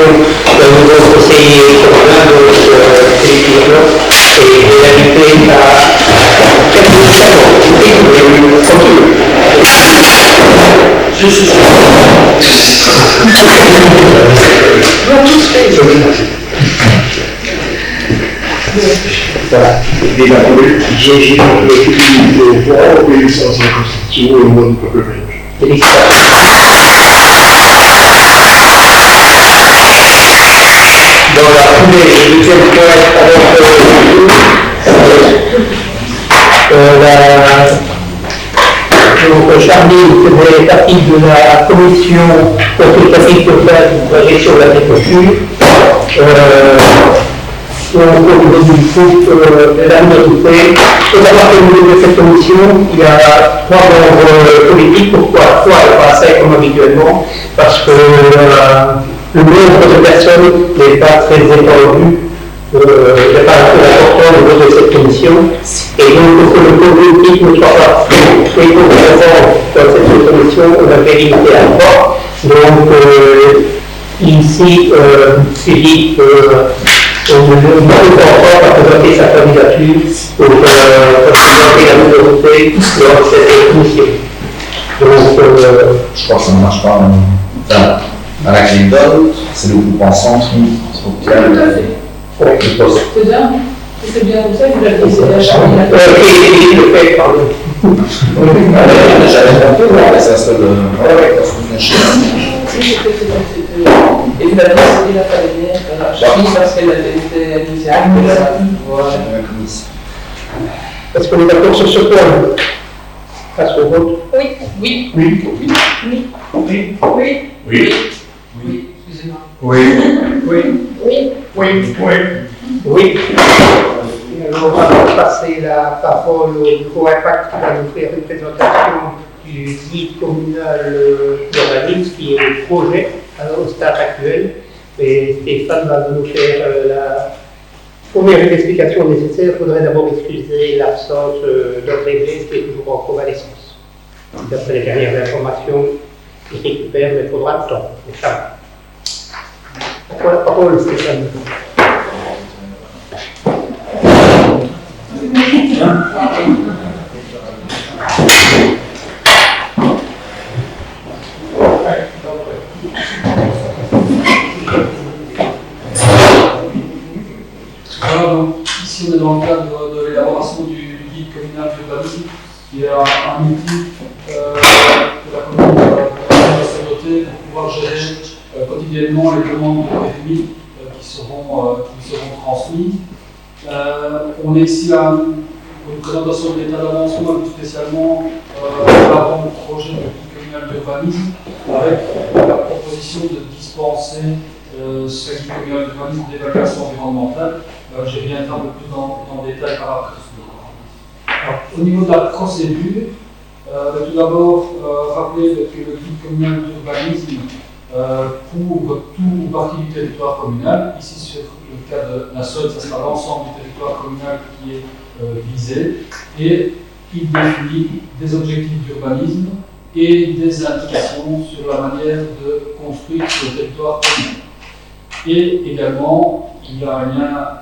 nos conseillers communs, donc Philippe Hirsch, et de l'inviter à quelques secondes. Continue. Voilà. J'ai le droit d'obéissance à la Constitution et au nom du peuple belge. Dans la foulée, le deuxième point, donc Charlie faisait partie de la commission consultative totale de la gestion de l'agriculture. Donc, au niveau du groupe de la minorité, il faut savoir qu'au niveau de cette commission, il y a 3 membres politiques. Pourquoi 3 et pas 5 comme habituellement? Parce que le nombre de personnes n'est pas très étendu, n'est pas très important au niveau de cette commission. Et donc, pour que le groupe politique ne soit pas très présent dans cette commission, on a fait limiter à 3. Donc, ici, Philippe, on ne peut pas présenter sa candidature pour représenter la minorité dans cette commission. Donc, je crois que ça ne marche pas. Enfin, à la Clinton, c'est le groupe ensemble qui obtient le poste. C'est bien. C'est bien comme ça que vous l'avez dit. Philippe le fait, pardon. J'avais compris, mais ça serait le. Et finalement, il a fallu venir parce qu'elle avait été initiale. Est-ce qu'on est d'accord sur ce point? Passe au vote. Oui. Oui. Oui. Oui. Oui. Oui. Oui. Oui. Oui. Excusez-moi. Oui. Oui. Oui. Oui. Oui. Oui. Alors, on va passer la parole au Bureau Impact qui va nous faire une présentation du guide communal d'urbanisme qui est le projet au stade actuel. Et Stéphane va nous faire la première explication nécessaire. Il faudrait d'abord excuser l'absence d'André Blaise qui est toujours en convalescence. D'après les dernières informations, il récupère, mais il faudra le temps. La parole, Stéphane. Voilà, donc ici on est dans le cadre de l'élaboration du guide communal d'urbanisme, qui est un outil que la commune va se doter pour pouvoir gérer quotidiennement les demandes de permis qui seront transmises. On est ici à une présentation de l'état d'avancement, plus spécialement l'avant-projet de guide communal d'urbanisme, avec la proposition de dispenser ce guide communal d'urbanisme d'évaluation environnementale. Je reviendrai un peu plus dans le détail par après. Alors, au niveau de la procédure, tout d'abord, rappeler que le guide communal d'urbanisme couvre tout ou partie du territoire communal. Ici, sur le cas de la Saône, ce sera l'ensemble du territoire communal qui est visé. Et il définit des objectifs d'urbanisme et des indications sur la manière de construire ce territoire communal. Et également, il y a un lien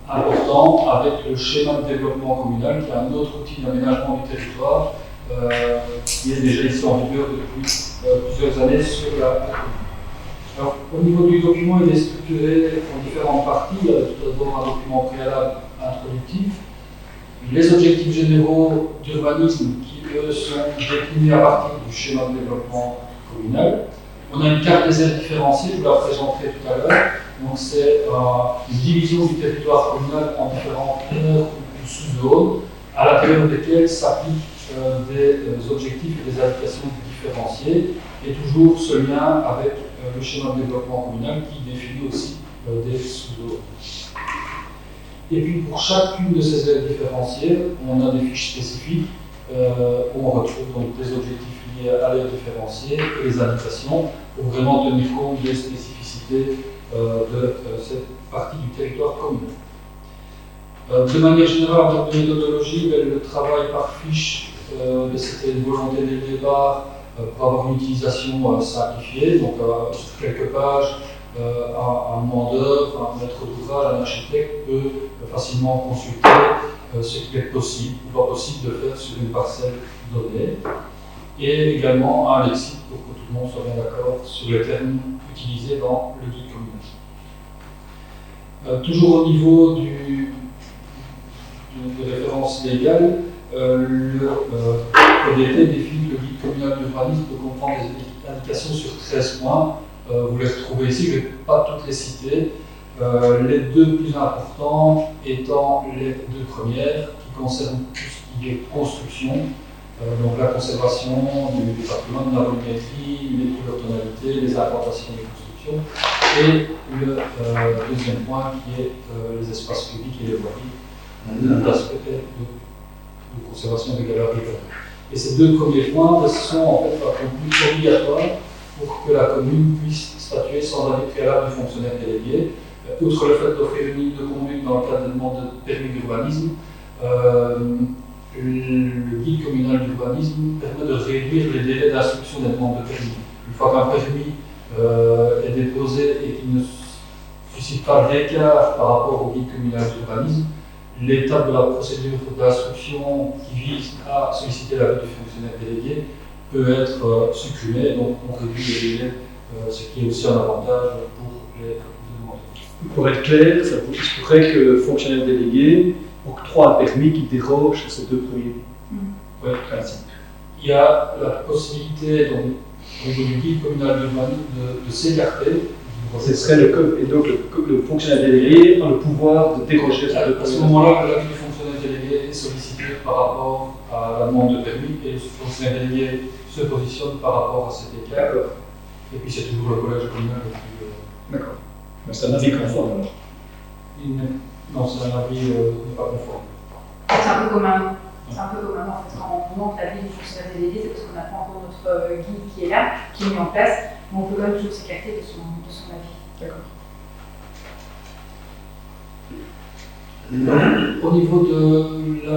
important avec le schéma de développement communal, qui est un autre outil d'aménagement du territoire, qui est déjà ici en vigueur depuis plusieurs années sur la commune. Alors, au niveau du document, il est structuré en différentes parties. Il y a tout d'abord un document préalable introductif, les objectifs généraux d'urbanisme qui, eux, sont définis à partir du schéma de développement communal. On a une carte des aires différenciée, je vous la présenterai tout à l'heure. Donc, c'est une division du territoire communal en différentes aires ou sous-zones, à l'intérieur desquelles s'appliquent des objectifs et des indications différenciées, et toujours ce lien avec le schéma de développement communal qui définit aussi des sous-zones. Et puis pour chacune de ces aires différenciées, on a des fiches spécifiques où on retrouve donc des objectifs liés à l'aire différenciée et les indications pour vraiment tenir compte des spécificités de cette partie du territoire communal. De manière générale, en termes de méthodologie, le travail par fiche, c'était une volonté dès le départ pour avoir une utilisation simplifiée, donc sur quelques pages, un demandeur, un maître d'ouvrage, un architecte peut facilement consulter ce qui est possible ou pas possible de faire sur une parcelle donnée, et également un lexique pour que tout le monde soit bien d'accord sur les termes utilisés dans le guide communal. Toujours au niveau de référence légale, le CODT définit que le guide communal d'urbanisme peut comprendre des indications sur 13 points. Vous les retrouvez ici, je ne vais pas toutes les citer. Les deux plus importants étant les deux premières qui concernent tout ce qui est construction, donc la conservation du patrimoine, la volumétrie, les couleurs tonalités, les implantations de construction, et le deuxième point qui est les espaces publics et les voiries, l'aspect de conservation des galeries. Et ces deux premiers points sont en fait obligatoires pour que la commune puisse statuer sans avis préalable du fonctionnaire délégué. Outre le fait d'offrir une ligne de conduite dans le cadre de demande de permis d'urbanisme, le guide communal d'urbanisme permet de réduire les délais d'instruction des demandes de permis. Une fois qu'un permis est déposé et qu'il ne suscite pas d'écart par rapport au guide communal d'urbanisme, l'étape de la procédure d'instruction qui vise à solliciter l'avis du fonctionnaire délégué peut être supprimée, donc on réduit les délais, ce qui est aussi un avantage pour les demandeurs. Pour être clair, ça pourrait que le fonctionnaire délégué octroie un permis qui déroge à ces deux premiers principes. Il y a la possibilité, donc, au niveau du guide communal d'urbanisme, de s'écarter. Ce serait et donc le fonctionnaire délégué a le pouvoir de déroger à ces deux premiers. À ce moment-là, l'avis du fonctionnaire délégué est sollicité par rapport à la demande de permis et le fonctionnaire délégué se positionne par rapport à cet écart. Et puis c'est toujours le collège communal le plus. D'accord. Mais c'est un avis conforme alors. Non, c'est un avis pas conforme. C'est un peu commun. C'est un peu commun en fait. Quand on manque l'avis du fonctionnaire délégué, c'est parce qu'on n'a pas encore notre guide qui est là, qui est mis en place, mais on peut quand même toujours s'écarter de son avis. D'accord. Au niveau de la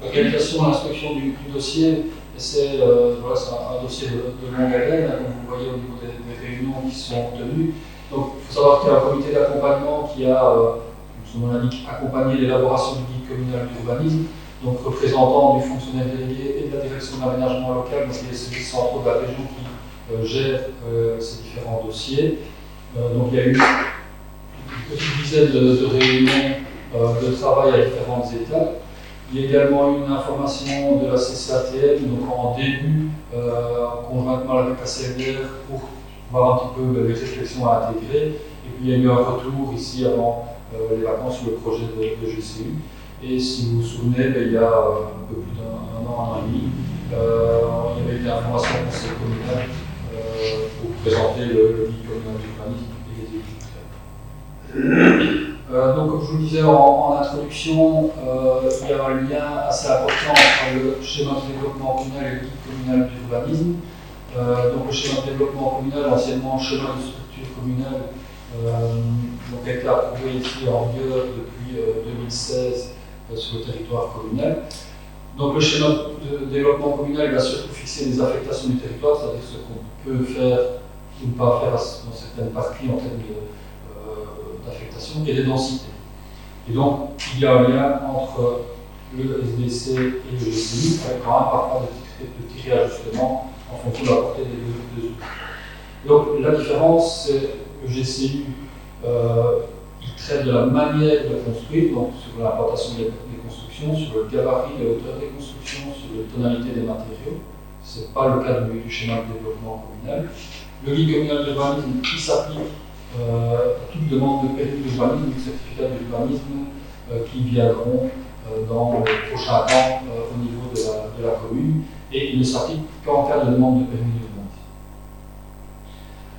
réalisation et l'instruction du dossier, c'est un dossier de longue haleine, comme vous voyez au niveau des réunions qui sont tenues. Donc il faut savoir qu'il y a un comité d'accompagnement qui a, son nom l'indique, accompagné l'élaboration du guide communal d'urbanisme, donc représentant du fonctionnaire délégué et de la direction de l'aménagement local, donc les services centraux de la région qui gèrent ces différents dossiers. Donc il y a eu une petite dizaine de réunions de travail à différentes étapes. Il y a également eu une information de la CCATM, donc en début, conjointement avec la CLDR, pour voir un petit peu les réflexions à intégrer. Et puis il y a eu un retour ici avant les vacances sur le projet de GCU. Et si vous vous souvenez, il y a un peu plus d'un an et demi, il y avait eu des informations au conseil communal pour présenter le guide communal d'urbanisme et les études. Donc, comme je vous le disais en introduction, il y a un lien assez important entre le schéma de développement communal et le guide communal d'urbanisme. Donc, le schéma de développement communal, anciennement schéma de structure communale, a été approuvé ici en vigueur depuis 2016 sur le territoire communal. Donc, le schéma de développement communal va surtout fixer les affectations du territoire, c'est-à-dire ce qu'on peut faire ou ne pas faire dans certaines parties en termes d'affectation et des densités. Et donc, il y a un lien entre le SDC et le GCU, avec quand même parfois de petits réajustements en fonction de la portée des deux outils. Donc, la différence, c'est le GCU, il traite de la manière de construire, donc sur l'implantation des constructions, sur le gabarit et la hauteur des constructions, sur les tonalités des matériaux. Ce n'est pas le cas du schéma de développement communal. Le guide communal d'urbanisme, qui s'applique à toute demande de permis d'urbanisme, de certificat d'urbanisme qui viendront dans le prochain temps au niveau de la commune, et il ne s'applique qu'en cas de demande de permis d'urbanisme.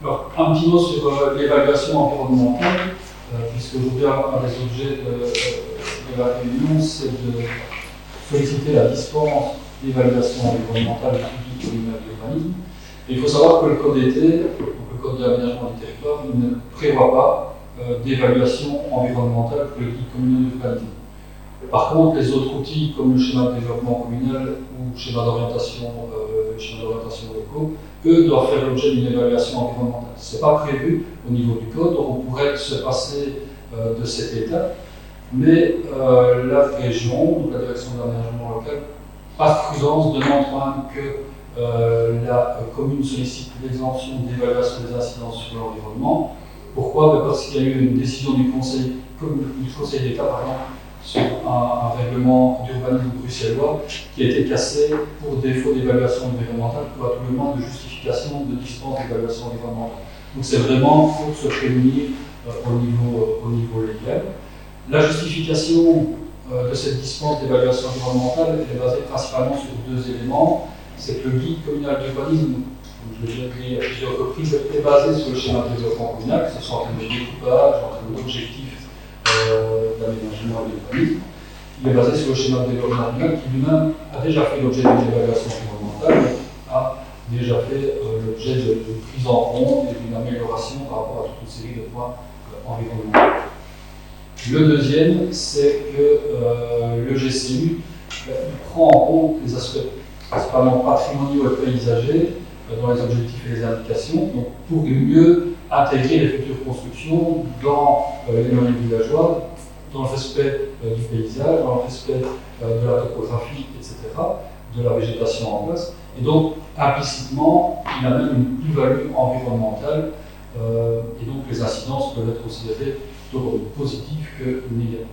Alors, un petit mot sur l'évaluation environnementale, puisque aujourd'hui, un des objets de la réunion, c'est de solliciter la dispense d'évaluation environnementale du guide communal d'urbanisme. Il faut savoir que le CODT, le Code de l'aménagement du territoire, ne prévoit pas d'évaluation environnementale pour le guide communal d'urbanisme. Par contre, les autres outils comme le schéma de développement communal ou le schéma d'orientation locaux, eux doivent faire l'objet d'une évaluation environnementale. Ce n'est pas prévu au niveau du code, donc on pourrait se passer de cette étape, mais la région, donc la direction de l'aménagement local, par prudence demande quand même que la commune sollicite l'exemption d'évaluation des incidences sur l'environnement. Pourquoi? Parce qu'il y a eu une décision du Conseil d'État sur un règlement d'urbanisme bruxellois qui a été cassé pour défaut d'évaluation environnementale, pour à tout le monde de justification de dispense d'évaluation environnementale. Donc c'est vraiment pour se prémunir au niveau légal. La justification de cette dispense d'évaluation environnementale est basée principalement sur deux éléments. C'est que le guide communal d'urbanisme, je l'ai déjà dit à plusieurs reprises, est basé sur le schéma de développement communal, que ce soit en termes de découpage, en termes d'objectifs d'aménagement et d'urbanisme. Il est basé sur le schéma de développement communal qui lui-même a déjà fait l'objet d'une évaluation environnementale, a déjà fait l'objet d'une prise en compte et d'une amélioration par rapport à toute une série de points environnementaux. Le deuxième, c'est que le GCU prend en compte les aspects principalement patrimoniaux et paysagers dans les objectifs et les indications, donc pour mieux intégrer les futures constructions dans les domaines villageois, dans le respect du paysage, dans le respect de la topographie, etc., de la végétation en place. Et donc, implicitement, il a même une plus-value environnementale, et donc les incidences peuvent être considérées plutôt comme positives que négatives.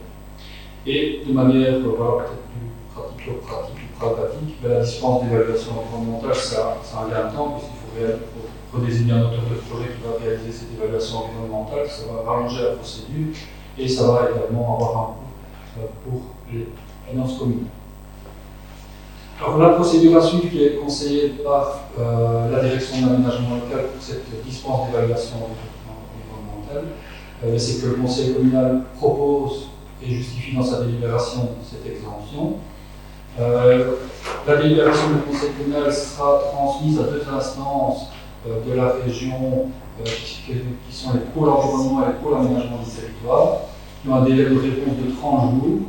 Et de manière peut-être plus pratique ou pragmatique, la dispense d'évaluation environnementale, ça a un gain de temps, puisqu'il faut redésigner un auteur de projet qui va réaliser cette évaluation environnementale, ça va rallonger la procédure et ça va également avoir un coût pour les finances communales. Alors la procédure à suivre qui est conseillée par la direction de l'aménagement local pour cette dispense d'évaluation environnementale, c'est que le conseil communal propose et justifie dans sa délibération cette exemption. La délibération du conseil communal sera transmise à deux instances de la région qui sont les pôles environnement et les pôles aménagement du territoire, qui ont un délai de réponse de 30 jours.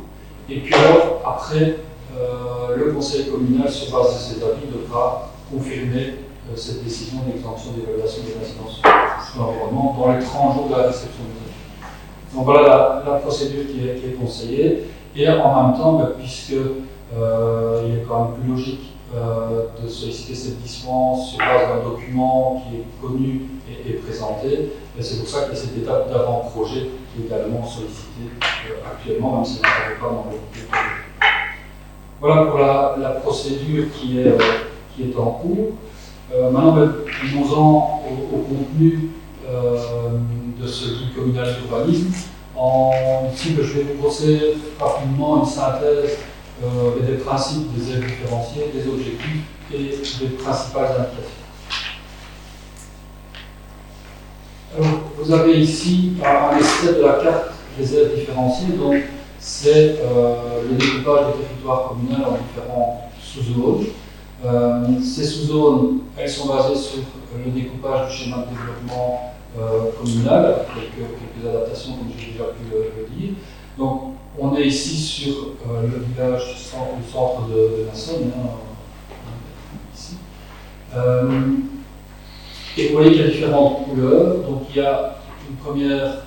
Et puis alors, après, le conseil communal, sur base de ces avis, devra confirmer cette décision d'exemption d'évaluation des incidences sur l'environnement dans les 30 jours de la réception des avis. Donc voilà la procédure qui est conseillée. Et en même temps, puisque il est quand même plus logique de solliciter cette dispense sur base d'un document qui est connu et présenté. Et c'est pour ça que cette étape d'avant-projet est également sollicitée actuellement, même si elle n'apparaît pas dans le projet. Voilà pour la procédure qui est en cours. Maintenant, venons-en au contenu de ce guide communal d'urbanisme. Ici, je vais vous brosser rapidement une synthèse des principes des aires différenciées, des objectifs et des principales indications. Alors, vous avez ici un extrait de la carte des aires différenciées, donc c'est le découpage du territoire communal en différentes sous-zones. Ces sous-zones, elles sont basées sur le découpage du schéma de développement communal, avec quelques adaptations, comme j'ai déjà pu le dire. Donc, on est ici sur le village du centre de la Somme, ici. Et vous voyez qu'il y a différentes couleurs. Donc, il y a une première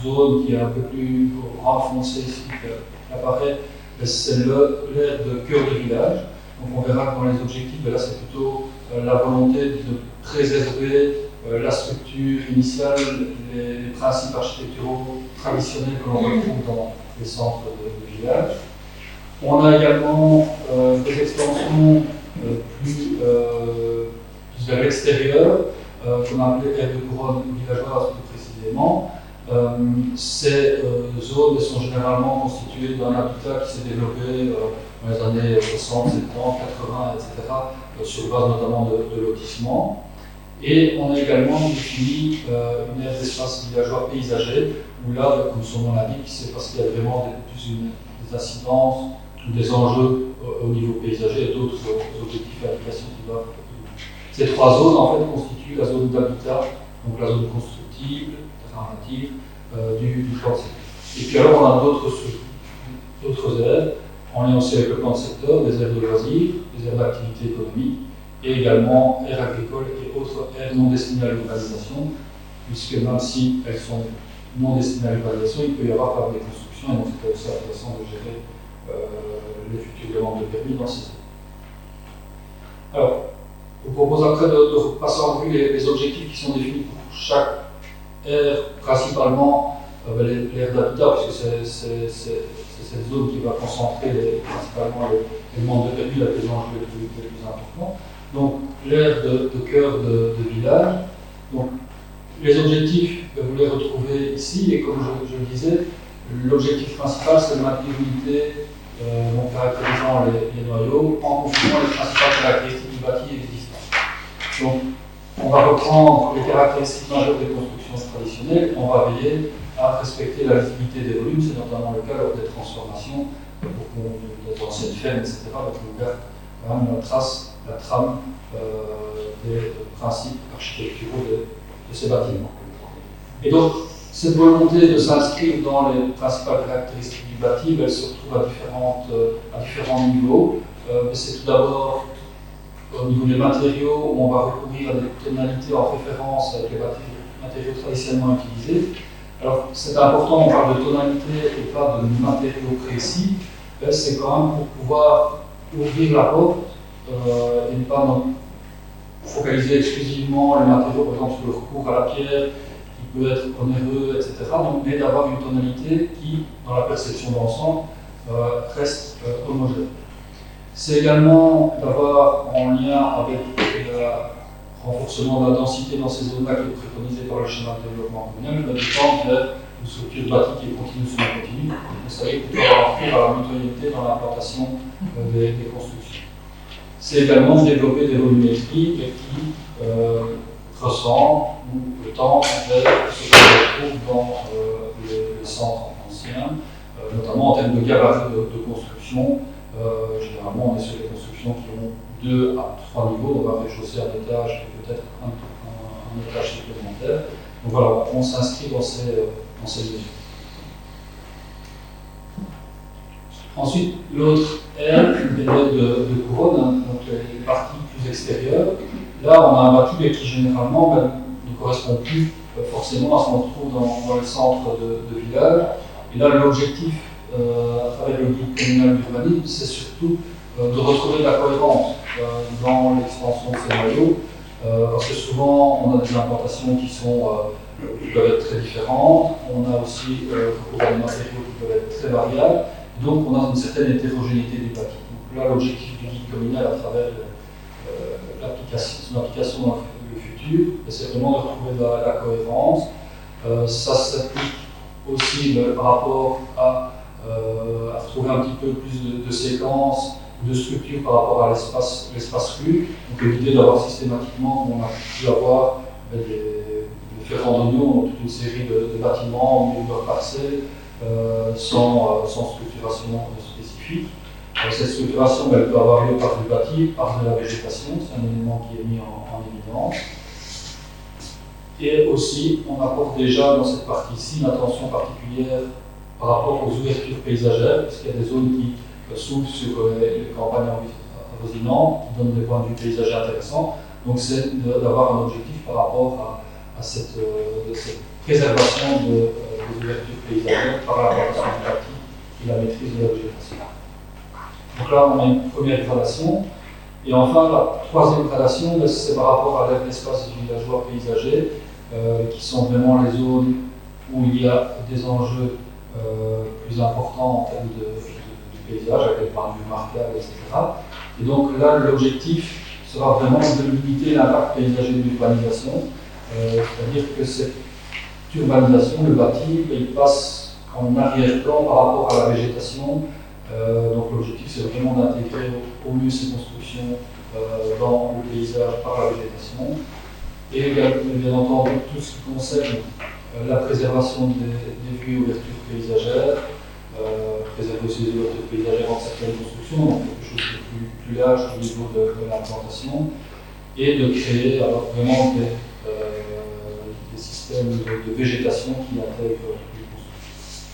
zone qui est un peu plus renfoncée ici, qui apparaît, c'est l'aire de cœur de village. Donc, on verra que dans les objectifs, là, c'est plutôt la volonté de préserver la structure initiale, les principes architecturaux traditionnels que l'on retrouve dans les centres de village. On a également des extensions plus vers l'extérieur, qu'on a appelé aires de couronne villageoise plus précisément. Ces zones sont généralement constituées d'un habitat qui s'est développé dans les années 60, 70, 80, etc., sur base notamment de lotissements. Et on a également défini une aire d'espace villageois paysager, où là, comme son nom l'indique, c'est parce qu'il y a vraiment des incidences ou des enjeux au niveau paysager et d'autres objectifs et applications qui doivent. Ces trois zones, en fait, constituent la zone d'habitat, donc la zone constructible, terrain natif, du plan. Et puis alors, on a d'autres d'autres aires, en lien aussi avec le plan de secteur, des aires de loisirs, des aires d'activité économique, et également aires agricoles et autres aires non destinées à l'urbanisation, puisque même si elles sont non destinées à l'urbanisation, il peut y avoir par des constructions, et donc c'est aussi intéressant de gérer les futures demandes de permis dans ces aires. Alors, je vous propose après de passer en revue les objectifs qui sont définis pour chaque aire, principalement l'aire d'habitat, puisque c'est cette zone qui va concentrer principalement les demandes de permis, les enjeux les plus importants. Donc, l'aire de cœur de village. Donc, les objectifs, vous les retrouvez ici, et comme je le disais, l'objectif principal, c'est de maintenir l'unité caractérisant les noyaux en confirmant les principales caractéristiques du bâti existant. Donc, on va reprendre les caractéristiques majeures des constructions traditionnelles, on va veiller à respecter la lisibilité des volumes, c'est notamment le cas lors des transformations, des anciennes fermes, etc. Donc on garde quand même la trace, la trame des principes architecturaux de ces bâtiments. Et donc, cette volonté de s'inscrire dans les principales caractéristiques du bâti, elle se retrouve à différents niveaux. Mais c'est tout d'abord au niveau des matériaux, où on va recourir à des tonalités en référence avec les matériaux traditionnellement utilisés. Alors, c'est important, on parle de tonalité et pas de matériaux précis. C'est quand même pour pouvoir ouvrir la porte et ne pas focaliser exclusivement les matériaux, par exemple sur le recours à la pierre, qui peut être onéreux, etc. Donc, mais d'avoir une tonalité qui, dans la perception d'ensemble, reste homogène. C'est également d'avoir en lien avec le renforcement de la densité dans ces zones-là qui est préconisé par le schéma de développement communal, de tendre vers une structure bâtie qui est continue sous continue. Vous savez qu'il peut y avoir recours à la mutualité dans l'implantation des constructions. C'est également de développer des volumétries qui ressemblent ou tendent vers ce qu'on retrouve dans les centres anciens, notamment en termes de gabarit de construction. Généralement, on est sur des constructions qui ont 2 à 3 niveaux, on va rez-de-chaussée, un étage et peut-être un étage supplémentaire. Donc voilà, on s'inscrit dans ces mesures. Ensuite, l'autre aire, les ailes de couronne, donc les parties plus extérieures. Là, on a un bâti qui généralement ne correspond plus forcément à ce qu'on retrouve dans les centres de village. Et là, l'objectif à travers le guide communal d'urbanisme, c'est surtout de retrouver de la cohérence dans l'expansion de ces noyaux, parce que souvent on a des implantations qui peuvent être très différentes, on a aussi recours à des matériaux qui peuvent être très variables, donc on a une certaine hétérogénéité des bâtis. Donc là, l'objectif du guide communal à travers son application dans le futur, c'est vraiment de retrouver de la cohérence. Ça s'applique aussi par rapport à retrouver un petit peu plus de séquences, de structures par rapport à l'espace rue. Donc éviter d'avoir systématiquement, on a pu avoir des ferrants d'oignons, toute une série de bâtiments au milieu de leur parcelle, sans structuration spécifique. Cette structuration, elle peut avoir lieu par du bâti, par de la végétation, c'est un élément qui est mis en évidence. Et aussi, on apporte déjà dans cette partie-ci une attention particulière par rapport aux ouvertures paysagères, parce qu'il y a des zones qui s'ouvrent sur les campagnes avoisinantes, qui donnent des points de vue paysagers intéressants. Donc c'est d'avoir un objectif par rapport à cette préservation des ouvertures paysagères par la préservation du bâti et la maîtrise de la végétation. Donc là, on a une première gradation. Et enfin, la troisième gradation, c'est par rapport à l'espace villageois paysager, qui sont vraiment les zones où il y a des enjeux plus importants en termes du paysage, avec les points de vue marquables, etc. Et donc là, l'objectif sera vraiment de limiter l'impact paysager de l'urbanisation, c'est-à-dire que cette urbanisation, le bâti, il passe en arrière-plan par rapport à la végétation. Donc l'objectif, c'est vraiment d'intégrer au mieux ces constructions dans le paysage par la végétation. Et bien entendu, tout ce qui concerne la préservation des vues et ouvertures paysagères, préserver aussi les ouvertures paysagères dans certaines constructions, donc quelque chose de plus large au niveau de l'implantation, et de créer alors, vraiment des systèmes de végétation qui intègrent les constructions.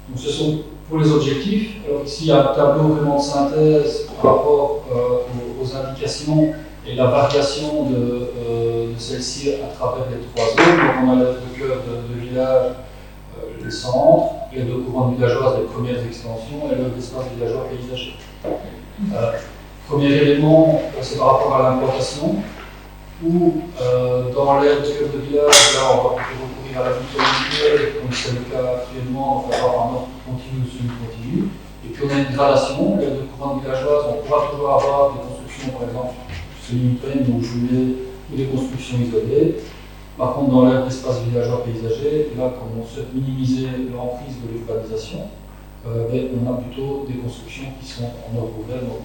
Donc ce sont pour les objectifs. Alors ici, il y a un tableau vraiment de synthèse par rapport aux indications et la variation de celle-ci à travers les 3 zones. Donc on a l'aire de cœur de village, les centres, l'aire de couronne villageoise, les premières extensions, et l'aire d'espace villageois paysager. Premier élément, c'est par rapport à l'implantation, où dans l'aire de cœur de village, là on va recourir à la mutualité, comme c'est le cas actuellement, on va avoir un ordre continu ou semi-continu. Et puis on a une gradation, l'aire de couronne villageoise, on pourra toujours avoir des constructions, par exemple, semi-pleines ou jumelées, ou des constructions isolées. Par contre, dans l'aire d'espace villageois paysager, là, comme on souhaite minimiser l'emprise de l'urbanisation, on a plutôt des constructions qui sont en ordre ouvert, donc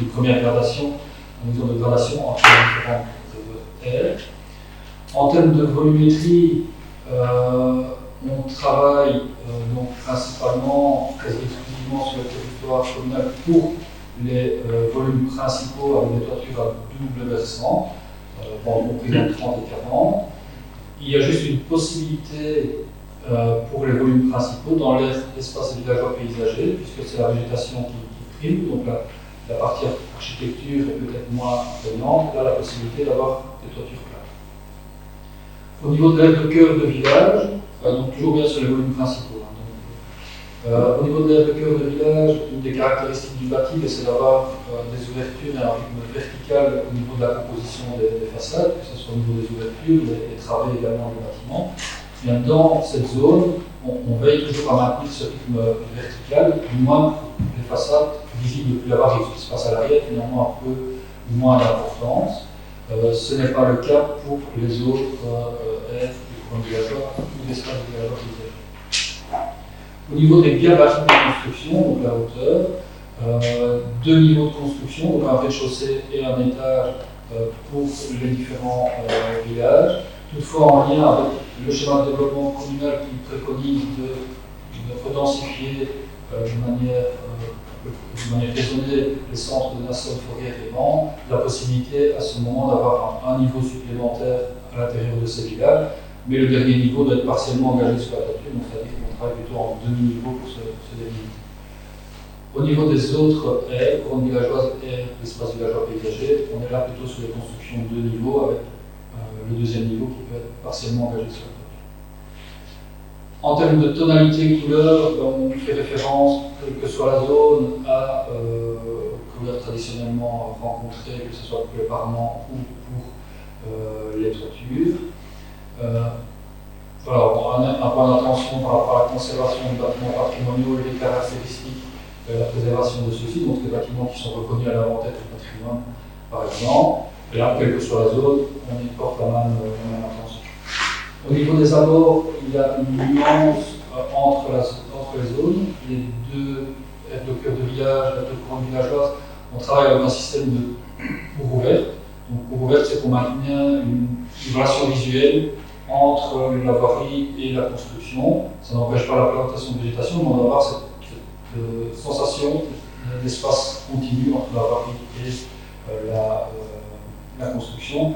une première gradation, une mesure de gradation entre les différentes aires. En termes de volumétrie, on travaille donc principalement, quasi exclusivement sur le territoire communal pour les volumes principaux avec des toitures à double versant, compris entre 30 et 40. Il y a juste une possibilité pour les volumes principaux dans l'espace villageois paysager, puisque c'est la végétation qui prime, donc la partie architecture est peut-être moins prégnante. Là, la possibilité d'avoir des toitures plates. Au niveau de l'aire de cœur de village, donc toujours bien sur les volumes principaux. Au niveau de l'aire de cœur de village, une des caractéristiques du bâti, c'est d'avoir des ouvertures et un rythme vertical au niveau de la composition des façades, que ce soit au niveau des ouvertures, les travées également du bâtiment. Bien, dans cette zone, on veille toujours à maintenir ce rythme vertical, du moins les façades visibles depuis la barrière. Ce qui se passe à l'arrière, finalement, un peu moins d'importance. Ce n'est pas le cas pour les autres aires du courant villageois ou l'espace villageois paysager. Au niveau des gabarits de construction, donc la hauteur, 2 niveaux de construction, donc un rez-de-chaussée et un étage pour les différents villages, toutefois en lien avec le schéma de développement communal qui préconise de redensifier de manière raisonnée les centres de la zone forêt et vents, la possibilité à ce moment d'avoir un niveau supplémentaire à l'intérieur de ces villages, mais le dernier niveau doit être partiellement engagé sur la toiture, donc c'est-à-dire qu'on travaille plutôt en demi-niveau pour se délimiter. Au niveau des autres aires, couronne villageoise et l'espace villageois paysager, on est là plutôt sur les constructions de niveau avec le deuxième niveau qui peut être partiellement engagé sur la toiture. En termes de tonalité couleur, on fait référence, quelle que soit la zone, à couleurs traditionnellement rencontrées, que ce soit pour les parements ou pour les toitures. Voilà, un point d'attention par rapport à la conservation des bâtiments patrimoniaux et les caractéristiques de la préservation de ceux-ci, donc les bâtiments qui sont reconnus à l'inventaire du patrimoine, par exemple. Et là, quelle que soit la zone, on y porte la même attention. Au niveau des abords, il y a une nuance entre les zones. Les 2 aires de cœur de village, la de couronne villageoise, on travaille avec un système de cour ouverte. Donc, cour ouverte, c'est pour maintenir une relation visuelle entre la voirie et la construction. Ça n'empêche pas la plantation de végétation, mais on va avoir cette sensation d'espace continu entre la voirie et la construction.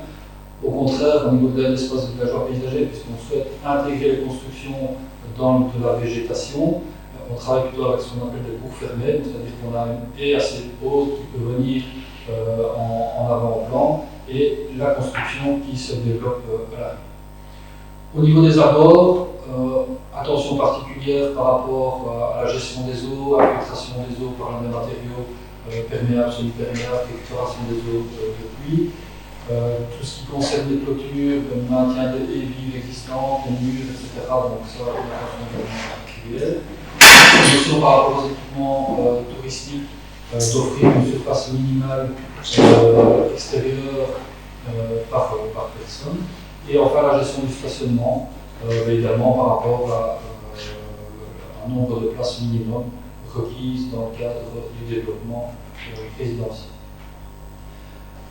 Au contraire, au niveau de l'espace villageois paysager, puisqu'on souhaite intégrer les constructions dans de la végétation, on travaille plutôt avec ce qu'on appelle des cours fermés, c'est-à-dire qu'on a une haie assez haute qui peut venir en avant-plan et la construction qui se développe à l'arrière. Au niveau des abords, attention particulière par rapport à la gestion des eaux, à la filtration des eaux par les matériaux perméables, semi-perméables, filtration des eaux de pluie. Tout ce qui concerne les clôtures, le maintien des haies vives existantes, les murs, etc. Donc ça, une attention particulière. Notion par rapport aux équipements touristiques, d'offrir une surface minimale extérieure par personne. Et enfin la gestion du stationnement, également par rapport à un nombre de places minimum requises dans le cadre du développement résidentiel.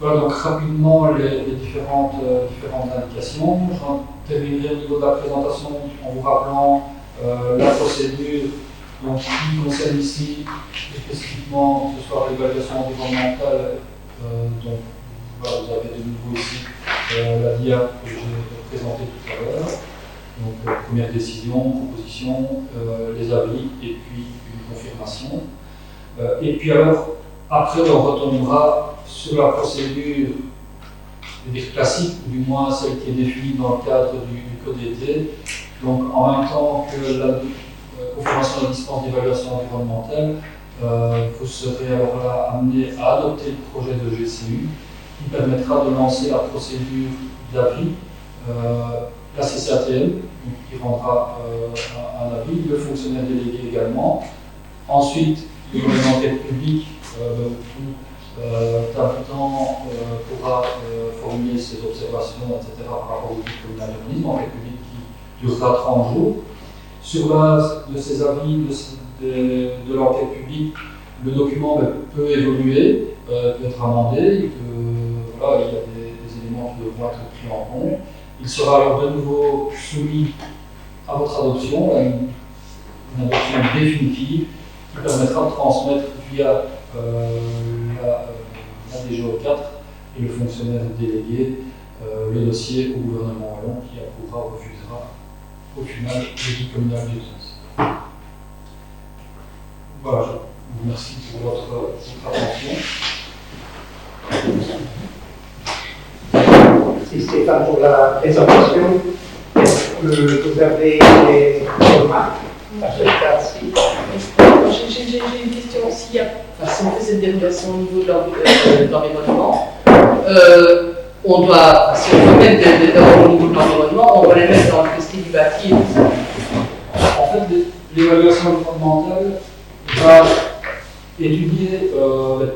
Voilà donc rapidement les différentes indications. J'en terminerai au niveau de la présentation en vous rappelant la procédure donc, qui concerne ici spécifiquement, que ce soit l'évaluation environnementale, donc voilà, vous avez de nouveau ici la dia que j'ai présentée tout à l'heure. Donc, première décision, proposition, les avis et puis une confirmation. Et puis alors, après, on retournera sur la procédure classique, ou du moins celle qui est définie dans le cadre du code d'été. Donc, en même temps que la confirmation de la dispense d'évaluation environnementale, vous serez alors là amené à adopter le projet de GCU qui permettra de lancer la procédure d'avis. La CCATM qui rendra un avis, le fonctionnaire délégué également. Ensuite, il y aura une enquête publique où l'habitant pourra formuler ses observations, etc. par rapport au guide communal d'urbanisme, enquête publique qui durera 30 jours. Sur base de ces avis, de l'enquête publique, le document peut évoluer, peut être amendé, voilà, il y a des éléments qui devront être pris en compte. Il sera alors de nouveau soumis à votre adoption, à une adoption définitive qui permettra de transmettre via la DGO4 et le fonctionnaire délégué le dossier au gouvernement wallon qui approuvera ou refusera au final le guide communal d'urbanisme. Voilà, je vous remercie pour votre attention. Merci Stéphane pour la présentation. Est-ce que vous avez des remarques à ce cas-ci? J'ai une question aussi. Si on fait cette dérogation au niveau de l'environnement, on doit, si on veut mettre des normes au niveau de l'environnement, on doit les mettre dans le dossier du bâti. En fait, l'évaluation environnementale va étudier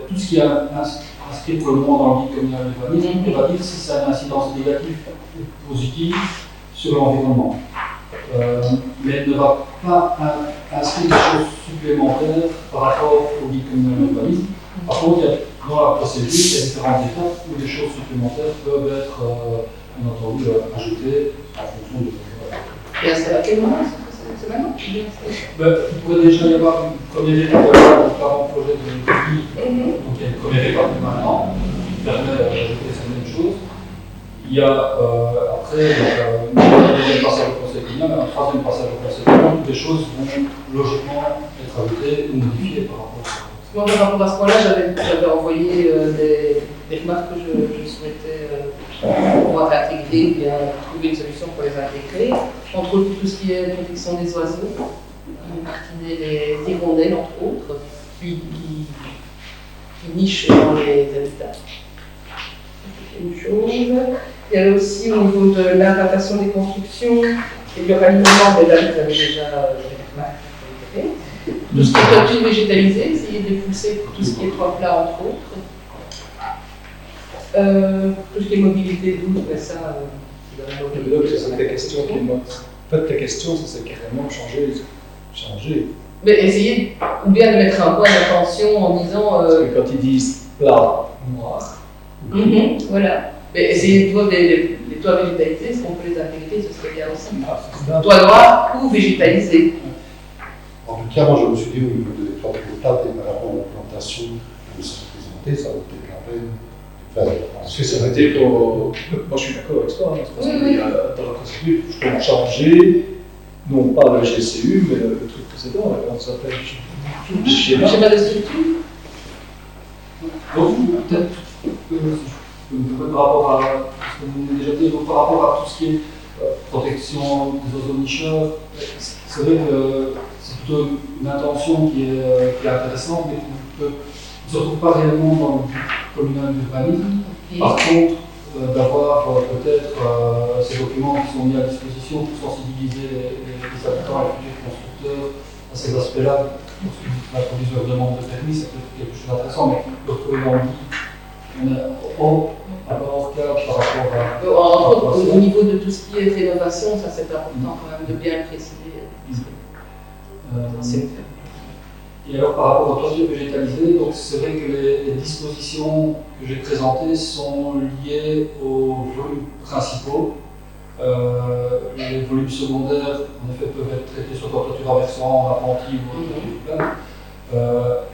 tout ce qui est inscrit pour le moment dans le guide communal d'urbanisme et va dire si ça a une incidence négative ou positive sur l'environnement. Mais elle ne va pas inscrire des choses supplémentaires par rapport au guide communal d'urbanisme. Par contre, dans la procédure, il y a différentes étapes où des choses supplémentaires peuvent être, bien entendu, ajoutées en fonction de ce Et c'est à quel moment? C'est maintenant? Il pourrait déjà y avoir une première étape par un projet de guide. Donc il y a une première étape maintenant qui permet d'ajouter certaines choses. Il y a après un deuxième passage au conseil communal, un troisième passage au conseil communal, où des choses vont logiquement être ajoutées ou modifiées par rapport à ça. Moi, par rapport à ce point-là, j'avais envoyé des remarques que je souhaitais pouvoir intégrer ou bien trouver une solution pour les intégrer. Entre autres, tout ce qui est protection des oiseaux, martiner les hirondelles, entre autres, qui nichent dans les habitats. C'est une chose. Il y avait aussi au niveau de l'implantation des constructions et du ralignement, mais là, vous avez déjà des remarques. Tout ce qui est toiture végétalisée, essayer de pousser pour tout ce qui est toit plat, entre autres. Tout ce qui est mobilité douce, mais ça, c'est ta question qui est morte. En fait, ta question, c'est carrément changer. Mais essayer, ou bien de mettre un point d'attention en disant. Parce que quand ils disent plat, noir. Voilà. Mais essayer de voir les toits végétalisés, est-ce qu'on peut les intégrer, ce serait bien aussi. Toit noir ou végétalisé. En tout cas, moi je me suis dit au niveau des toits végétales et par rapport aux plantations que ça représentait, ça aurait été quand même. Parce que ça aurait été pour. Moi je suis d'accord avec toi, parce que dans la procédure, je peux changer, non pas le GCU, mais le truc précédent, comment ça s'appelle? Schéma de structure. Donc, peut-être par rapport à ce que vous avez déjà dit, donc par rapport à tout ce qui est protection des oiseaux nicheurs, c'est vrai que c'est plutôt une intention qui est intéressante, mais qui ne se retrouve pas réellement dans le but communal d'urbanisme. Par contre, d'avoir peut-être ces documents qui sont mis à disposition pour sensibiliser les habitants et les futurs constructeurs à ces aspects-là, lorsqu'ils introduisent leur demande de permis, c'est peut-être quelque chose d'intéressant, mais le retrouver dans le guide, on est hors cadre par rapport à. Entre autres, au niveau de tout ce qui est rénovation, ça c'est important quand même de bien le préciser. Et alors par rapport aux toitures végétalisées, donc c'est vrai que les dispositions que j'ai présentées sont liées aux volumes principaux. Les volumes secondaires, en effet, peuvent être traités sur toiture renversant, appentis ou toiture plane.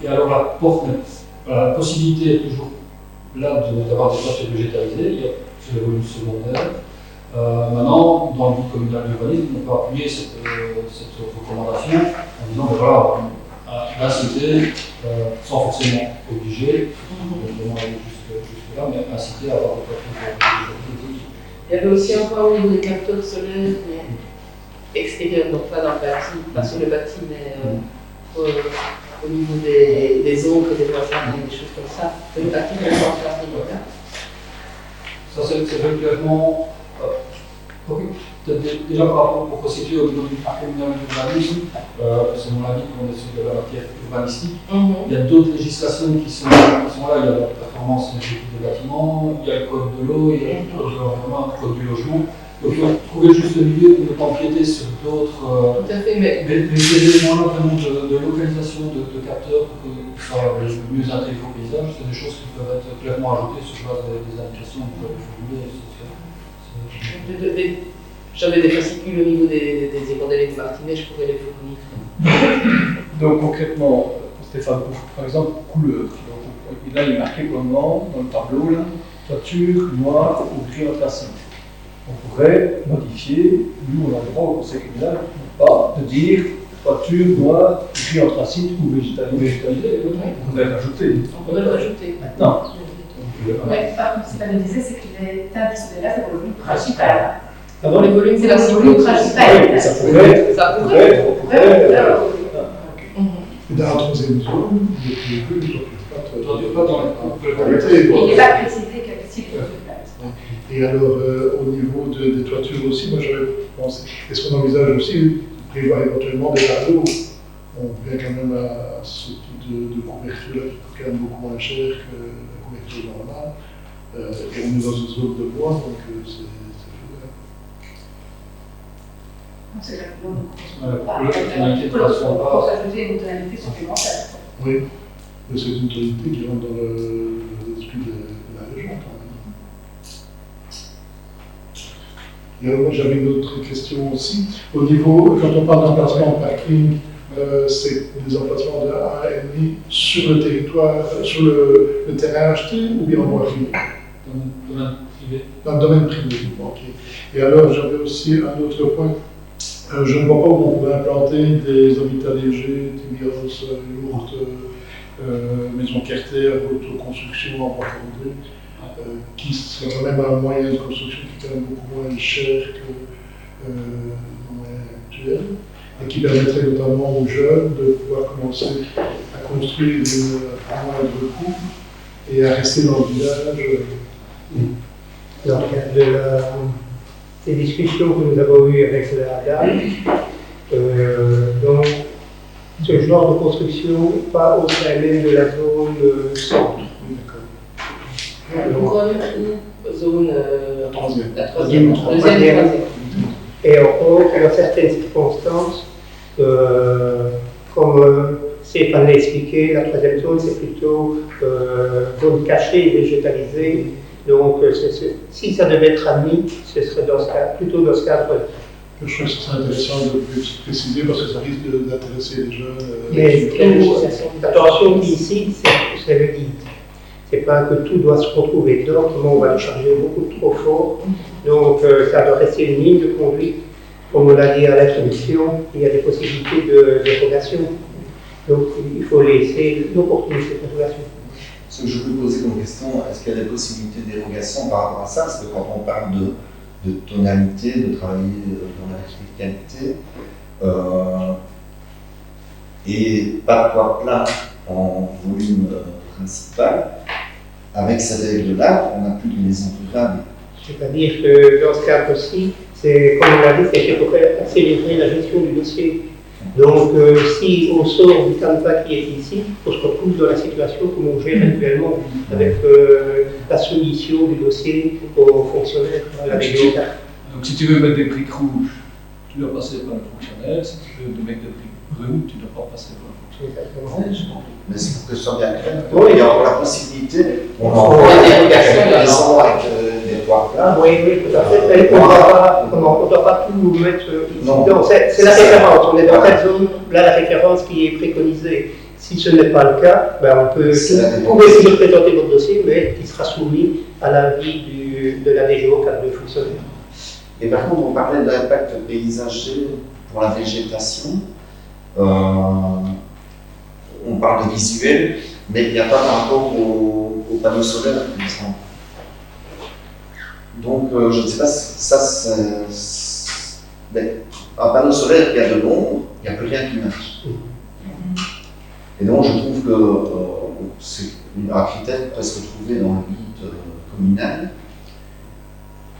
Et alors la possibilité est toujours là d'avoir des toitures végétalisées, il y a sur les volumes secondaires. Maintenant, dans le guide communal d'urbanisme, on peut appuyer cette recommandation en disant que voilà, inciter, sans forcément obliger, évidemment aller jusque-là, mais inciter à avoir des toitures. Il y avait aussi un point au niveau des capteurs solaires, mais extérieurs, donc pas dans le bâti, pas sur le bâti, mais au niveau des ombres, des voisins, des choses comme ça. Le bâti, on va en faire à ce niveau-là. Ça, c'est régulièrement. Peut-être déjà par rapport pour constituer au niveau du parc communal d'urbanisme, c'est mon avis qu'on est sur de la matière urbanistique. Il y a d'autres législations qui sont là, il y a la performance énergétique des bâtiments, il y a le code de l'eau, il y a le code de l'environnement, le code du logement. Donc il faut trouver juste le milieu pour ne pas empiéter sur d'autres. Tout à fait, mais ces éléments-là vraiment de localisation de capteurs pour que ça soit le mieux intégré au paysage, c'est des choses qui peuvent être clairement ajoutées sur base des indications que vous avez formulées. J'avais des fascicules au niveau des hirondelles de Martinet, je pourrais les fournir. Donc concrètement, Stéphane, par exemple, couleur. Donc, là, il est marqué pour le moment dans le tableau, là, toiture noire ou gris anthracite. On pourrait modifier, nous on a le droit au conseil communal, pas de dire toiture noire, gris anthracite ou végétalisé. On pourrait rajouter. On pourrait le rajouter. Maintenant. Ouais, par contre, ce que je disais, c'est que les teintes qui sont là, c'est pour le volume principal. Avant les volumes, c'est la cible principale. Oui, ça pourrait. Ça pourrait. Dans la troisième zone, il est prévu Pas dans Il n'est pas précisé quel type de place. Et alors, au niveau des toitures aussi, moi j'avais pensé, est-ce qu'on envisage aussi de prévoir éventuellement des tableaux? On vient quand même à ce type de couverture-là qui coûte quand même beaucoup moins cher que la couverture normale. Et on est dans une zone de bois, donc c'est faisable. C'est la pour s'ajouter une tonalité supplémentaire. Oui, mais c'est une tonalité qui rentre dans l'esprit de la région quand même. Et alors moi j'avais une autre question aussi. Au niveau, quand on parle d'emplacement en parking, c'est des emplacements de A et demi sur le territoire, sur le terrain acheté ou bien en voie privée? Dans le domaine privé. Dans le domaine privé, ok. Et alors j'avais aussi un autre point. Je ne vois pas où on pourrait implanter des habitats légers, des grosses, lourdes, maisons quartières, autoconstruction en bois fondé, qui serait quand même un moyen de construction qui est quand même beaucoup moins cher que le moyen actuel, et qui permettrait notamment aux jeunes de pouvoir commencer à construire à moindre coût et à rester dans le village. Dans le cadre des discussions que nous avons eues avec la dame, donc ce genre de construction pas au sein même de la zone centre. Couronne ou zone La troisième. la troisième, deuxième, troisième. Et en certaines circonstances, comme Stéphane l'a expliqué, la troisième zone c'est plutôt zone cachée et végétalisée. Donc, si ça devait être admis, ce serait plutôt dans ce cadre. Je trouve que c'est intéressant de préciser parce que ça risque d'intéresser les jeunes. Mais attention, ici, c'est le guide. C'est pas que tout doit se retrouver dedans, autrement on va le charger beaucoup trop fort. Donc, ça doit rester une ligne de conduite. Comme on l'a dit à l'introduction, il y a des possibilités de dérogation. Donc, il faut laisser l'opportunité de dérogation. Ce que je peux poser comme question, est-ce qu'il y a des possibilités de dérogation par rapport à ça? Parce que quand on parle de tonalité, de travailler dans la verticalité, et pas de toit plat en volume principal, avec ces règles-là, on n'a plus de maison rurale. C'est-à-dire que dans ce cadre-ci, c'est, comme on l'a dit, c'est pour accélérer la gestion du dossier. Donc, si on sort du canevas qui est ici, on se retrouve dans la situation comme on gère actuellement, avec la soumission du dossier aux fonctionnaires, avec les cartes. Donc si tu veux mettre des briques rouges, tu dois passer par le fonctionnaire. Si tu veux mettre des briques brunes, tu ne dois pas passer par le fonctionnaire. Mais c'est pour que ce soit bien clair. Oui. Il y a encore la possibilité, on en La voit dérogation, des maisons avec des toits plats. Oui, tout à fait. On ne doit pas tout mettre ici. Non. Non, c'est la référence. On est dans cette zone, là, la référence qui est préconisée. Si ce n'est pas le cas, ben, vous pouvez toujours présenter votre dossier, mais il sera soumis à l'avis de la DGO cadre de fonctionnaire. Et par contre, on parlait de l'impact paysager pour la végétation. On parle de visuel, mais il n'y a pas par rapport aux panneaux solaires, par exemple. Donc, je ne sais pas, un panneau solaire qui a de l'ombre, il n'y a plus rien qui marche. Et donc, je trouve que c'est un critère qui peut se retrouver dans le guide communal.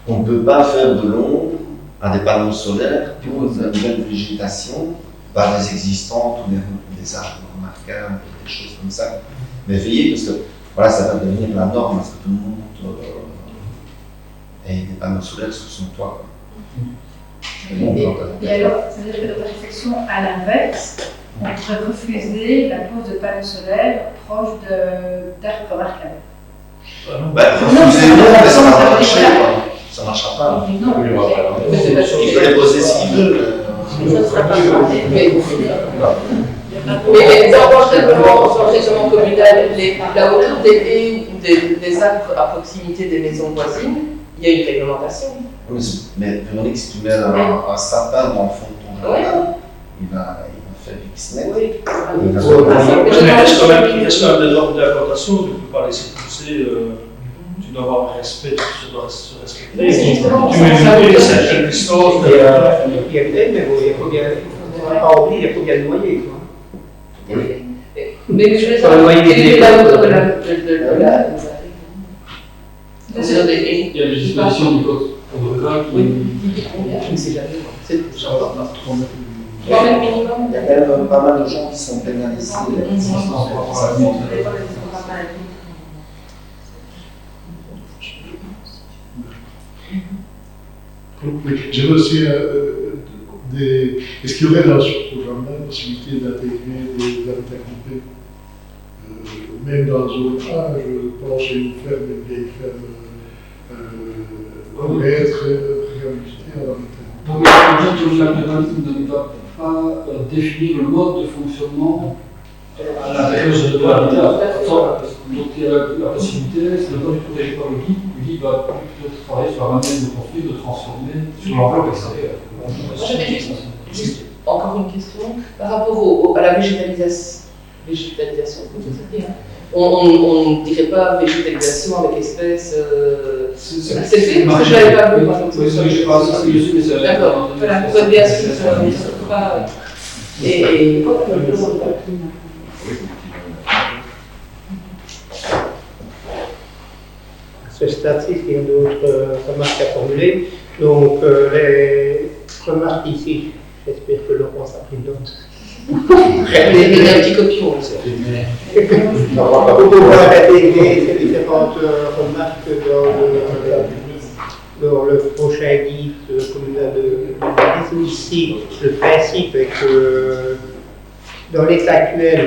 On ne peut pas faire de l'ombre à des panneaux solaires pour une nouvelle végétation, pas des existantes ou des arbres remarquables, des choses comme ça. Mais veillez, parce que voilà, ça va devenir la norme, parce que tout le monde ait des panneaux solaires sur son toit. Et alors, ça veut dire que dans ta réflexion, à l'inverse, on pourrait refuser la pose de panneaux solaires proches d'arbres remarquables. Refusez, non, mais ça va marcher, quoi. Ça ne marchera pas. Non, Il peut les poser s'il veut. Ça ne sera pas mais dans le règlement communal, la hauteur des haies ou des arbres à proximité des maisons voisines, il y a une réglementation. Mais Véronique, si tu mets un sapin dans le fond de ton jardin, il va faire X net. Oui. Est-ce qu'on a des normes d'implantation, tu ne peux pas laisser pousser, tu dois avoir un respect, tu dois se respecter. Mais c'est justement Tu mets une certaine distance. Il y a une aide, mais il faut bien, pas oublier, il faut bien le noyer. Mais je voulais Sur le savoir noyer quelle des est la hauteur de la. Il y a la législation du code rural qui. Oui, qui dit combien? Je ne sais jamais. C'est 3 mètres minimum. Il y a quand même pas mal de gens qui sont pénalisés. J'avais aussi est-ce qu'il y aurait dans ce programme-là la possibilité d'intégrer des habitats groupés, même dans la zone A, je pense à une vieille ferme, pourrait être réhabilitée à l'habitat. Donc, le l'urbanisme ne va pas définir le mode de fonctionnement à l'intérieur de l'habitat. Donc, il y a la possibilité, c'est le code protégé par le guide. Le guide va peut-être travailler sur la manière de construire, de transformer sur l'enveloppe extérieure. J'avais juste encore une question par rapport à la végétalisation. On ne dirait pas végétalisation avec espèces. C'est fait parce que je n'avais pas vu. Oui, je ne sais pas si c'est dessus, mais c'est. D'accord, voilà, pour être bien sûr, ça ne se trouve pas. Et. À ce stade-ci, il y a d'autres remarques à formuler. Donc, les remarques ici, j'espère que Laurent a pris note. Il y a un petit copion aussi. Pour pouvoir intégrer ces différentes remarques dans le prochain guide communal de l'urbanisme. Ici, le principe est que dans l'état actuel,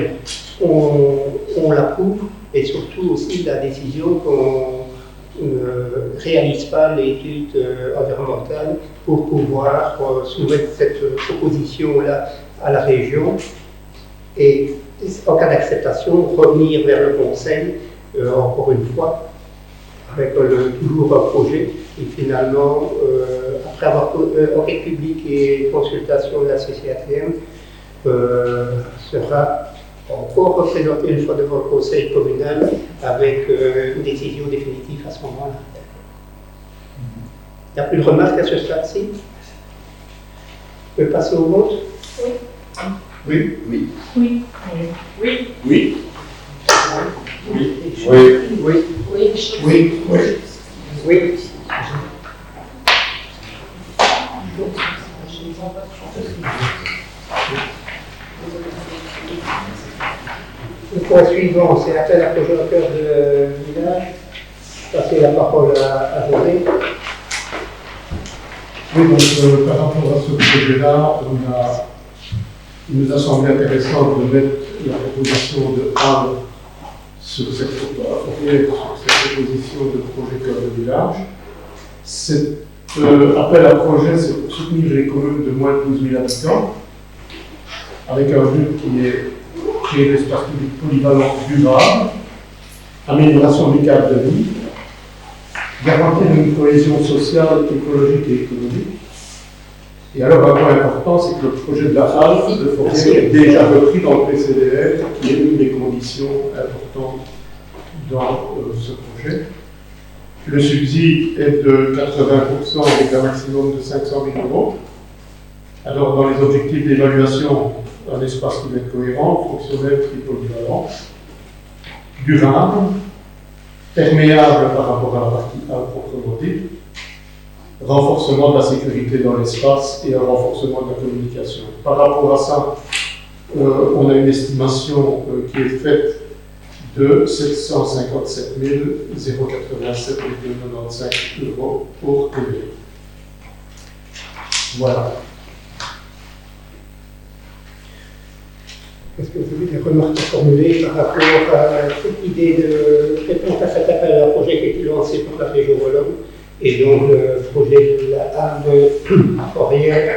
on l'approuve et surtout aussi la décision qu'on ne réalise pas l'étude environnementale pour pouvoir soumettre cette proposition-là à la région et en cas d'acceptation, revenir vers le Conseil, encore une fois, avec toujours un projet. Et finalement, après avoir enquête publique et consultation de la CCATM, sera encore représenté une fois devant le Conseil communal avec une décision définitive à ce moment-là. Il n'y a plus de remarques à ce stade-ci? On peut passer au vote? Oui. Oui. Oui. Oui. Oui. Oui. Oui. Oui. Oui. Oui. Oui. Le point suivant, c'est l'appel à projet au cœur de village. Passer la parole à José. Oui, donc par rapport à ce projet-là, il nous a semblé intéressant de mettre la proposition de Anne sur cette proposition de projet cœur de village. Cet appel à projet, c'est pour soutenir les communes de moins de 12 000 habitants, avec un but qui est créer l'espace public polyvalent durable, amélioration du cadre de vie, garantir une cohésion sociale, écologique et économique, Et alors, un point important, c'est que le projet de la halle de Fourrière est déjà repris dans le PCDR, qui est une des conditions importantes dans ce projet. Le subside est de 80% avec un maximum de 500 000 euros. Alors, dans les objectifs d'évaluation, un espace qui va être cohérent, fonctionnel, polyvalent, durable, perméable par rapport à la partie A proprement dit, renforcement de la sécurité dans l'espace et un renforcement de la communication. Par rapport à ça, on a une estimation qui est faite de 757 087,95 euros pour TVA. Voilà. Est-ce que vous avez des remarques à formuler par rapport à cette idée de réponse à cet appel à projet qui a été lancé par la région Wallonne et donc le projet de la halle de Fourrière,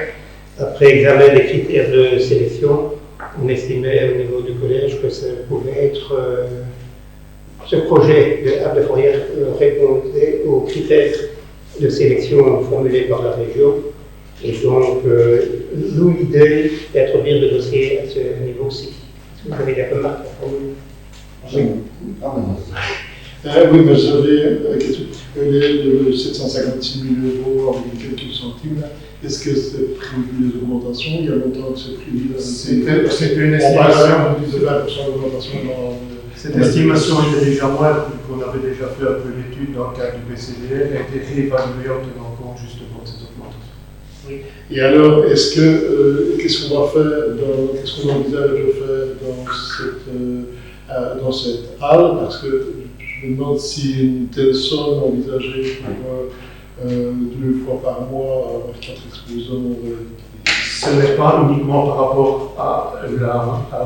après examen des critères de sélection, on estimait au niveau du collège que ça pouvait être ce projet de halle de Fourrière répondait aux critères de sélection formulés par la région. Et donc, nous, l'idée d'introduire le dossier à ce niveau-ci. Est-ce que vous avez des remarques à formuler? Oui, mais j'avais question. Le 756 000 euros avec quelques centimes, est-ce que c'est prévu les augmentations? Il y a longtemps que c'est prévu. C'était une estimation. On disait 20% d'augmentation dans. Cette estimation était déjà moindre, qu'on avait déjà fait un peu l'étude dans le cadre du PCDR, elle a été réévaluée en tenant compte justement de ces augmentations. Oui. Et alors, est-ce que qu'est-ce qu'on va faire, qu'est-ce qu'on envisage de faire dans cette halle? Parce que je me demande si une telle somme envisagée pour 2 fois par mois avec 4 exposants. Ce n'est pas uniquement par rapport à la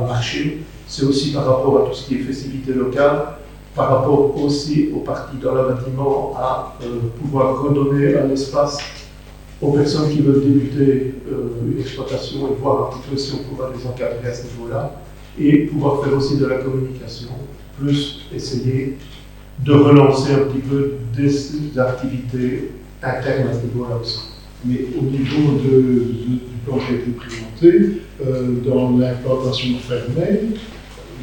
marché, c'est aussi par rapport à tout ce qui est festivité locale, par rapport aussi aux parties dans le bâtiment à pouvoir redonner un espace aux personnes qui veulent débuter une exploitation et voir un petit peu si on pourra les encadrer à ce niveau-là, et pouvoir faire aussi de la communication, plus essayer de relancer un petit peu des activités internes à ce niveau-là aussi. Mais au niveau du plan qui a été présenté, dans l'implantation fermée,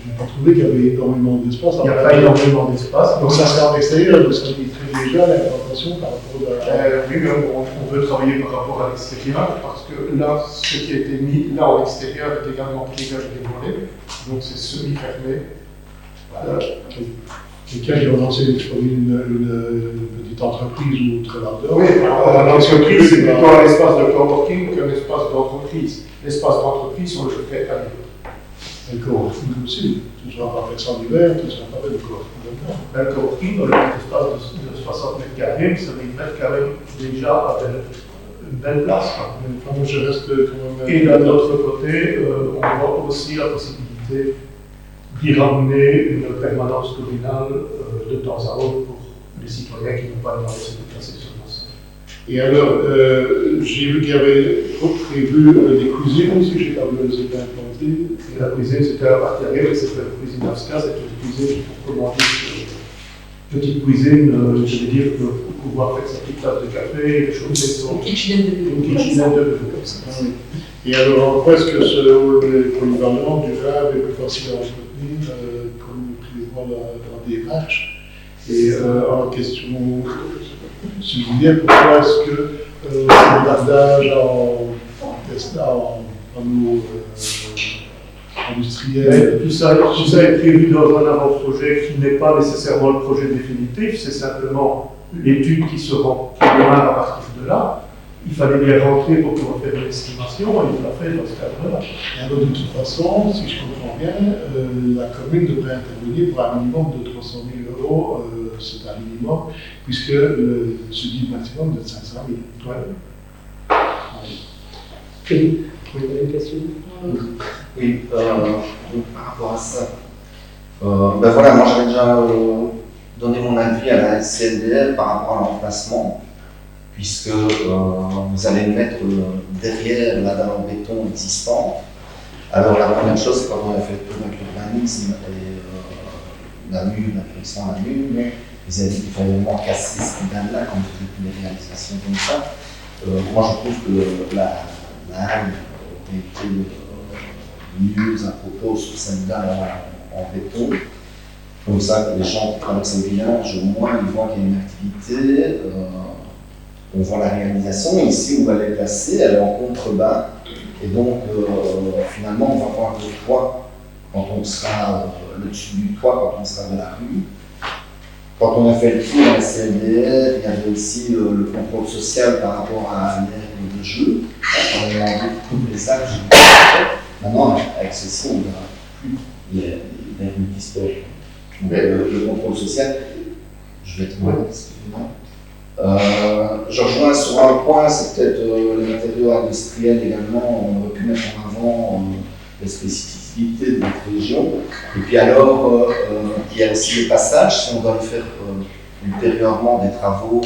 je n'ai pas trouvé qu'il y avait énormément d'espace. Il n'y a pas énormément d'espace. Donc ça serait en extérieur, donc ça limiterait déjà l'implantation par rapport à... Oui, mais on veut travailler par rapport à l'extérieur, parce que là, ce qui a été mis là en extérieur est également privé avec des volets, donc c'est semi-fermé. Quelqu'un qui va lancer une petite entreprise ou très large. Oui, l'entreprise, c'est plutôt un espace de coworking qu'un espace d'entreprise. L'espace d'entreprise, on le fait à l'hiver. Le coworking aussi, tu ne seras pas fait ça l'hiver, tu ne seras pas fait de coworking. Le coworking, dans le petit espace de 60 mètres carrés, ça veut mettre quand même déjà une belle place. Je reste quand même... Et d'un autre côté, on voit aussi la possibilité d'y ramener une permanence communale de temps à autre pour les citoyens qui n'ont pas les moyens de se déplacer sur le sol. Et alors, j'ai vu qu'il y avait prévu des cuisines aussi, j'ai pas vu les étaient implantées. Et la cuisine, c'était la partie arrière, c'était la cuisine d'Afska, c'est une cuisine pour commander petite cuisine, je veux dire, pour pouvoir faire sa petite tasse de café, des choses qui sont... Une kitchenette de bureau comme ça. Et alors, en quoi est-ce que ce hall est polyvalent, durable et plus facile à entretenir, comme le prévoit la démarche? Et en question subsidiaire, pourquoi est-ce que le dardage en panneaux industriels... Tout ça est prévu dans un avant-projet qui n'est pas nécessairement le projet définitif, c'est simplement l'étude qui démarre à partir de là. Il fallait bien rentrer pour pouvoir faire une estimation, et il l'a fait dans ce cadre-là. Et alors, de toute façon, si je comprends bien, la commune devrait intervenir pour un minimum de 300 000 euros, c'est un minimum, puisque le subside maximum de 500 000. Ouais. Philippe, vous avez une question? Oui, donc par rapport à ça, ben voilà, moi j'avais déjà donné mon avis à la SCNDR par rapport à l'emplacement, puisque vous allez mettre derrière la dalle en béton existante. Alors la première chose, c'est quand on a fait le tour avec l'urbanisme et la MUN, la commission la MUN, ils avaient dit qu'il fallait vraiment casser cette dalle-là quand vous faites une réalisation comme ça. Moi je trouve que Anne aurait été mieux à propos sur celle-là en béton. Comme ça, que les gens qui traversent le village, au moins, ils voient qu'il y a une activité, on voit la réalisation. Ici, où elle est placée, elle est en contrebas. Et donc, finalement, on va voir le toit quand on sera, le dessus du toit quand on sera de la rue. Quand on a fait le tour à la CLDR, il y avait aussi le contrôle social par rapport à l'aire de jeu. On a enlevé tous les axes. Maintenant, avec ceci, on ne verra plus l'aire multisport. Donc, le contrôle social, je vais être loin, excusez-moi. Je rejoins sur un point, c'est peut-être les matériaux industriels également. On aurait pu mettre en avant les spécificités de notre région. Et puis alors, il y a aussi les passages, si on doit le faire ultérieurement des travaux,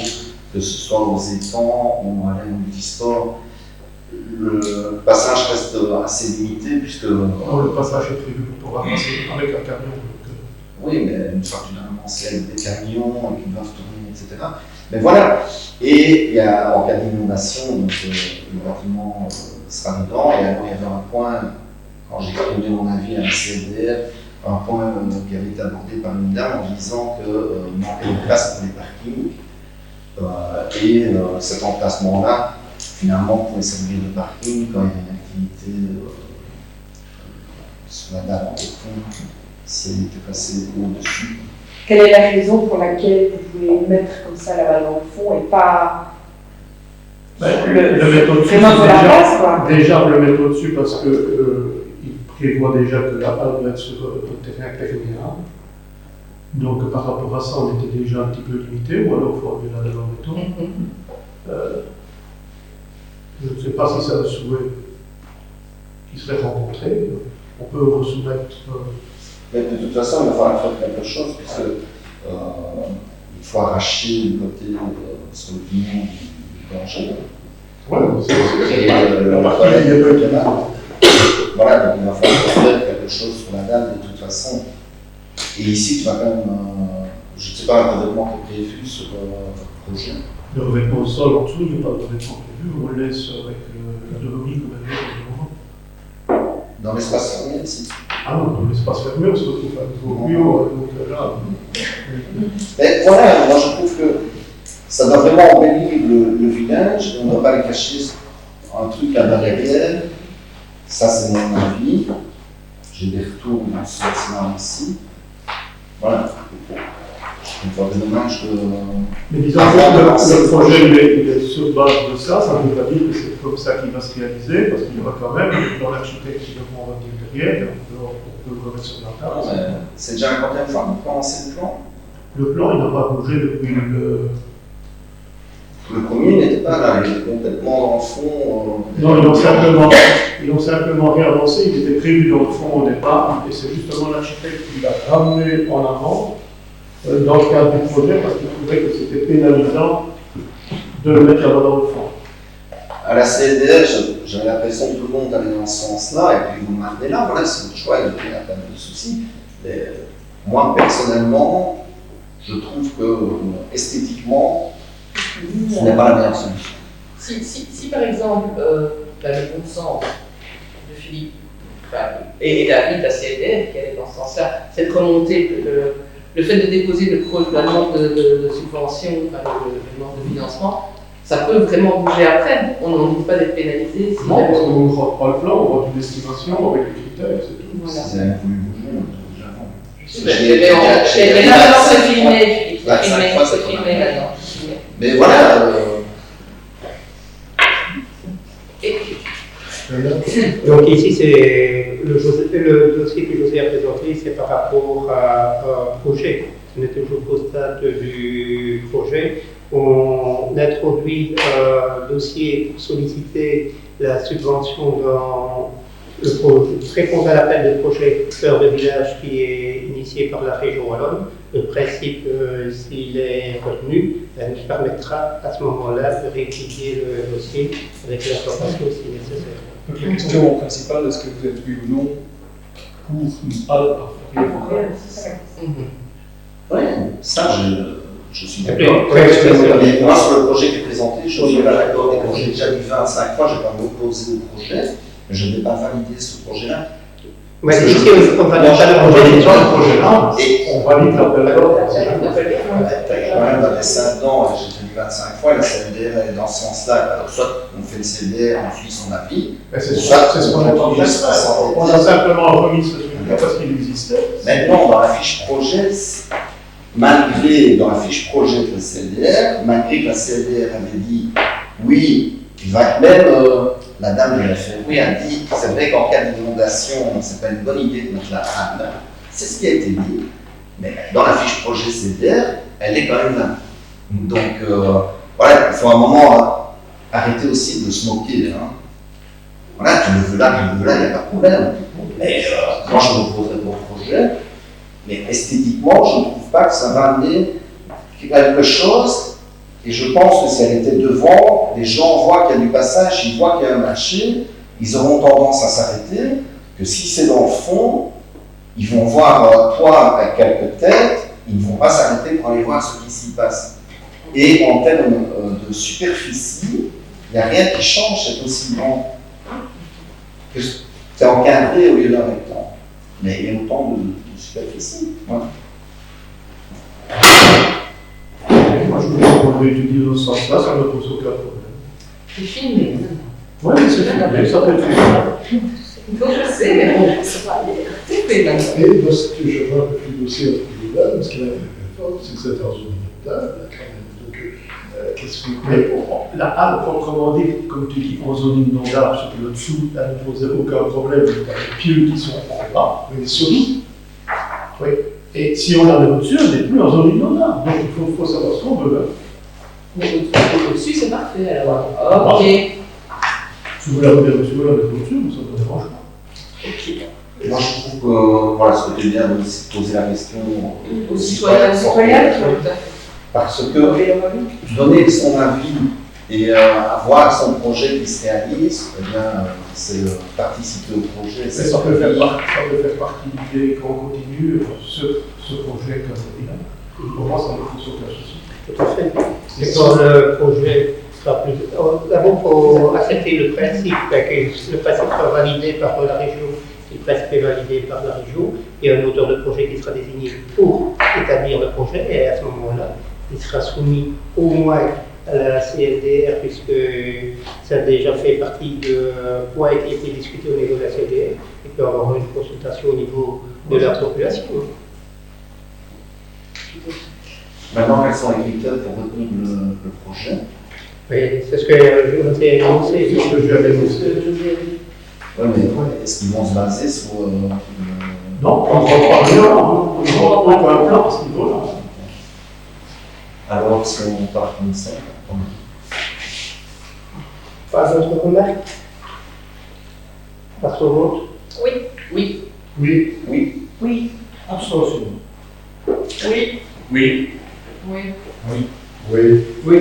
que ce soit aux étangs ou à l'aire multisport, le passage reste assez limité puisque... Non, le passage est prévu pour avancer avec un camion. Oui, mais une fois finalement c'est avec des camions qui doivent tourner, etc. Mais voilà, et il y a en cas d'inondation, donc le bâtiment sera dedans, et alors il y avait un point, quand j'ai donné mon avis à la CLDR, un point qui avait été abordé par une dame en disant qu'il manquait de place pour les parkings, et cet emplacement-là, finalement, pouvait servir de parking quand il y avait une activité sur la dalle en béton, si elle était passée au-dessus. Quelle est la raison pour laquelle vous voulez mettre comme ça la balle dans le fond et pas le mettre au-dessus, déjà le mettre au-dessus parce qu'il prévoit déjà que la balle doit être sur un terrain imperméable. Donc par rapport à ça, on était déjà un petit peu limité, ou alors il faut enlever la dalle en béton. Je ne sais pas si c'est un souhait qui serait rencontré. On peut resoumettre. Mais de toute façon, il va falloir faire quelque chose, puisque il faut arracher le côté sur le pignon du plancher. Oui, c'est le parquet, il y a peu de canal. Voilà, donc il va falloir faire quelque chose sur la dalle de toute façon. Et ici, tu vas quand même, je ne sais pas, un revêtement qui est prévu sur le projet. Le revêtement au sol en dessous, il n'y a pas de revêtement prévu, on le laisse avec la dolomie comme elle est pour le moment. Dans l'espace fermé ici. Ah non, dans l'espace fermé, on se retrouve à nouveau bio, donc là. Mais voilà, moi je trouve que ça doit vraiment embellir le village, et on ne doit pas les cacher un truc à derrière. Ça, c'est mon avis. J'ai des retours dans ce sens-là aussi. Voilà. Je trouve ça dommage que. Mais disons que le projet il est sur base de ça, ça ne veut pas dire que c'est comme ça qu'il va se réaliser, parce qu'il y aura quand même dans l'architecte qui devront revenir derrière, on peut le remettre sur la table. C'est déjà la quatrième fois qu'on commence le plan. Le plan, il n'a pas bougé depuis le. Le premier n'était pas là, il était complètement dans le fond. Non, ils ont simplement réavancé, il était prévu dans le fond au départ, et c'est justement l'architecte qui l'a ramené en avant dans le cadre du projet, parce qu'il trouvait que c'était pénalisant de le mettre là-bas dans le fond. À la CLDR, j'avais l'impression que tout le monde allait dans ce sens-là, et puis vous m'amenez là, voilà, c'est votre choix, il n'y a pas de souci. Mais moi, personnellement, je trouve que esthétiquement, ce n'est pas la meilleure solution. Si par exemple, le bon sens de Philippe et David, la CLDR, qui allait dans ce sens-là, cette remontée, le fait de déposer la demande de subvention, la demande de financement, ça peut vraiment bouger après. On n'en dit pas d'être pénalisé. Si non, parce qu'on ne voit pas le plan, on voit une estimation avec les critères, c'est tout. Voilà. Si vous avez voulu bouger, on peut déjà avant. Mais maintenant, c'est filmé, c'est filmé maintenant. Mais voilà. Donc ici, c'est le dossier que José a présenté, c'est par rapport à un projet. On est toujours au stade du projet. On introduit un dossier pour solliciter la subvention dans répondre à l'appel de projet Cœur de village qui est initié par la région wallonne. Le principe, s'il est retenu, nous permettra à ce moment-là de réétudier le dossier avec l'information si nécessaire. Donc la question principale, est-ce que vous êtes oui ou non pour une halle à Oui, ça, je suis Ok. d'accord. Ouais, c'est ça. Mais moi, sur le projet qui est présenté, je suis pas d'accord. Et quand j'ai déjà dit 25 fois, je n'ai pas m'opposé au projet, mais je n'ai pas validé ce projet-là. Ouais, Parce que ici, je- on va On déjà le valide projet. déjà le projet là, Et on valide l'appel d'offres. il y a quand même un dessin dedans, j'ai déjà dit 25 fois, la CLDR est dans ce sens-là. Alors, soit on fait le CLDR, on suit son avis, Mais c'est ce qu'on est en train de faire. On a simplement remis ce truc-là parce qu'il existait. Maintenant, dans la fiche projet, malgré, dans la fiche projet de la CLDR, malgré que la CLDR avait dit oui, il va même, la dame de la FRW a dit c'est vrai qu'en cas d'inondation, c'est pas une bonne idée de mettre la rame. C'est ce qui a été dit, mais dans la fiche projet CLDR, elle est quand même là. Donc, voilà, il faut à un moment arrêter aussi de se moquer. Hein. Voilà, tu le veux là, il n'y a pas de problème. Mais moi, je m'opposerai pour le projet. Mais esthétiquement, je ne trouve pas que ça va amener quelque chose. Et je pense que si elle était devant, les gens voient qu'il y a du passage, ils voient qu'il y a un marché, ils auront tendance à s'arrêter. Que si c'est dans le fond, ils vont voir toi avec quelques têtes, ils ne vont pas s'arrêter pour aller voir ce qui s'y passe. Et en termes de superficie, il n'y a rien qui change, c'est aussi grand. C'est encadré au lieu d'un rectangle. Mais il y a autant de superficie. Ouais. Moi, je voulais qu'on réétudie dans ce sens-là, ça ne me pose aucun problème. C'est filmé. Oui, c'est filmé, ça peut être filmé. Donc je sais, mais bon, c'est fait maintenant. Et moi, ce que je vois un peu plus dossier à ce niveau-là, ce qui est important, c'est que c'est en zone inondable, là, quand même. Donc, qu'est-ce qu'on fait? La halle, proprement dit, comme tu dis, en zone inondable, sur le dessous, elle ne posait aucun problème. Il y a les pieux qui sont en bas, mais les solides. Oui. Et si on a le au-dessus, on n'est plus en zone inondable. Donc, il faut savoir ce qu'on veut. Mais au-dessus, c'est parfait alors. Ok. Si vous la remettez au-dessus, vous la mettez au-dessus, ça ne me dérange pas. Moi, je trouve que voilà, c'était bien de poser la question Aux citoyens, parce que donner son avis et avoir son projet qui se réalise, eh bien, c'est participer au projet. Mais ça peut faire partie de l'idée qu'on continue ce projet comme il a. Pour moi, ça ne pose aucun souci. Tout à fait. Et quand le projet sera plus. D'abord, il faut accepter le principe, que le principe sera validé par la région, si le principe est validé par la région, et un auteur de projet qui sera désigné pour établir le projet, et à ce moment-là, il sera soumis au moins à la CLDR, puisque ça a déjà fait partie de points qui a été discuté au niveau de la CLDR, et peut avoir une consultation au niveau de la population. Maintenant, quels sont les critères pour retenir le projet? Oui, c'est ce que je vous ai énoncé. C'est ce que je vais annoncer. Oui, mais est-ce qu'ils vont se baser sur. Non, on ne voit pas rien, on ne voit pas un plan à ce niveau-là. Alors, si on part comme ça, Pas d'autres remarques? Passe au vote. Oui. Oui. Oui. oui. Oui. Abstention. Oui. Oui. Oui. Oui. Oui.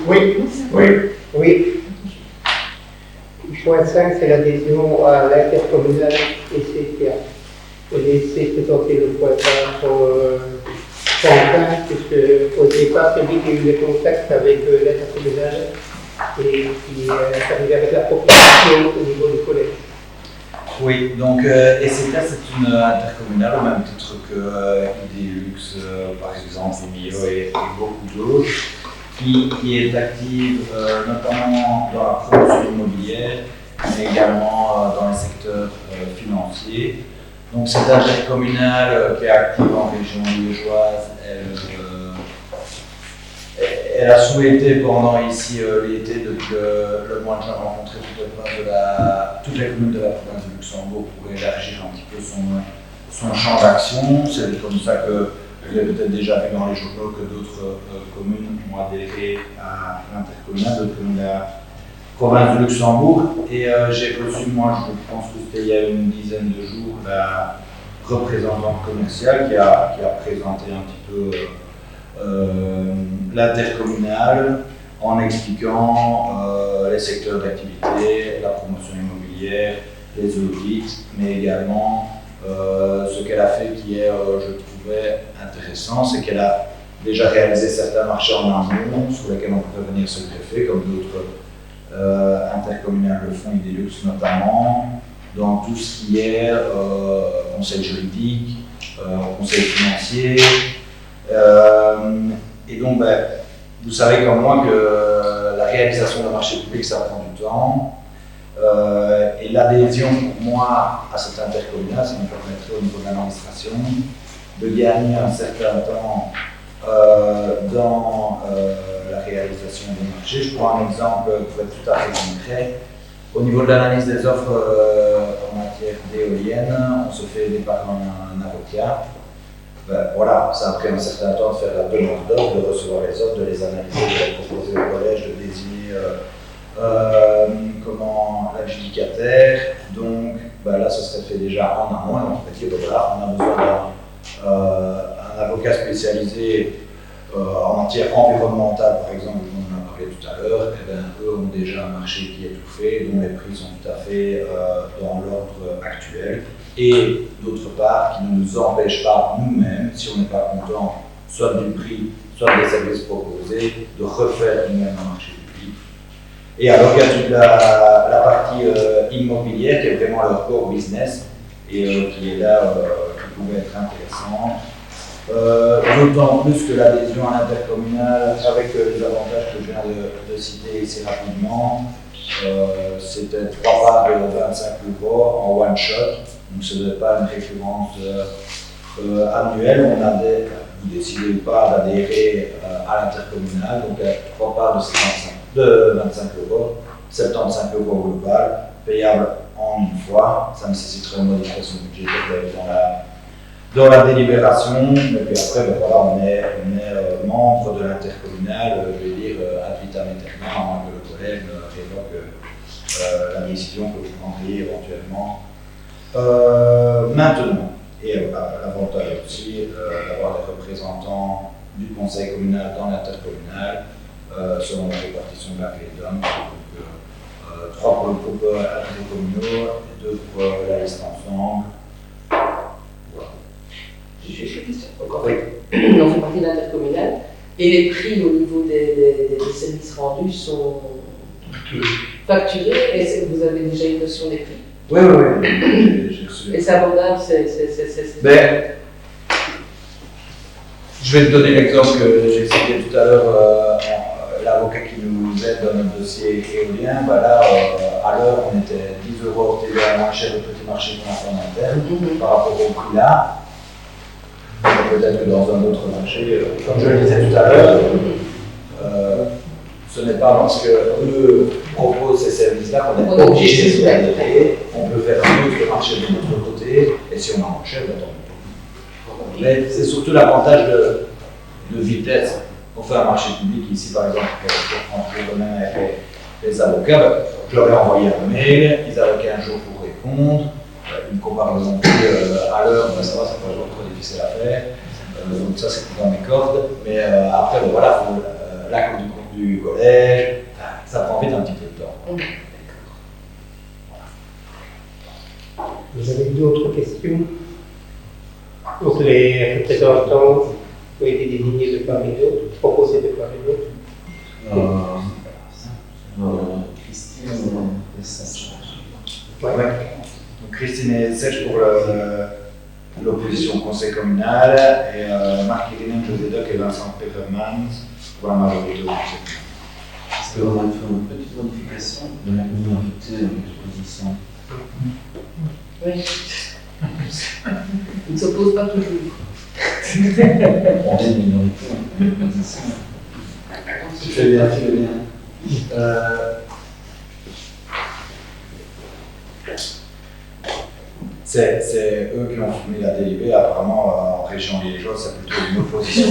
Oui. Oui. Oui. Point 5, c'est l'adhésion à l'intercommunal ECTA. Je vais laisser présenter le point 4 Quentin, puisque au départ, c'est lui qui a eu des contacts avec l'intercommunal et qui est arrivé avec la proposition au niveau du collège. Oui, donc ECTA, c'est une intercommunale au même titre que Idélux, par exemple, Emio et beaucoup d'autres, qui est active notamment dans la promotion immobilière, mais également dans les secteurs financiers. Donc cette intercommunale qui est active en région liégeoise, elle a souhaité pendant ici l'été, depuis le mois de juin, rencontrer toutes les communes de la province de Luxembourg pour élargir un petit peu son champ d'action. C'est comme ça que vous avez peut-être déjà vu dans les journaux que d'autres communes ont adhéré à l'intercommunale, d'autres communes de la province de Luxembourg. Et j'ai reçu, moi je pense que c'était il y a une dizaine de jours, la représentante commerciale qui a présenté un petit peu l'intercommunale en expliquant les secteurs d'activité, la promotion immobilière, les audits, mais également ce qu'elle a fait qui est, je trouvais intéressant, c'est qu'elle a déjà réalisé certains marchés en amont sur lesquels on peut venir se greffer, comme d'autres intercommunales le font, Idelux notamment, dans tout ce qui est conseil juridique, conseil financier. Et donc, vous savez comme moi que la réalisation d'un marché public, ça prend du temps. Et l'adhésion, pour moi, à cette intercommunale, ça me permettrait au niveau de l'administration de gagner un certain temps dans la réalisation des marchés. Je prends un exemple pour être tout à fait concret. Au niveau de l'analyse des offres en matière d'éoliennes, on se fait aider par un avocat. Voilà, ça a pris un certain temps de faire la demande d'offres, de recevoir les offres, de les analyser, de les proposer au collège, de désigner l'adjudicataire. Donc là, ça serait fait déjà en amont. Et on peut dire, voilà, on a besoin d'un avocat spécialisé en matière environnementale, par exemple, dont on a parlé tout à l'heure. Eh bien, eux ont déjà un marché qui est tout fait, dont les prix sont tout à fait dans l'ordre actuel. Et d'autre part, qui ne nous empêche pas nous-mêmes, si on n'est pas content, soit du prix, soit des services proposés, de refaire nous-mêmes un marché public. Et alors, il y a toute la partie immobilière qui est vraiment leur core business et qui est là, qui pouvait être intéressante. D'autant plus que l'adhésion à l'intercommunal, avec les avantages que je viens de citer ici rapidement, c'était 3 parts de 25 euros en one shot. Donc ce n'est pas une récurrence annuelle, vous décidez ou pas d'adhérer à l'intercommunal, donc 3 parts de 25 euros, 75 euros global, payable en une fois. Ça nécessiterait une modification budgétaire dans la délibération, et puis après, voilà, on est membre de l'intercommunal, je vais dire ad vitam aeternam, à moins que le collègue révoque la décision que vous prendriez éventuellement. Maintenant, et l'avantage aussi d'avoir des représentants du conseil communal dans l'intercommunal, selon la répartition de la clé d'hommes, donc 3 pour le groupe intercommunal et 2 pour la liste ensemble. Voilà. J'ai une question. Oui. On fait partie de l'intercommunal et les prix au niveau des services rendus sont facturés. Et vous avez déjà une notion des prix? Oui. J'ai reçu. Et c'est abordable, Je vais te donner l'exemple que j'ai cité tout à l'heure, l'avocat qui nous aide dans notre dossier éolien. Là, à l'heure, on était 10 € hors TVA moins cher le petit marché qu'on a fait en interne par rapport au prix là. Peut-être que dans un autre marché, comme je le disais tout à l'heure, ce n'est pas parce qu'eux proposent ces services-là qu'on est obligé de se adhérer. On peut faire un autre marché de notre côté, et si on en enchaîne, tant mieux. Mais c'est surtout l'avantage de vitesse. On fait un marché public ici, par exemple, pour rentrer quand même avec les avocats. Je leur ai envoyé un mail, ils avaient 15 jours pour répondre. Une comparaison à l'heure, ça va, c'est pas toujours trop difficile à faire. Donc ça, c'est dans mes cordes. Mais après, voilà, il faut l'accord du collège, ça prend vite un petit peu de temps. Vous avez d'autres questions? Donc les représentants ont été désignés de part et d'autre, proposés de part et d'autre. Christine et Sèche. Ouais. Donc Christine et Sèche pour l'opposition au conseil communal et Marc-Irène Josédoc et Vincent Peppermans pour la majorité au conseil communal. Est-ce qu'on a fait une petite modification de la minorité avec l'opposition? Oui. Ils ne s'opposent pas toujours. On est une minorité avec l'opposition. Tu fais bien. C'est eux qui ont soumis la délibérée. Apparemment, en région liégeoise, c'est plutôt une opposition.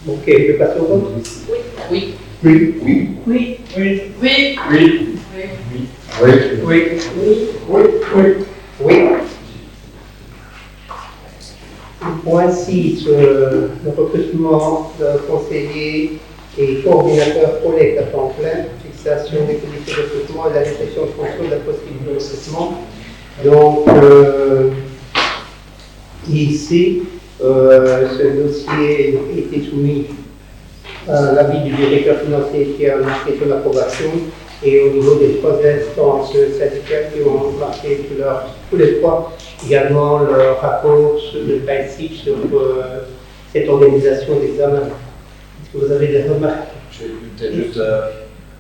Ok, je passe au vote. Oui. Oui. Oui. Oui. Oui. Oui. Oui. Oui. Point 6, le recrutement d'un conseiller et coordinateur collecte à temps plein, fixation des conditions de recrutement et la réflexion de fonction de la procédure de recrutement. Donc, Ici, ce dossier a été soumis à l'avis du directeur financier qui a marqué sur l'approbation et au niveau des trois instances syndicales qui ont marqué tous les trois également leur rapport de principe sur cette organisation d'examen. Est-ce que vous avez des remarques? Je vais peut-être juste.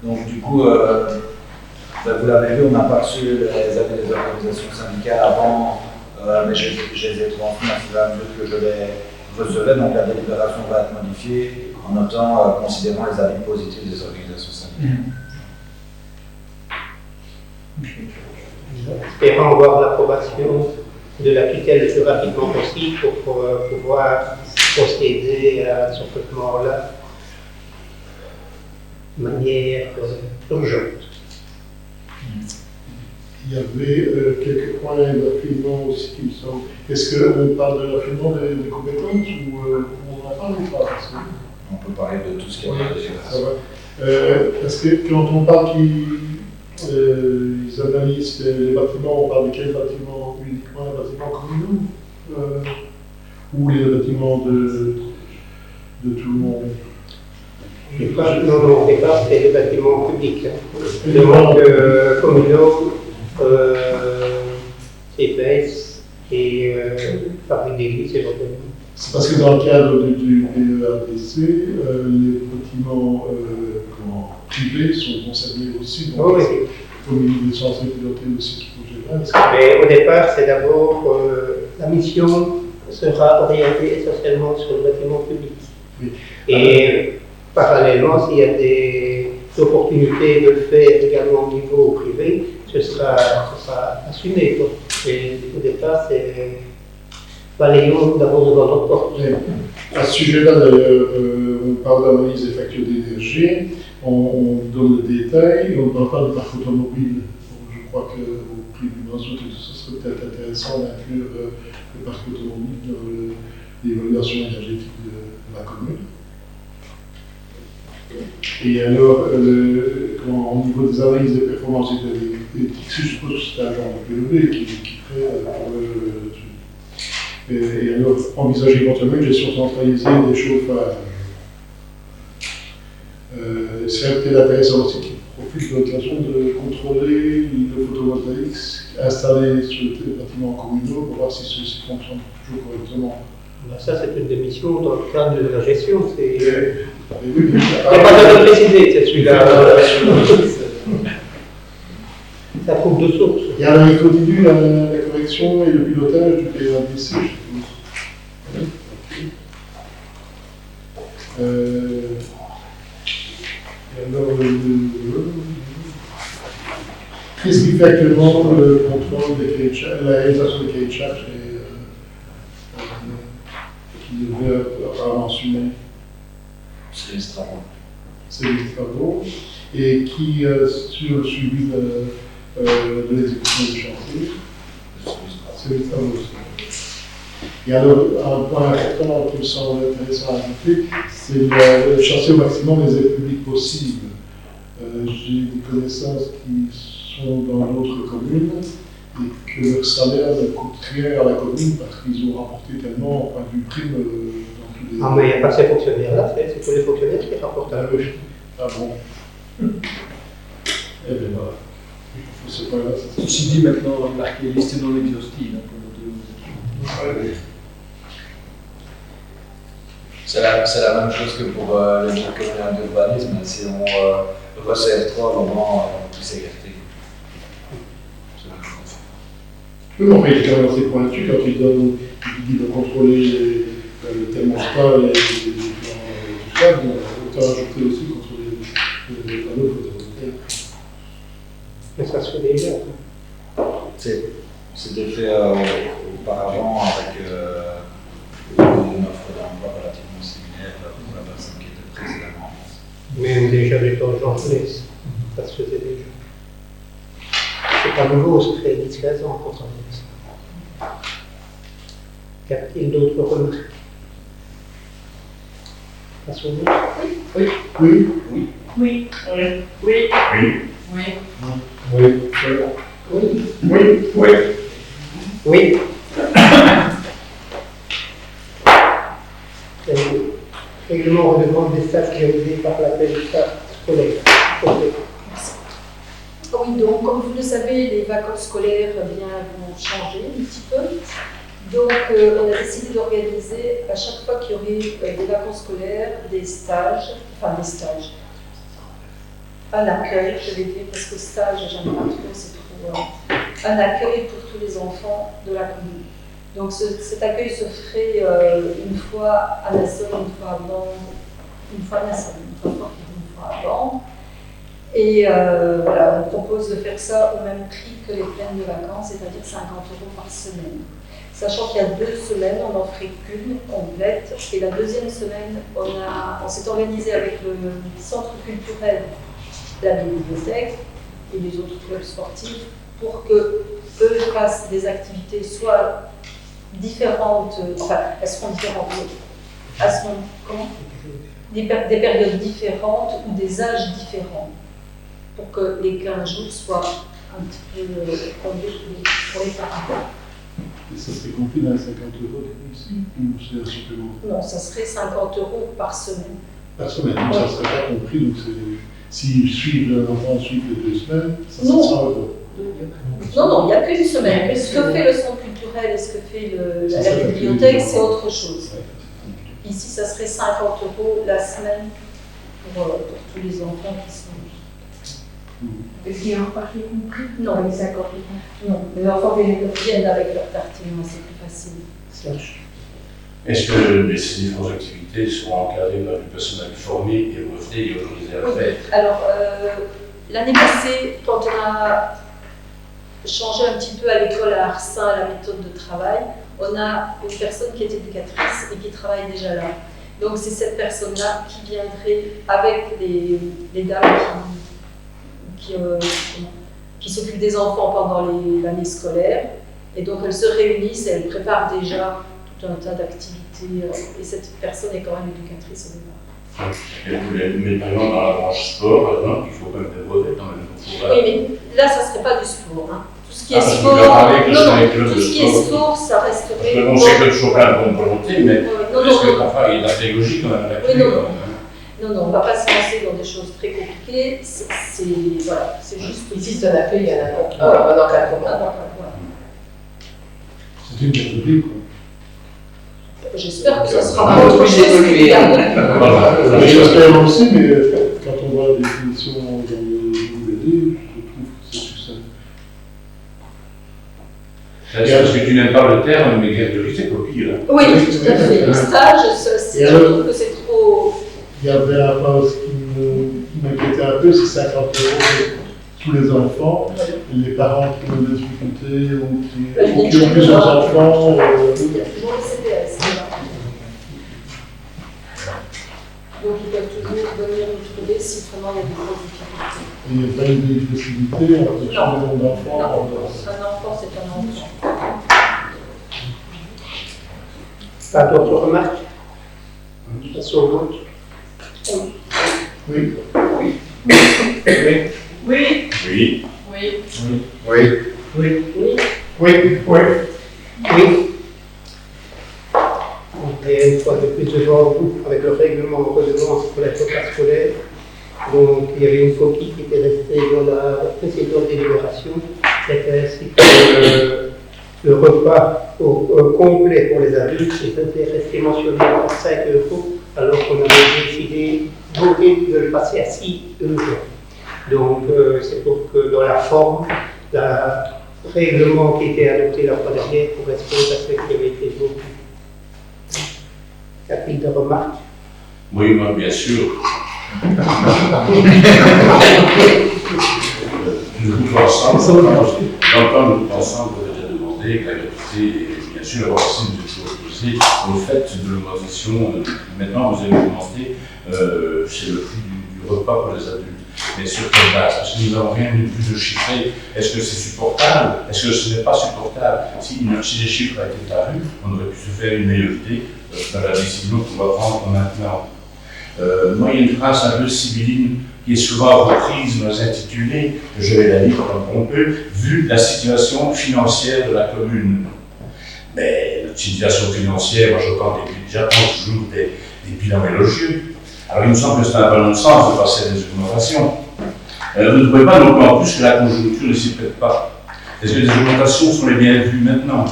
Donc, du coup, vous l'avez vu, on n'a pas reçu les avis des organisations syndicales avant, mais je les ai transmis à fur et à mesure que je les recevais. Donc, la délibération va être modifiée en notant, considérant les avis positifs des organisations syndicales. Espérons avoir l'approbation de la tutelle le plus rapidement possible pour pouvoir procéder à ce recrutement-là de manière urgente. Il y avait quelques points d'affinement aussi qui me semblent. Est-ce qu'on parle de l'affinement des compétences ou on en parle ou pas? On peut parler de tout ce qui est ça va. Parce que quand on parle qu'ils analysent les bâtiments, on parle de quels bâtiments? Uniquement les bâtiments communaux ou les bâtiments de tout le monde? Non, au départ, c'est les bâtiments publics. Le manque communaux, CPS et Fabrique d'église éventuellement. C'est parce que dans le cadre du PERDC, les bâtiments privés sont concernés aussi. Donc, comme il est censé piloter aussi ce projet-là. Mais au départ, c'est d'abord la mission sera orientée essentiellement sur le bâtiment public. Oui. Et parallèlement, s'il y a des opportunités de le faire également au niveau privé, ce sera assumé. Et au départ, c'est balayons d'abord devant notre porte. À ce sujet-là, d'ailleurs, on parle d'analyse des factures d'énergie, on donne le détail, on ne parle pas de parc automobile. Je crois qu'au prix du Brunswick, ce serait peut-être intéressant d'inclure le parc automobile dans l'évaluation énergétique de la commune. Et alors, au niveau des analyses des performances éthiques, je suppose que c'est un genre de PEV qui ferait et alors, envisager éventuellement une gestion centralisée des chauffages. Il serait peut-être intéressant aussi qu'il profite de l'occasion de contrôler le photovoltaïque installé sur les bâtiments communaux pour voir si ceux-ci fonctionnent toujours correctement. Ça, c'est une démission dans le cadre de la gestion. Il n'y Oui, a pas besoin de préciser, c'est celui-là. Ça trouve deux sources. Il y a continue la correction et le pilotage du PRDC, je suppose. Qu'est-ce qui fait actuellement le contrôle des cahiers de charges, la réalisation des cahiers de charges qui devait apparemment assumer? C'est les travaux. C'est les travaux. Et qui sur le suivi de l'exécution du chantier? C'est les travaux aussi. Et alors, un point important qui me semble intéressant à ajouter, c'est le chantier au maximum des aides publiques possibles. J'ai des connaissances qui sont dans d'autres communes et que leur salaire ne coûte rien à la commune parce qu'ils ont rapporté tellement, enfin, du prime dans tous les... Ah, mais il n'y a pas ces fonctionnaires-là, c'est tous les fonctionnaires qui rapportent à la gauche. Ah bon? Eh bien voilà. C'est pas là. Ceci dit, maintenant, marqué listé dans l'exhaustive. C'est la même chose que pour le guide communal d'urbanisme. Si on resserre 3 moments, plus écarté. Oui, mais il est quand même assez pointu quand il dit de contrôler le thermostat et tout ça, donc autant ajouter aussi contrôler les panneaux photovoltaïques. Mais ça se fait déjà. C'était fait auparavant avec une offre d'emploi relativement similaire pour la personne qui était précédemment. Même déjà les temps j'en laisse. Ça se faisait déjà. C'est pas nouveau, ça fait 10-15 ans qu'on s'en laisse. Y a-t-il d'autres remarques? Oui. Oui. Oui. Oui. Oui. Oui. Oui. Oui. Oui. règlement redevance des stages réalisés par l'appel d'État scolaire. Oui, donc comme vous le savez, les vacances scolaires vont changer un petit peu. Donc on a décidé d'organiser à chaque fois qu'il y aurait des vacances scolaires, des stages, un accueil, je vais dire, parce que stage, j'aime pas trop, c'est trop. Un accueil pour tous les enfants de la commune. Donc cet accueil se ferait une fois à Nassau, une fois avant, une fois avant. Et voilà, on propose de faire ça au même prix que les plaines de vacances, c'est-à-dire 50 € par semaine. Sachant qu'il y a 2 semaines, on n'en ferait qu'une complète. Et la deuxième semaine, on s'est organisé avec le centre culturel de la bibliothèque et les autres clubs sportifs pour qu'eux fassent des activités soit différentes, enfin, elles seront différentes à ce moment, comment des périodes différentes ou des âges différents, pour que les 15 jours soient un petit peu conduits pour les parents. Et ça serait compris dans les 50 € ou c'est un supplément? Non, ça serait 50 € par semaine. Par semaine, donc ça ne serait pas compris. Donc s'ils suivent l'enfant suivent les 2 semaines, ça Non. sera 100 €. Non, il n'y a qu'une semaine. Ce que fait le centre culturel et ce que fait la bibliothèque, c'est autre chose. Ici, ça serait 50 € la semaine pour tous les enfants qui sont. Est-ce qu'il y a un repas qui est compris? Non, les 50 €. Non, les enfants viennent avec leur tartine, c'est plus facile. Est-ce que ces différentes activités seront encadrées par du personnel formé et breveté et autorisé à le faire? Alors, l'année passée, quand on a changé un petit peu à l'école à Arsin la méthode de travail, on a une personne qui est éducatrice et qui travaille déjà là. Donc c'est cette personne-là qui viendrait avec les dames qui s'occupent des enfants pendant l'année scolaire. Et donc elles se réunissent et elles préparent déjà tout un tas d'activités. Et cette personne est quand même éducatrice au départ. Mais par exemple, dans la branche sport, par exemple, il faut quand même des brevets quand même. Oui, mais là, ça ne serait pas du sport. Hein. Tout ce qui est parce que sport, tout ce qui est sport, ça resterait. On sait que le chocolat a bonne volonté, mais est-ce que parfois il y a de la pédagogie quand même à la clé? Non, on ne va pas se lancer dans des choses très compliquées. Voilà, c'est juste. Ici, c'est un accueil, il y a un encadrement. C'est une méthode, quoi. J'espère que ça sera pas autre chose. J'espère aussi, mais quand on voit la définition dans le WD, je trouve que c'est tout ça. C'est-à-dire parce que tu n'aimes pas le terme, mais garderie, c'est copier. Oui, tout à fait. Le stage, je trouve que c'est trop. Il y avait un point aussi qui m'inquiétait un peu, c'est 50 € pour tous les enfants, les parents qui ont des difficultés ou qui ont plusieurs enfants. Il y a toujours le CPS. Donc ils peuvent toujours venir nous trouver si vraiment il y a des grosses difficultés. Il n'y a pas une possibilité en fonction du nombre d'enfants. Non, un enfant, c'est un enfant. Pas d'autres remarques? Sur le vote. Oui. Oui. Oui. Oui. Oui. Oui. Oui. Oui. Oui. Oui. Oui. Oui. On est une fois de plus devant vous avec le règlement de redevance pour la repas scolaire. Donc il y avait une copie qui était restée dans la précédente délibération. C'était ainsi que le repas complet pour les adultes était resté mentionné à 5 €, alors qu'on avait décidé de le passer à 6 €. Donc c'est pour que dans la forme, le règlement qui était adopté la fois dernière corresponde à ce qui avait été voté. Y a-t-il de remarques? Oui, moi, bien sûr. Nous ensemble, l'entendre ensemble, vous avez déjà demandé que la gratuité est bien sûr avoir aussi une chose au fait de l'augmentation. Maintenant, vous avez demandé, c'est le prix du repas pour les adultes. Mais sur quelle base? Parce que nous n'avons rien de plus de chiffré. Est-ce que c'est supportable? Est-ce que ce n'est pas supportable? Si les chiffres avaient été parus, on aurait pu se faire une meilleure idée dans la décision qu'on va prendre maintenant. Moi, il y a une phrase un peu sibylline qui est souvent reprise dans les intitulés, je vais la lire comme on peut, vu la situation financière de la commune. Mais notre situation financière, moi j'entends toujours des bilans élogieux. Alors il me semble que c'est un bon sens de passer à des augmentations. Vous ne trouvez pas non plus en plus que la conjoncture ne s'y prête pas. Est-ce que les augmentations sont les bienvenues maintenant?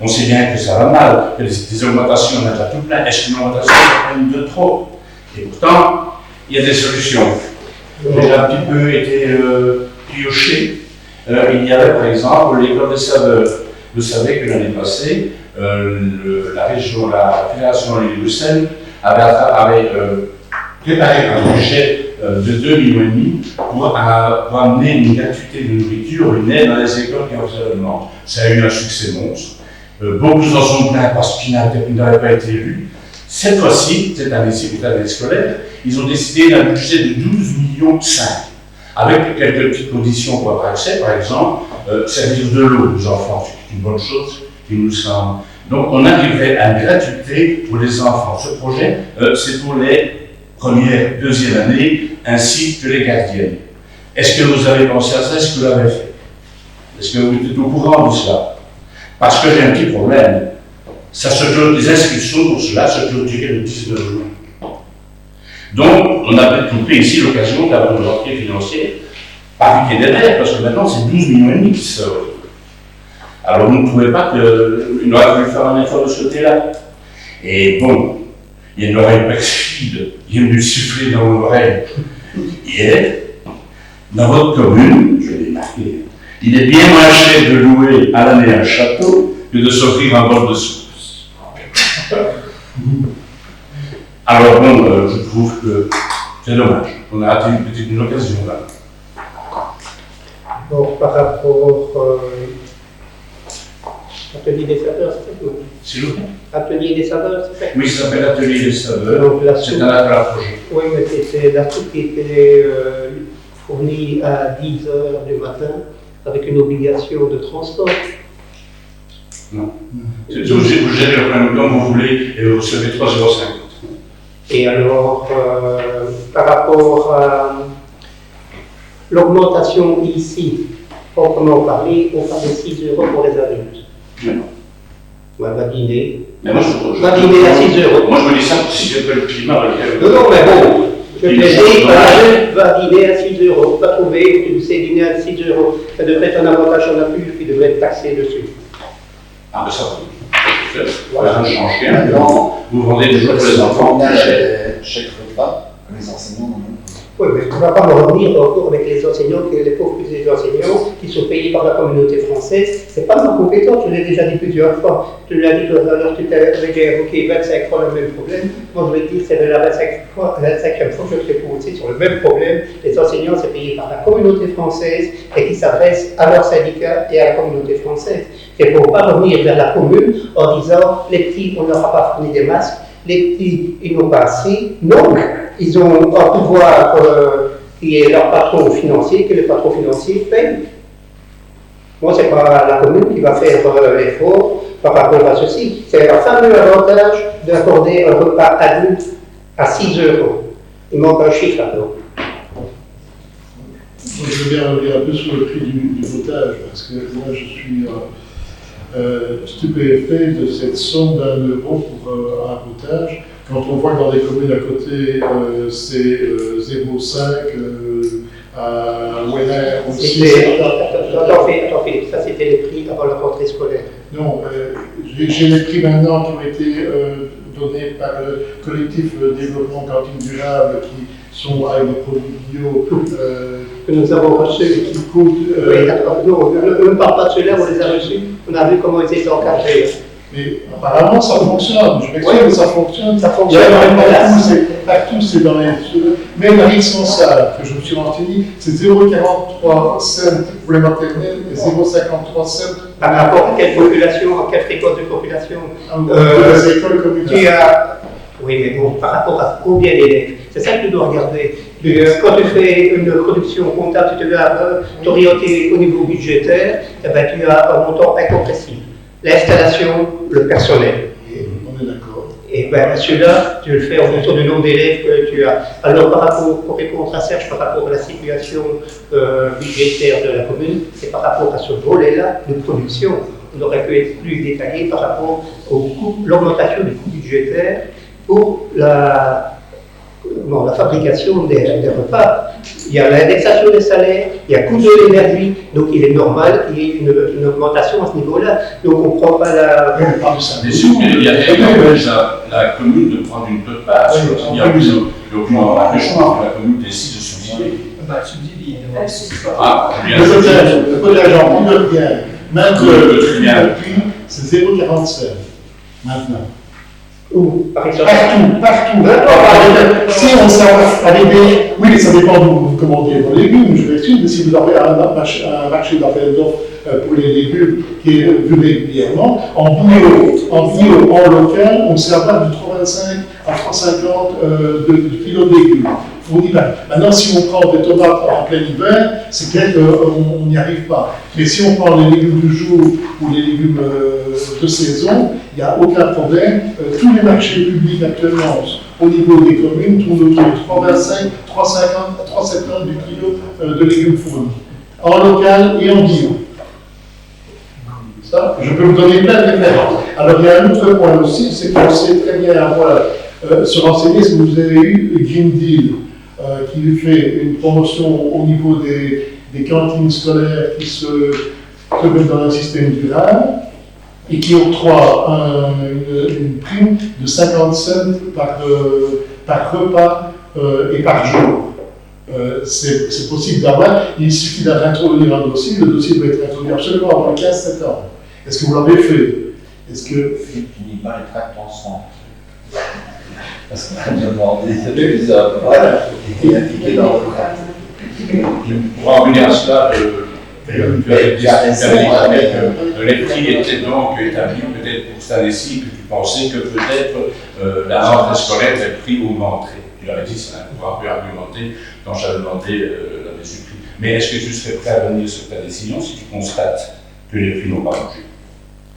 On sait bien que ça va mal, que des augmentations, on a déjà tout plein. Est-ce qu'une augmentation est une de trop? Et pourtant, il y a des solutions. J'ai un petit peu été pioché. Il y avait par exemple l'école des saveurs. Vous savez que l'année passée, la Fédération Wallonie-Bruxelles avait préparé un budget de 2,5 millions pour amener une gratuité de nourriture, une aide dans les écoles qui ont fait la demande. Ça a eu un succès monstre. Beaucoup s'en sont plaints parce qu'ils n'avaient pas été élus. Cette fois-ci, cette année-ci, cette année scolaire, ils ont décidé d'un budget de 12,5 millions, avec quelques petites conditions pour avoir accès, par exemple, servir de l'eau aux enfants, c'est une bonne chose qui nous semble. Donc on arriverait à une gratuité pour les enfants. Ce projet, c'est pour les premières, deuxième années, ainsi que les gardiennes. Est-ce que vous avez pensé à ça? Est-ce que vous l'avez fait? Est-ce que vous êtes au courant de cela? Parce que j'ai un petit problème. Les inscriptions pour cela se clôturaient le 19 juin. Donc, on a peut-être coupé ici l'occasion d'avoir une rentrée financière par pied derrière, parce que maintenant c'est 12,5 millions qui sortent. Alors vous ne trouvez pas qu'il aurait fallu faire un effort de ce côté-là? Et bon, il y a une oreille perfide, il vient de siffler dans l'oreille. Hier, dans votre commune, je l'ai marqué, il est bien moins cher de louer à l'année un château que de s'offrir un bol de soupe. Alors bon, je trouve que c'est dommage. On a raté une occasion là. Bon, par rapport Atelier des saveurs, c'est ça? S'il vous plaît? Atelier des saveurs, c'est ça? Oui, ça s'appelle Atelier des saveurs. C'est un appel à projet. Oui, mais c'est la soupe qui était fournie à 10 h du matin avec une obligation de transport. Non. Vous gérez le problème comme vous voulez et vous recevez 3,50 €. Et alors, par rapport à l'augmentation ici, proprement parlé, on parle de 6 € pour les adultes. Non. On va dîner. Mais moi, va dîner à 6 €. Moi, je me dis ça si je veux le climat. Non, mais bon, je te dis, va dîner à 6 €. Pas trouver, tu sais, dîner à 6 €. Ça devrait être un avantage en appui qui devrait être taxé dessus. Ah, ben ça, ça ne change rien. Vous vendez des choses pour les enfants. Chèque repas, les enseignants non. Oui, mais on ne va pas me revenir encore avec les enseignants, les pauvres petits enseignants qui sont payés par la communauté française. Ce n'est pas ma compétence, je l'ai déjà dit plusieurs fois. Tu l'as dit tout à l'heure, tu avais déjà évoqué 25 fois le même problème. Moi, je vais te dire, c'est la 25e fois que je te réponds aussi sur le même problème. Les enseignants, c'est payé par la communauté française et qui s'adressent à leurs syndicats et à la communauté française. C'est pour ne pas revenir vers la commune en disant les petits, on n'aura pas fourni des masques, les petits, ils n'ont pas assez. Donc, ils ont un pouvoir qui est leur patron financier, que le patron financier paye. Moi, ce n'est pas la commune qui va faire l'effort par rapport à ceci. C'est un fameux avantage d'accorder un repas adulte à 6 €. Il manque un chiffre alors. Je veux bien revenir un peu sur le prix du potage, parce que moi je suis stupéfait de cette somme d'1 € pour un potage. Quand on voit que dans des communes à côté, c'est 0,5 à Wenner aussi. Attends Philippe, ça c'était les prix avant la rentrée scolaire. Non, j'ai les prix maintenant qui ont été donnés par le collectif Développement Cantine Durable qui sont avec des produits bio que nous avons reçus. Qui coûtent. Oui, attends, non, on ne parle pas de ceux-là, on les a reçus, on a vu comment ils étaient encadrés. Mais apparemment ça fonctionne, je m'explique que ça fonctionne. Ça fonctionne. Partout, c'est dans les. Même la responsable que je me suis renseigné, c'est 0,43 cents pour les maternelles et 0,53 cents. Par rapport à quelle population, à quelle fréquence de population les écoles communales. Oui, mais bon, par rapport à combien d'élèves, c'est ça que tu dois regarder. Quand tu fais une production comptable, tu dois t'orienter au niveau budgétaire, eh ben, tu as un montant incompressible. L'installation, le personnel. On est d'accord. Et bien, celui-là, tu le fais en fonction du nombre d'élèves que tu as. Alors, par rapport, pour répondre à Serge, par rapport à la situation budgétaire de la commune, c'est par rapport à ce volet-là de production. On aurait pu être plus détaillé par rapport au coût, l'augmentation du coût budgétaire pour la fabrication des repas. Il y a l'indexation des salaires, il y a coût de l'énergie, donc il est normal qu'il y ait une augmentation à ce niveau-là. Donc on ne prend pas la... Mais sûr, il y a la commune de prendre une toute part. Il y a plus l'empêchement que la commune décide de subsidier. Ah, bien sûr. Le collège en coûte bien. Maintenant, le prix, c'est 0,47 maintenant. Où, par exemple? Partout. Si on s'arrête à l'aider, oui, mais ça dépend d'où vous commandez vos légumes, je vais sûr, mais si vous avez un marché d'appel d'offres pour les légumes qui est vu régulièrement, en bio, en local, on s'arrête de 3,25 à 3,50 de kilos de légumes. Maintenant, si on prend des tomates en plein hiver, c'est clair qu'on n'y arrive pas. Mais si on prend les légumes du jour ou les légumes de saison, il n'y a aucun problème. Tous les marchés publics actuellement, au niveau des communes, tournent autour de 3,25, 3,50 du kilo de légumes fournis, en local et en bio. Ça, je peux vous donner plein de références. Alors, il y a un autre point aussi, c'est qu'on sait très bien avoir se renseigner si vous avez eu Green Deal, qui fait une promotion au niveau des cantines scolaires qui se mettent dans un système durable et qui octroie une prime de 50 cents par repas et par jour. C'est possible d'avoir, il suffit d'introduire un dossier, le dossier doit être introduit absolument avant le 15 septembre. Est-ce que vous l'avez fait? Est-ce que... Finis pas les tracts ensemble. Parce qu'on a demandé plusieurs fois, et appliqué dans le tract. Pour en revenir à cela, les prix étaient donc établis peut-être pour cette année-ci, que tu pensais que peut-être la rentrée scolaire, le prix augmenterait. Tu l'avais dit, c'est un pouvoir peu argumenté quand j'avais demandé la baisse du prix. Mais est-ce que tu serais prêt à venir sur ta décision si tu constates que les prix n'ont pas bougé?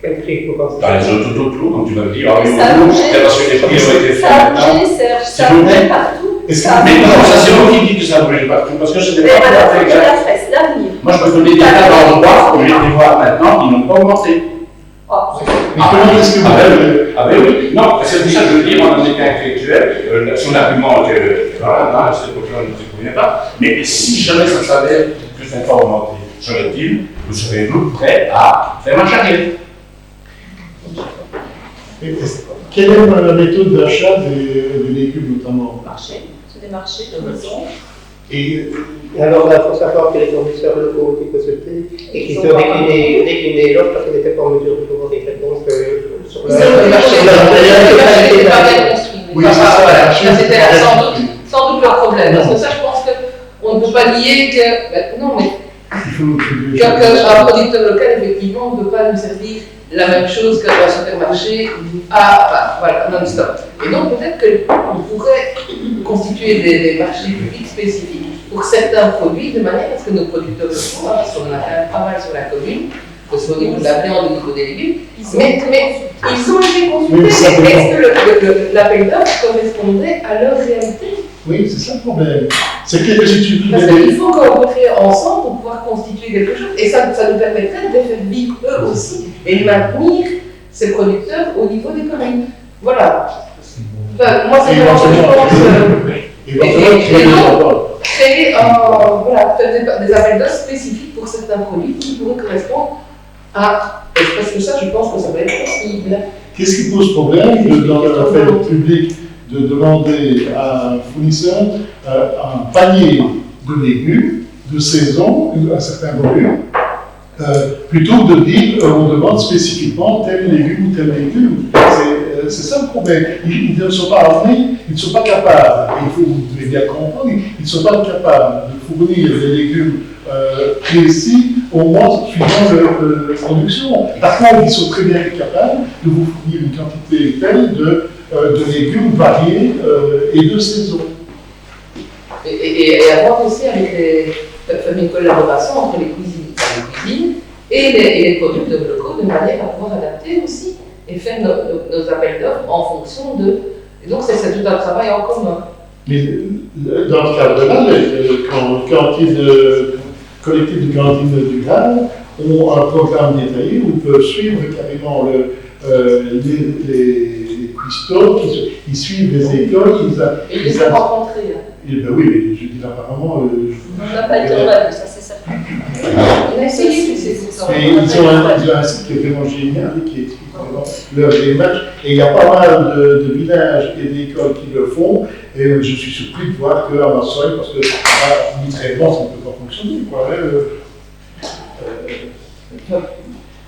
Quel prix vous pensez? Par les autoclos, quand tu vas me dire, ça a bougé, parce que les prix ont été faits. Ça a bougé, Serge, ça a bougé partout. Mais non, ça c'est moi qui dis que ça a bougé partout, parce que je ne sais pas alors, fait. c'est l'avenir. Moi je peux donner des cas d'endroits où j'ai été voir maintenant qui n'ont pas augmenté. Mais comment est-ce que vous avez... Ah ben oui, non, c'est pour ça que je veux dire, en état intellectuel, son argument que, voilà, à cette époque-là, ne se convient pas, mais si jamais ça s'avère que ça n'a pas augmenté, serait-il, vous serez-vous prêt à faire marche arrière? Quelle est la méthode d'achat des légumes notamment? Marché, c'est des marchés de maison. Et alors là, il faut savoir que les fournisseurs locaux qui consultés et qui ont décliné l'offre parce qu'ils n'étaient pas en mesure de trouver des réponses sur le marché. C'était pas bien construit. Oui, c'est ça. Voilà, c'était sans doute leur problème. Parce que ça, je pense qu'on ne peut pas nier que. Non, mais. Qu'un producteur local, effectivement, ne peut pas nous servir la même chose qu'un supermarché voilà, non-stop. Et donc peut-être qu'on pourrait constituer des marchés publics spécifiques pour certains produits, de manière à ce que nos producteurs locaux, parce qu'on en a quand même pas mal sur la commune, que ce soit au niveau de la viande, au niveau des légumes, mais ils ont été consultés. Est-ce que l'appel d'offres correspondrait à leur réalité? oui, c'est ça le problème. C'est que si tu parce qu'il faut coopérer ensemble pour pouvoir constituer quelque chose, et ça nous permettrait de faire vivre eux aussi et de maintenir ces producteurs au niveau des communes. Voilà. Enfin, moi, c'est vraiment ce que je pense. Créer voilà, faire des appels d'offres spécifiques pour certains produits qui pourraient correspondre à. Parce que ça, je pense que ça va être possible. Qu'est-ce qui pose problème dans l'appel public de demander à un fournisseur un panier de légumes de saison, un certain volume, plutôt que de dire on demande spécifiquement tel légume ou tel légume. C'est ça le problème. Ils ne sont pas armés, ils ne sont pas capables, et vous devez bien comprendre, ils ne sont pas capables de fournir des légumes précis au mois suivant leur production. Par contre, ils sont très bien capables de vous fournir une quantité telle de légumes variés et de saison. Et avoir aussi avec une collaboration entre les cuisines et les producteurs locaux de manière à pouvoir adapter aussi et faire nos appels d'offres en fonction de. Et donc c'est tout un travail en commun. Mais dans ce cadre-là, les collectifs de cantines durables ont un programme détaillé où ils peuvent suivre carrément les cuistots qui suivent les écoles. Et ils les ont rencontrés. Ben oui, mais je dis apparemment. On n'a pas été en rêve, ça c'est certain. On a essayé, Ils ont un site qui est vraiment génial et qui explique vraiment leur démarche. Et il y a pas mal de villages et d'écoles qui le font. Et je suis surpris de voir qu'à Marseille, parce que littéralement, ça ne peut pas fonctionner. Quoi,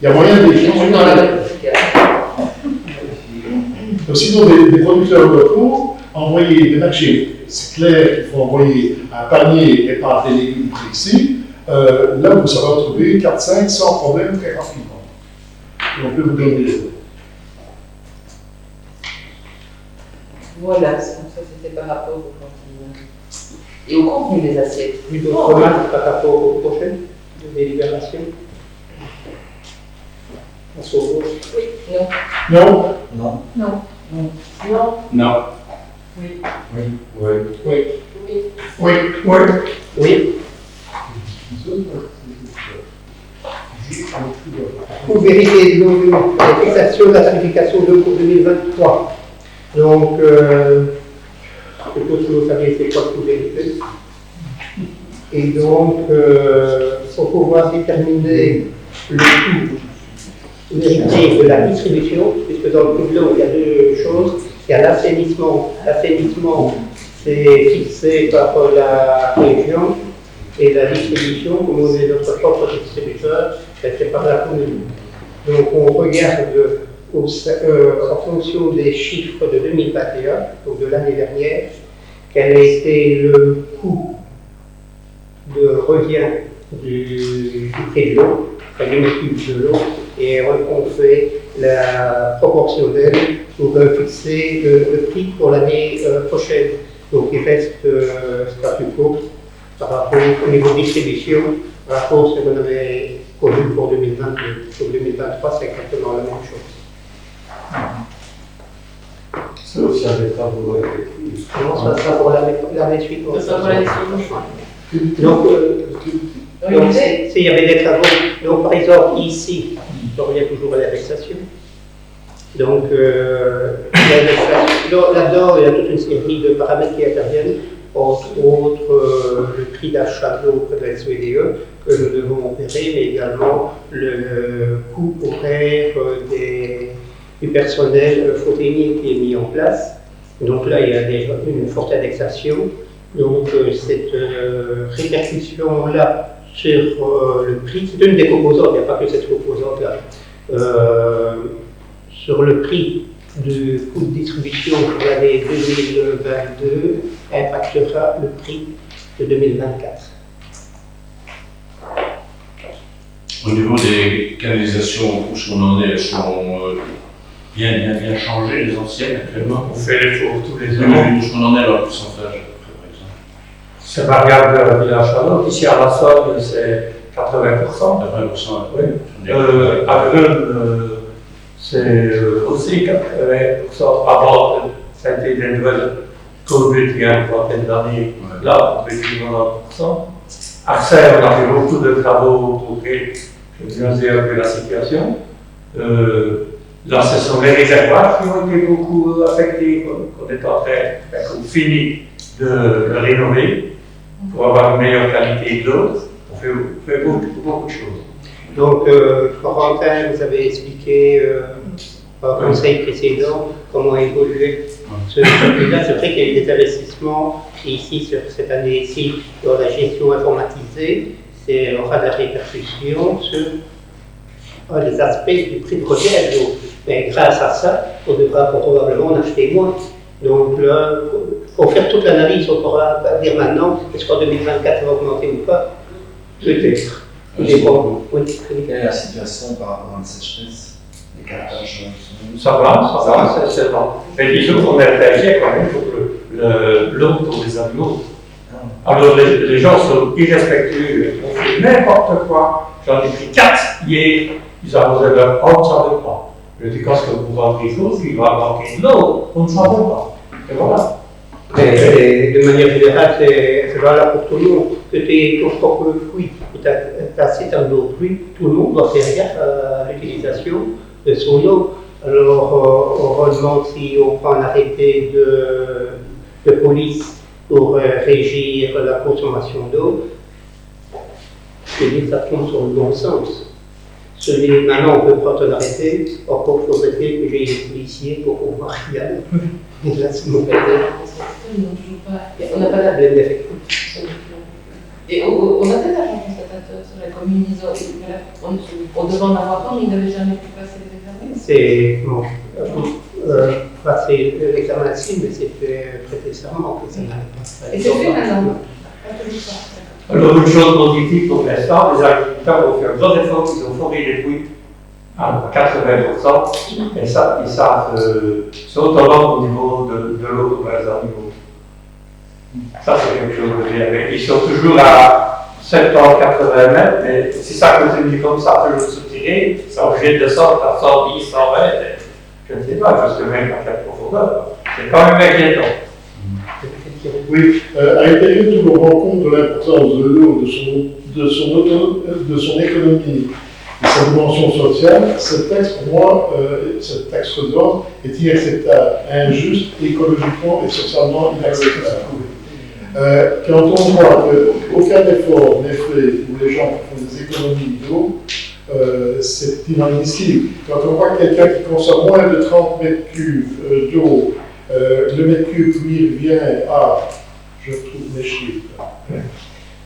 il y a moyen de sinon, des producteurs locaux, envoyer des marchés, c'est clair qu'il faut envoyer un panier et pas des légumes précis. Là, vous savez en trouver 4-5 sans problème très rapidement. Et on peut vous donner les autres. Voilà, donc ça c'était par rapport aux cantines. Et au contenu des assiettes. D'autres remarques par rapport aux prochaines délibérations? Oui, non. Non. Non. Non. Non. Non. Oui. Oui. Oui. Oui. Oui. Oui. Oui. Pour vérifier la fixation de la certification d'eau pour 2023. Donc, je suppose que vous savez c'est quoi pour vérifier. Et donc, pour pouvoir déterminer le coût vérité de la distribution, puisque dans le coût de l'eau, il y a deux choses. Il y a l'assainissement. L'assainissement, c'est fixé par la région. Et la distribution, comme on est notre propre distributeur, c'est par la commune. Donc on regarde en fonction des chiffres de 2021, donc de l'année dernière, quel a été le coût de revient du prix de l'eau, enfin du cube de l'eau, et on fait la proportionnelle pour fixer le prix pour l'année prochaine. Donc il reste statu quo par rapport au niveau de distribution, par rapport à ce qu'on avait connu pour 2022. Pour 2023, c'est exactement la même chose. C'est aussi un des travaux effectifs. Non, ça sera pour l'année suivante. Ça sera pour l'année suivante. Donc, il y avait des travaux. Donc, par exemple, ici, on revient toujours à l'indexation. Donc, là-dedans, il y a toute une série de paramètres qui interviennent. Entre autres, le prix d'achat de l'eau auprès de la SODE que nous devons opérer, mais également le coût horaire du personnel fauteuilier qui est mis en place. Donc là, il y a déjà une forte indexation. Donc cette répercussion-là sur le prix, c'est une des composantes, il n'y a pas que cette composante-là. Sur le prix du coût de distribution pour l'année 2022 impactera le prix de 2024. Au niveau des canalisations, où on en est, elles sont bien changées, les anciennes actuellement. On fait l'effort tous les Où ans. on en est, leur pourcentage, par exemple. C'est variable de village à l'autre. Ici à la Somme, c'est 80%. 80%, oui. À Grenoble, c'est aussi 80%. Avant, ça a été des nouvelles Covid il y a une vingtaine d'années. Là, on fait 90%. À Serres, on a fait beaucoup de travaux pour organiser un peu la situation. Là, ce sont les réservoirs qui ont été beaucoup affectés. On est en train, on finit de rénover pour avoir une meilleure qualité de l'eau. On fait beaucoup de choses. Donc, Corentin, vous avez expliqué au conseil précédent comment évoluer ce là. C'est vrai qu'il y a eu des investissements ici, sur cette année-ci, dans la gestion informatisée. C'est aura de la répercussion sur les aspects du prix de revient de l'eau. Mais grâce à ça, on devra probablement en acheter moins. Donc là, il faut faire toute l'analyse, on pourra dire maintenant, est-ce qu'en 2024 ça va augmenter ou pas? Peut-être. Quelle est la situation par rapport à la sécheresse? Les captages Ça va, c'est bon. Mais disons qu'on est réagi quand même pour l'eau pour les avions. Alors les gens sont irrespectueux, on fait n'importe quoi. J'en ai pris 4 hier, ils arrosaient leur eau, on ne savait pas. Je dis quand vous rentrez chose, il va manquer de l'eau, on ne savait pas. Et voilà. Mais de manière générale, c'est valable pour tout le monde. Que tu aies ton propre fruit, que tu as assez d'eau de pluie, tout le monde doit faire gaffe à l'utilisation de son eau. Alors, on demande si on prend un arrêté de police pour régir la consommation d'eau. Je veux dire, ça tombe sur le bon sens. Maintenant, on peut prendre un arrêté, encore faudrait-il que j'aille les policiers pour pouvoir y aller. Et là, c'est mon père. On n'a pas la blême d'effectif. Et on a fait l'agent constatateur sur la commune, on devait en avoir un, mais il n'avait jamais pu passer les examens. C'est bon, passer l'examen là-dessus, mais c'était prêter serment que ça n'allait pas. Et c'est fait maintenant. Alors, une chose positive pour l'instant, les agriculteurs ont fait un gros effort, ils ont foré les puits à 80%, et ça, ils savent c'est autonome au niveau de l'eau pour les animaux. Ça, c'est quelque chose de bien. Ils sont toujours à 70-80 mètres, mais si ça continue comme ça, toujours se tirer, ça va de descendre à 110, 120, je ne sais pas, jusqu'à même à quelle profondeur. C'est quand même inquiétant. Oui, à l'intérieur, on rend compte de l'importance de l'eau, de son économie et sa dimension sociale. Ce texte, pour moi, ce texte d'ordre est inacceptable, injuste, écologiquement et socialement inacceptable. Quand on voit qu'aucun effort n'est fait pour les gens qui font des économies d'eau, c'est inadmissible. Quand on voit quelqu'un qui consomme moins de 30 mètres cubes d'eau, le mètre cube, lui, revient à, je retrouve mes chiffres,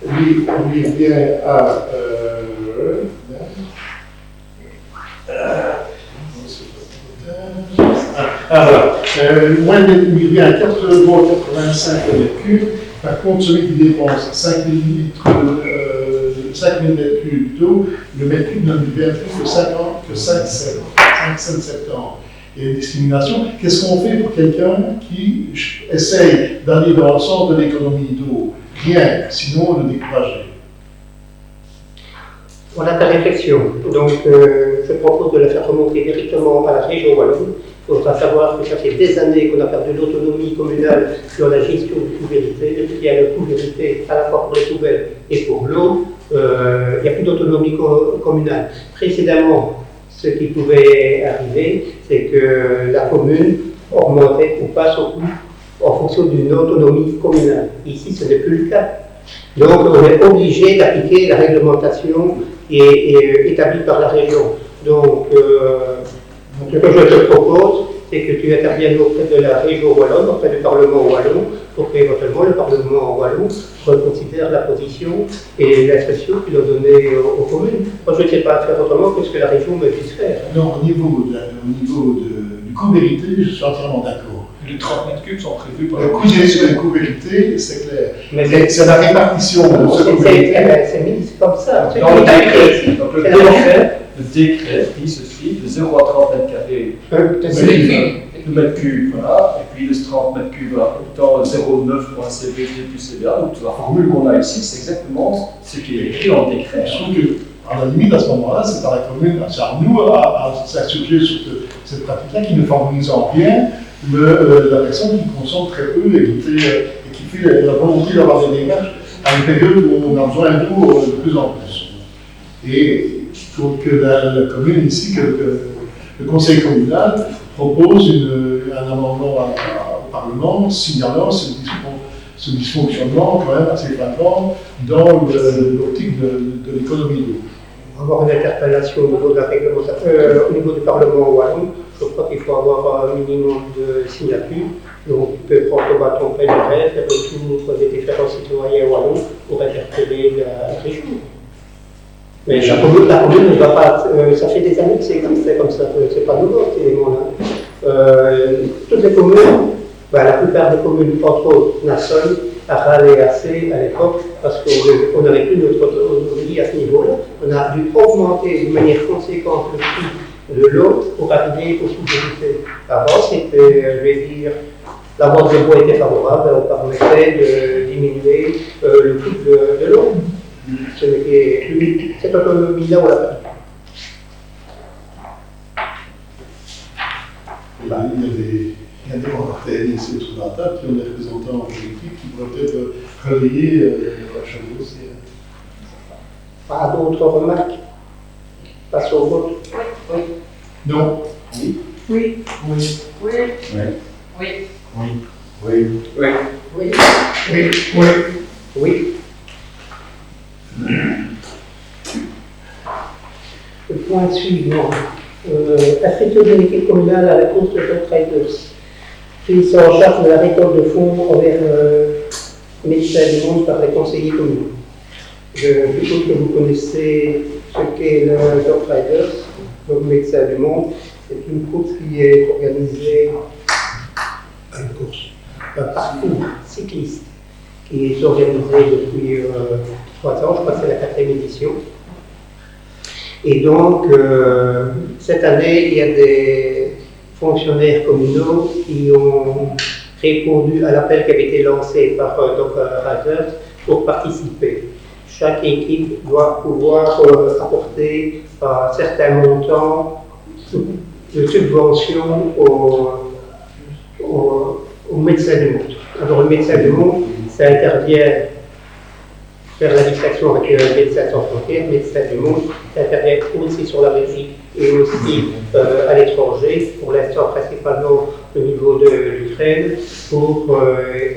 lui revient à, moins de il revient à 4,85 € le mètre cube. Par contre, celui qui dépense 5 000 mètres cubes d'eau, le mètre cube ne lui vient plus que 5 septembre. Il y a une discrimination. Qu'est-ce qu'on fait pour quelqu'un qui essaye d'aller dans le sens de l'économie d'eau? Rien, sinon le décourager. Voilà ta réflexion. Donc, je propose de la faire remonter directement à la région wallonne. Il faudra savoir que ça fait des années qu'on a perdu l'autonomie communale sur la gestion des poubellités. Depuis qu'il y a la poubellité à la fois pour les poubelles et pour l'eau, il n'y a plus d'autonomie communale. Précédemment, ce qui pouvait arriver, c'est que la commune augmentait ou pas son coût en fonction d'une autonomie communale. Ici, ce n'est plus le cas. Donc, on est obligé d'appliquer la réglementation qui est établie par la région. Donc, ce que je te propose, c'est que tu interviennes auprès de la région wallonne, auprès du Parlement wallon, pour qu'éventuellement le Parlement wallon reconsidère la position et l'instruction qu'il a donnée aux communes. Moi, je ne sais pas faire autrement que ce que la région me puisse faire. Non, au niveau du coût vérité, je suis entièrement d'accord. Les 30 mètres cubes sont prévus pour le coût vérité, c'est clair. Mais c'est la répartition de ce coût vérité. C'est mis comme ça. Dans le décret, donc le décret dit ceci, de 0 à 30 mètres carrés, le mètre cube, voilà, et puis le 30 mètres cubes, voilà, autant 0,9.cv plus CBA, donc la formule qu'on a ici, c'est exactement ce qui est écrit en décret. Je trouve qu'à la limite, à ce moment-là, c'est à la commune, c'est à nous à s'assurer sur cette pratique-là qui ne favorise en rien la personne qui consomme très peu et qui fait la volonté d'avoir des démarches à une période où on a besoin d'eau de plus en plus. Et je trouve que la commune ici, que le conseil communal propose un amendement au Parlement signalant ce dysfonctionnement quand même assez flagrant dans l'optique de l'économie d'eau. Avoir une interpellation au niveau de la réglementation, au niveau du Parlement wallon, je crois qu'il faut avoir un minimum de signatures. Donc, tu peux prendre le bâton pèlerin, faire le tour des différents citoyens wallons pour interpeller la région. Mais la commune ne va pas. Ça fait des années que c'est comme ça, c'est pas nouveau ces éléments-là. Toutes les communes, la plupart des communes, entre autres Nassau, Aral et Assé à l'époque, parce qu'on n'avait plus notre autonomie à ce niveau-là. On a dû augmenter de manière conséquente le prix de l'eau pour arriver aux sous-vérités. Avant, c'était, je vais dire, la vente de bois était favorable, on permettait de diminuer le coût de l'eau. Cette autonomie-là, on l'a pas. Il y a des volontaires ici autour de la table qui ont des représentants politiques qui pourraient peut-être relayer la chose aussi. Pas d'autres remarques? Passons au vote. Oui. Non. Oui. Oui. Oui. Oui. Oui. Oui. Oui. Oui. Oui. Oui. Oui. Oui. Le point suivant. Inscription de l'équipe communale à la course de Dog Riders. Prise en charge de la récolte de fonds envers Médecins du Monde par les conseillers communaux. Je suppose que vous connaissez ce qu'est le Dog Riders, donc Médecins du Monde. C'est une course qui est organisée, un parcours cycliste qui est organisé depuis 3 ans, je crois que c'est la 4e édition. Et donc, cette année, il y a des fonctionnaires communaux qui ont répondu à l'appel qui avait été lancé par Dog Riders pour participer. Chaque équipe doit pouvoir apporter un certain montant de subvention aux médecins du monde. Alors, le médecin du monde, ça intervient faire la distinction avec Médecins sans frontières, Médecins du monde, ça intervient aussi sur la Belgique et aussi à l'étranger, pour l'instant principalement au niveau de l'Ukraine, pour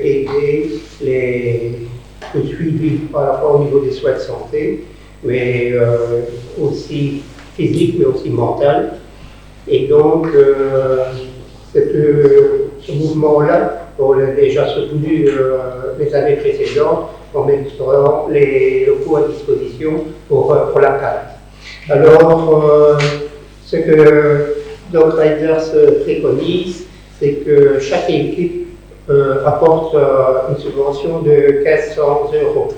aider le suivi à la fois au niveau des soins de santé, mais aussi physique, mais aussi mental. Et donc, ce mouvement-là, on l'a déjà soutenu les années précédentes, en mettant les locaux à disposition pour la CAF. Alors, ce que Dog Riders préconise, c'est que chaque équipe apporte une subvention de 1500 €.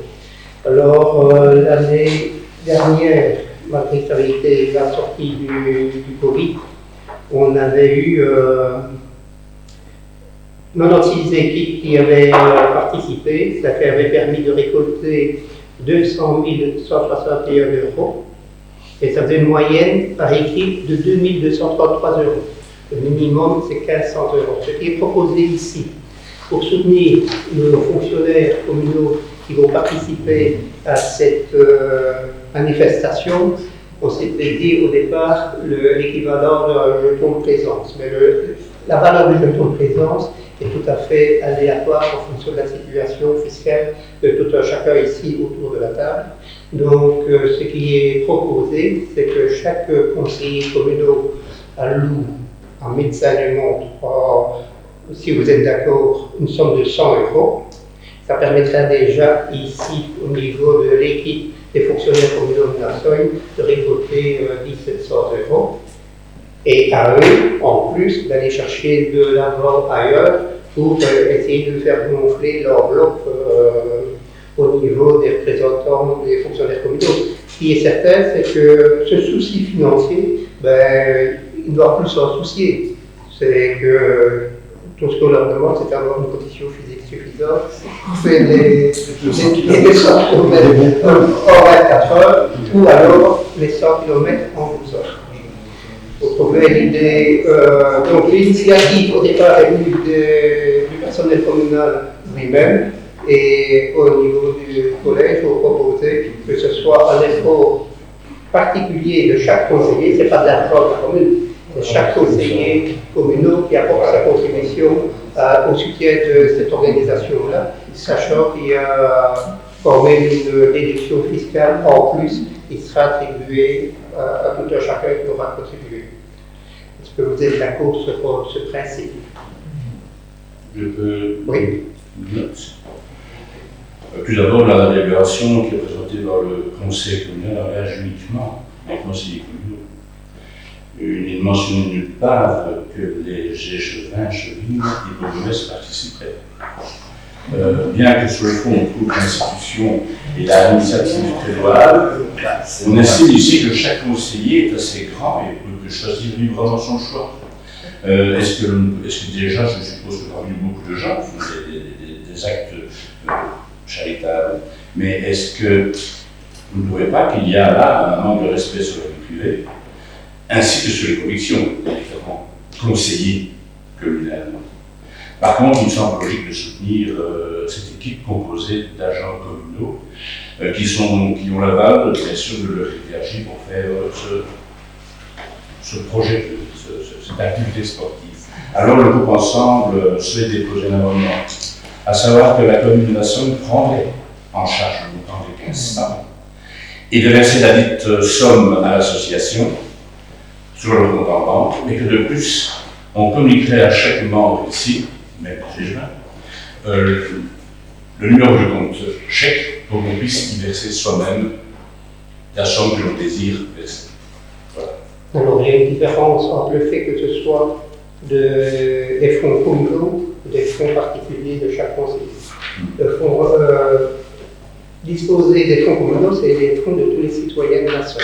Alors, l'année dernière, malgré que ça avait été la sortie du Covid, on avait eu 96 équipes qui avaient participé, ça avait permis de récolter 200 161 €, et ça faisait une moyenne par équipe de 2233 €. Le minimum, c'est 1500 €. Ce qui est proposé ici, pour soutenir nos fonctionnaires communaux qui vont participer à cette manifestation, on s'était dit au départ l'équivalent d'un jeton de présence. Mais la valeur du jeton de présence est tout à fait aléatoire en fonction de la situation fiscale de tout un chacun ici autour de la table. Donc, ce qui est proposé, c'est que chaque conseiller communal alloue en Médecins du monde, si vous êtes d'accord, une somme de 100 €. Ça permettra déjà ici, au niveau de l'équipe des fonctionnaires communaux de la Sogne, de récolter 1700 €. Et à eux, en plus, d'aller chercher de l'argent ailleurs pour essayer de faire gonfler l'enveloppe au niveau des représentants des fonctionnaires communaux. Ce qui est certain, c'est que ce souci financier, ils ne doivent plus s'en soucier. C'est que tout ce qu'on leur demande, c'est d'avoir une condition physique suffisante. C'est les sorts kilomètres en 24 heures, ou alors les 100 km en 12 heures. Vous trouvez l'idée. Donc l'initiative au départ est venue du personnel communal lui-même, et au niveau du collège, vous proposez que ce soit un effort particulier de chaque conseiller, ce n'est pas de l'argent de la commune, c'est chaque conseiller communal qui apporte sa contribution au soutien de cette organisation-là, sachant qu'il y a quand même une déduction fiscale en plus qui sera attribuée à tout un chacun qui aura contribué. Est-ce que vous êtes d'accord sur ce principe? Je peux. Oui. Tout d'abord, la délibération qui est présentée par le conseil communal engage uniquement les conseillers communaux. Il ne mentionne nulle part que les échevins, chevilles et bourgmestres participeraient. Bien que sur le fond, on trouve que l'institution et l'initiative prévoient, on estime ici que chaque conseiller est assez grand et peut choisir librement son choix. Est-ce que déjà, je suppose que parmi beaucoup de gens font des actes charitables, mais est-ce que vous ne trouvez pas qu'il y a là un manque de respect sur la vie privée, ainsi que sur les convictions des différents conseillers communalement? Par contre, il me semble logique de soutenir cette équipe composée d'agents communaux qui ont l'aval, bien sûr, de leur énergie pour faire ce projet, cette activité sportive. Alors le groupe Ensemble souhaite déposer un amendement, à savoir que la commune de la Somme prendrait en charge le montant des 1500 et de verser la dite somme à l'association sur le compte en banque, mais que de plus, on communiquerait à chaque membre ici, même déjà, le numéro de compte chèque pour qu'on puisse y verser soi-même la somme que l'on désire verser. Voilà. Alors, il y a une différence entre le fait que ce soit des fonds communaux ou des fonds particuliers de chaque conseiller. Le fonds, disposer des fonds communaux, c'est les fonds de tous les citoyens de la Somme.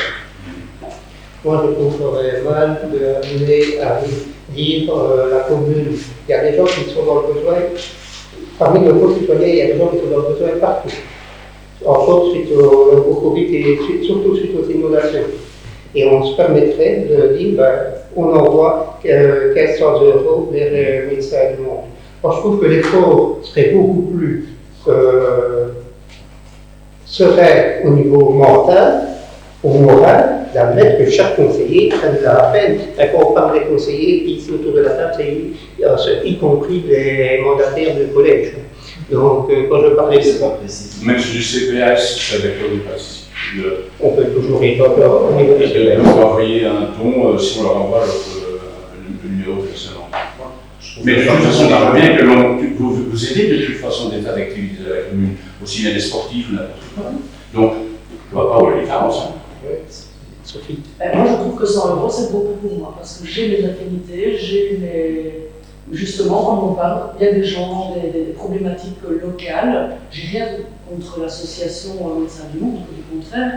Moi, je trouverais mal d'amener à dire la commune. Il y a des gens qui sont dans le besoin. Parmi nos concitoyens, il y a des gens qui sont dans le besoin partout. Entre autres, suite au Covid et surtout suite aux inondations. Et on se permettrait de dire, on envoie 1500 € vers le ministère du Monde. Alors, je trouve que l'effort serait beaucoup plus serait au niveau mental, au moral, d'admettre que chaque conseiller prenne la peine. Quand on parle des conseillers, ici autour de la table, c'est y compris les mandataires de collège. Donc, quand je parlais de... Même sur du CPS, avec le passé. On peut toujours y aller au niveau des CPS. On peut envoyer un don si on leur envoie le numéro personnel. Mais de toute façon, on aimerait bien que vous aidez de toute façon des tas d'activités de la commune, aussi bien des sportifs ou n'importe quoi. Donc, je ne vois pas où est les carences. Sophie. Moi, je trouve que 100 € c'est beaucoup pour moi, parce que j'ai mes affinités, justement, quand on parle, il y a des gens, des problématiques locales. J'ai rien contre l'association Médecins du Monde, au contraire.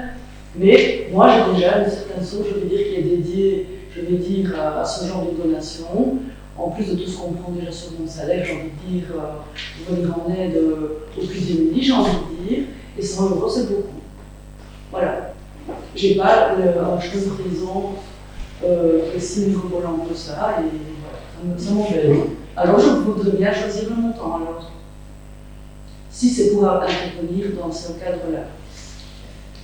Mais moi, j'ai déjà une certaine somme, je vais dire, qui est dédiée, je vais dire, à ce genre de donation. En plus de tout ce qu'on prend déjà sur mon salaire, j'ai envie de dire, venir en aide aux plus démunis, j'ai envie de dire. Et 100 € c'est beaucoup. Voilà. J'ai pas un chemin de présent précis mirobolant que ça, et voilà, ça m'embête. Alors je voudrais bien choisir le montant, alors. Si c'est pour intervenir dans ce cadre-là.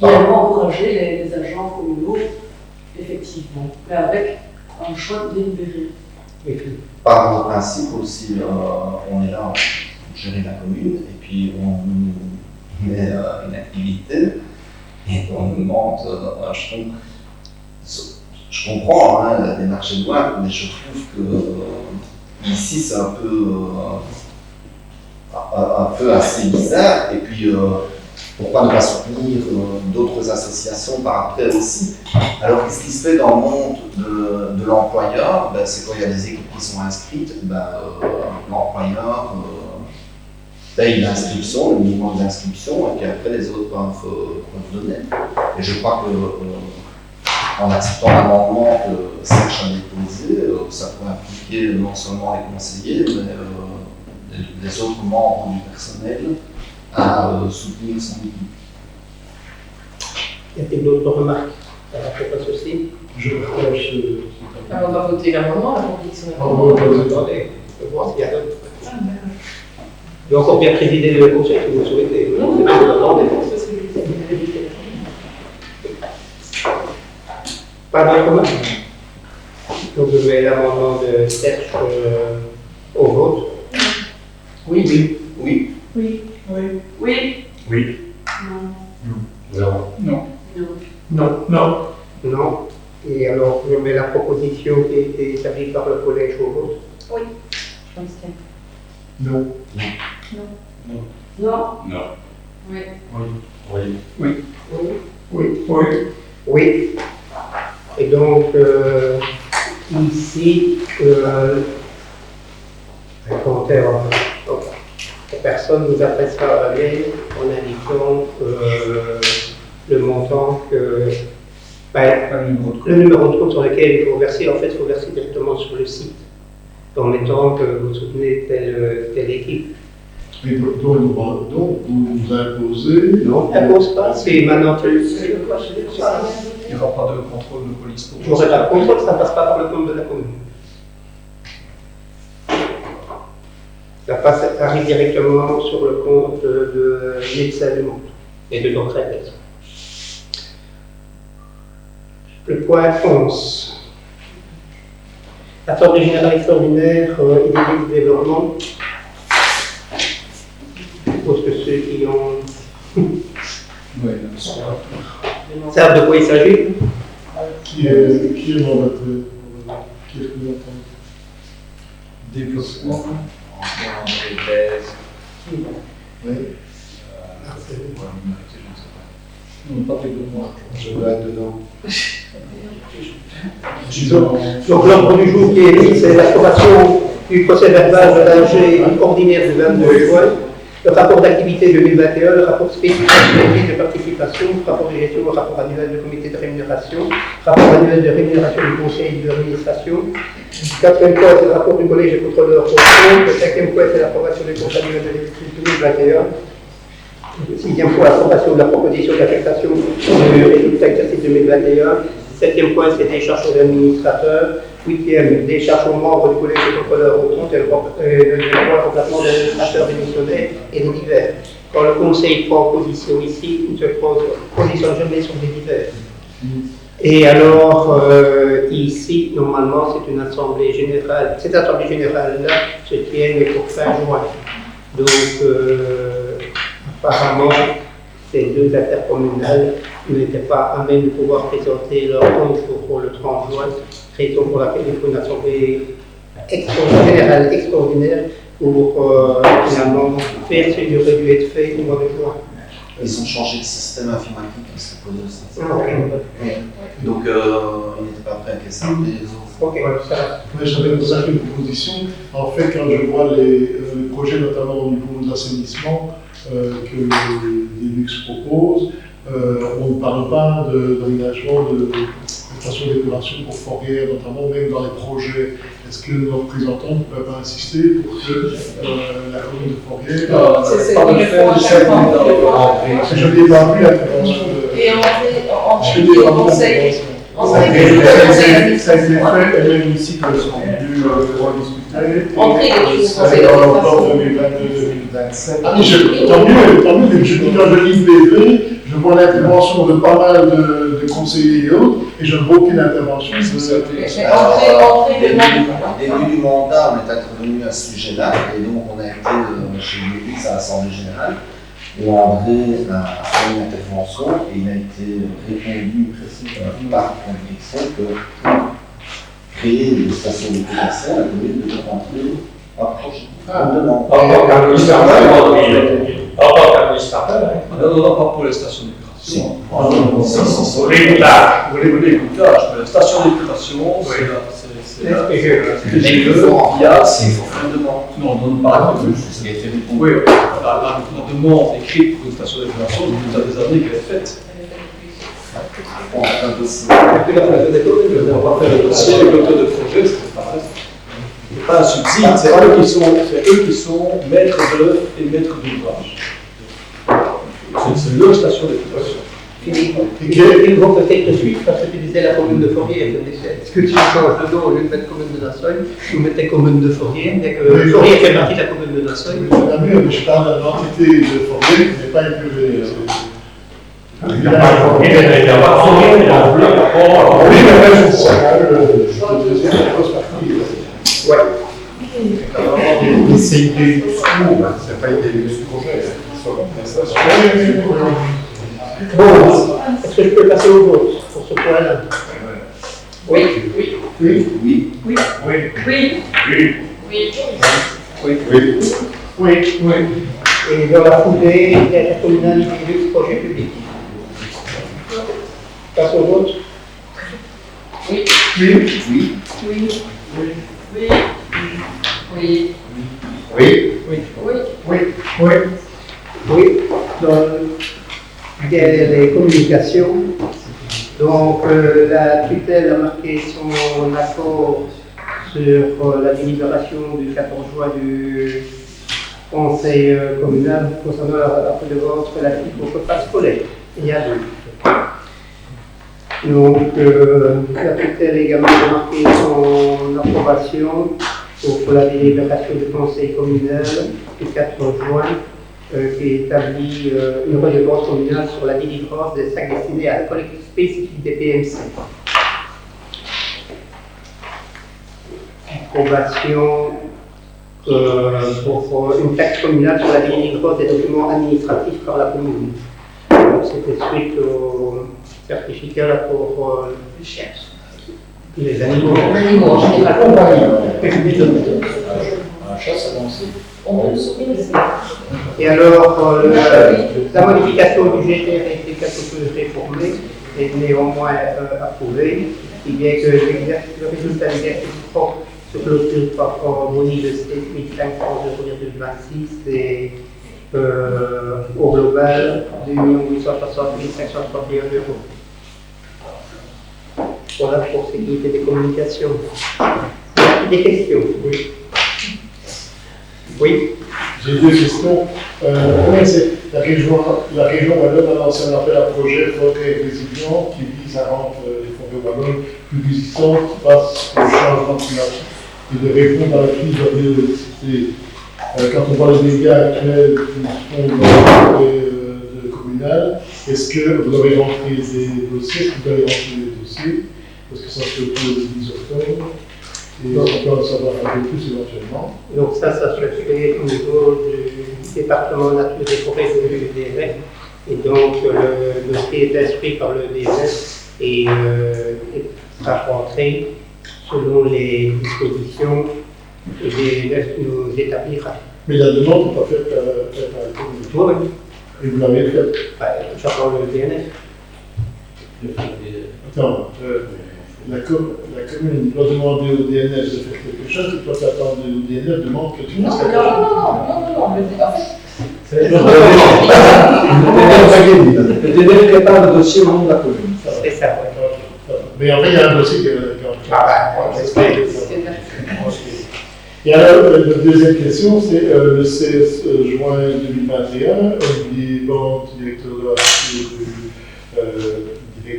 Également encourager les agents communaux, effectivement, mais avec un choix délibéré. Par principe aussi, on est là pour gérer la commune, et puis on met une activité. Et on nous demande, je comprends la démarche est loin, mais je trouve que ici c'est un peu assez bizarre. Et puis pourquoi ne pas soutenir d'autres associations par après aussi? Alors qu'est-ce qui se fait dans le monde de l'employeur? C'est quand il y a des équipes qui sont inscrites, l'employeur paye l'inscription, le minimum d'inscription, et puis après les autres peuvent donner. Et je crois que en acceptant l'amendement que Serge a déposé, ça pourrait impliquer non seulement les conseillers, mais les autres membres du personnel à soutenir son équipe. Y a-t-il d'autres remarques par rapport à ceci? Je partage Alors, on va voter l'amendement, la conviction. On va voir s'il y a d'autres. Je vais encore bien présider le conseil si vous le souhaitez. Non, pas de remarques. Donc je mets l'amendement de Serge au vote. Oui, oui. Oui. Oui. Oui. Oui. Oui. Non. Non. Non. Non. Non. Et alors je mets la proposition qui a été établie par le collège au vote. Oui. Je pense que... non. Non. Non. Oui. Oui. Oui. Oui. Oui. Oui. Et donc, ici, la personne nous adressera un mail en indiquant le montant que. Le numéro de compte sur lequel il faut verser, en fait, il faut verser directement sur le site, en mettant que vous soutenez telle équipe. Et donc vous nous imposez. Non, impose pas, c'est maintenant. Il n'y aura pas de contrôle de police pour Je n'aurai pas de contrôle, ça ne passe pas par le compte de la commune. Ça arrive directement sur le compte de Médecins du Monde et de notre aide. Le point 11. Assemblée générale extraordinaire, idée de développement. Je suppose que ceux qui ont. Oui, savent de quoi il s'agit. Qui est mandaté? Qui est représentant? Développement, André Blaise. Oui. Non, pas développement. Je dois être dedans. Donc l'ordre du jour qui est mis, c'est l'approbation du procès verbal de l'AG ordinaire du 22 juin, le rapport d'activité 2021, le rapport spécifique de participation, le rapport de gestion, le rapport annuel du comité de rémunération, rapport annuel de rémunération du conseil d'administration. Le quatrième point, c'est le rapport du collège des contrôleurs contrôle. Le cinquième point, c'est l'approbation des comptes annuels de l'exécutif 2021. Le sixième point, l'approbation de la proposition d'affectation du résultat exercice 2021. Septième point, c'est des charges aux administrateurs. Huitième, des charges aux membres du collège des contrôleurs au compte et le remplacement des administrateurs démissionnaires et des divers. Quand le conseil prend position ici, il ne se positionne jamais sur des divers. Et alors, ici, normalement, c'est une assemblée générale. Cette assemblée générale-là se tient pour fin juin. Donc, apparemment, ces deux intercommunales n'étaient pas à même de pouvoir présenter leur compte pour le 30 juin, raison pour laquelle il faut une assemblée générale extraordinaire pour finalement faire ce qui aurait dû être fait au mois de juin. Ils ont changé de système informatique, ils se posent aussi. Ah, okay. Donc, ils n'étaient pas prêts à caisser. Ok, ça va. Mais j'avais une proposition. En fait, quand je vois les projets, notamment au niveau de l'assainissement, que les luxe proposent, on ne parle pas d'aménagement de station d'épuration pour Fourrière, notamment même dans les projets. Est-ce que nos représentants ne pourraient pas insister pour que la commune de Fourrière... Je n'ai pas vu l'intervention de... Et en conseil. Ça a été fait, et même ici, que sont venus rediscuter. Entrée C'est dans l'octobre 2022-2027. Ah, mais tant mieux, je dis quand je lis le PV, je vois l'intervention de pas mal de conseillers et autres, et je ne vois aucune intervention. Au début du mandat, on est intervenu à ce sujet-là, et donc on a été chez l'UX à l'Assemblée Générale, où André a fait une intervention, et il a été répondu par conviction que pour créer des stations d'épuration, la commune devait rentrer un projet. En tant qu'administrateur, non, pas pour les stations d'épuration. Pour l'écoutage. Pour l'écoutage, mais la station d'épuration, c'est la non, pas oui, la demande écrite pour une station d'épuration, il y a des années qu'elle est faite. On va faire le dossier. On va faire le dossier, le l'auteur de projet, c'est pareil. C'est pas un subside, c'est eux qui sont maîtres d'œuvre et maîtres d'ouvrage. C'est leur station d'épuration. Ils vont peut-être suivre parce que tu disais la commune de Fourrière. Est-ce que tu changes de nom au lieu de mettre commune de Nassogne, tu mettais commune de Fourrière, mais que Fourrière fait partie de la commune de Nassogne. Je parle de l'entité de Fourrière qui n'est pas incluse. Il n'y a pas Fourrière, il n'y a pas Fourrière, il y a un rapport. Oui, mais c'est deuxième grosse partie. Ouais. C'est une idée du discours, c'est pas une idée du projet. Bon, est-ce que je peux passer au vote pour ce point-là? Oui. Oui. Oui. Oui. Oui. Oui. Oui. Oui. Et dans la foulée, l'intercommunal du projet public. Passe au vote. Oui. Oui. Oui. Oui. Oui. Oui. Oui. Dans les communications, donc la tutelle a marqué son accord sur la délibération du 14 juin du conseil communal concernant la redevance relative au repas scolaire. Il y a deux. Donc la tutelle a également marqué son approbation pour la délibération du conseil communal du 4 juin qui établit une redevance communale sur la délivrance des sacs destinés à la collecte spécifique des PMC. approbation pour une taxe communale sur la délivrance des documents administratifs par la commune. Donc, c'était suite au certificat là, pour les animaux. En général, Un chat, ça avance. Et alors, la modification budgétaire a été quelque peu réformée et néanmoins approuvée, si bien que le résultat de l'exercice propre se clôture par harmonie de 7 500 €,26 et au global 2 860 531 €. Voilà pour ce qui était des communications. Des questions? Oui. Oui. J'ai deux questions. C'est la région Wallonne a lancé un appel à projet forêt et résilient qui vise à rendre les forêts wallonnes plus résistantes face au changement climatique et de répondre à la crise de la biodiversité. Quand on voit les dégâts actuels qui sont dans les forêts communales, est-ce que vous avez rentré des dossiers? Est-ce que vous avez rentré des dossiers? Parce que ça se fait le 10 octobre. Et on peut en savoir un peu plus éventuellement. Donc ça se fait au niveau du département nature et forêt de l'EDF. Et donc le dossier est inscrit par le EDF et sera rentré selon les dispositions que l'EDF nous établira. Mais la demande n'est pas faite par la commune. Oui. Et vous l'avez faite? J'attends le DNF. Attends, la commune doit demander au DNF de faire quelque chose, et toi tu attends au DNF demande que tu fasses quelque chose. Non, Le DNF prépare le dossier au nom de la commune. C'est ça, oui. Mais en fait, il y a un dossier qui est Et alors, la deuxième question, c'est le 16 juin 2021, Olivier Bante, directeur de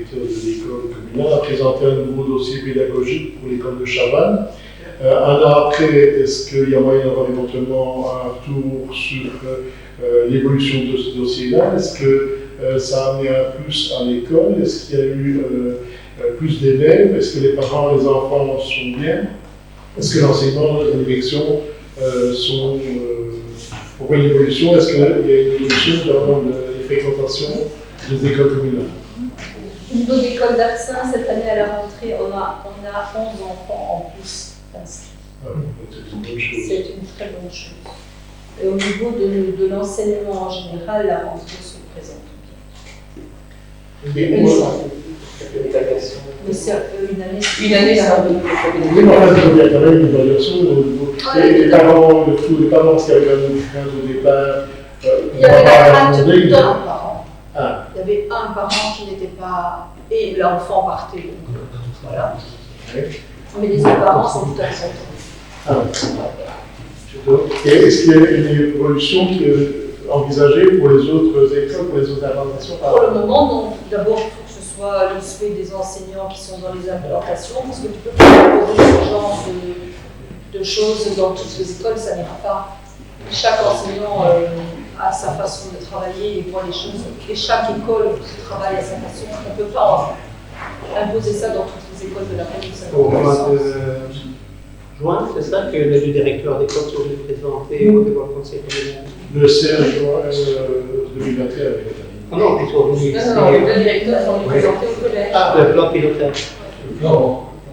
l'école communale, a présenté un nouveau dossier pédagogique pour l'école de Chavannes. Un an après, est-ce qu'il y a moyen d'avoir éventuellement un retour sur l'évolution de ce dossier-là? Est-ce que ça a amené un plus à l'école? Est-ce qu'il y a eu plus d'élèves? Est-ce que les parents et les enfants sont bien? Est-ce que l'enseignement et la direction on voit une évolution? Est-ce qu'il y a une évolution dans les fréquentations des écoles communales? Au niveau de l'école d'Arsin, cette année à la rentrée, on a 11 enfants en plus inscrits. C'est une très bonne chose. Et au niveau de l'enseignement en général, la rentrée se présente bien. Mais c'est une année, ça va venir. Oui, mais en fait, il y a quand même une évaluation. Les parents, tous les parents, parce qu'il y avait quand même une crainte au départ. Il y avait la crainte d'un parent. Ah. Il y avait un parent qui n'était pas. Et l'enfant partait, donc voilà. Mais les autres parents sont tout à fait contents. Et est-ce qu'il y a une évolution qui est envisagée pour les autres écoles, pour les autres implantations? Pour le moment, non. D'abord, il faut que ce soit le souhait des enseignants qui sont dans les implantations, parce que tu peux pas proposer ce genre de choses dans toutes les écoles, ça n'ira pas. Chaque enseignant a sa façon de travailler et voit les choses. Et chaque école travaille à sa façon. On ne peut pas imposer ça dans toutes les écoles de la commune. Au mois de juin, c'est ça que le directeur d'école sont venus présenter au devant le conseil communal? Le 16 juin 2021 avec Ah non, ils sont venus ici. Non, le directeur sont venus présenter au collège. Ah, le plan pilotage. Non.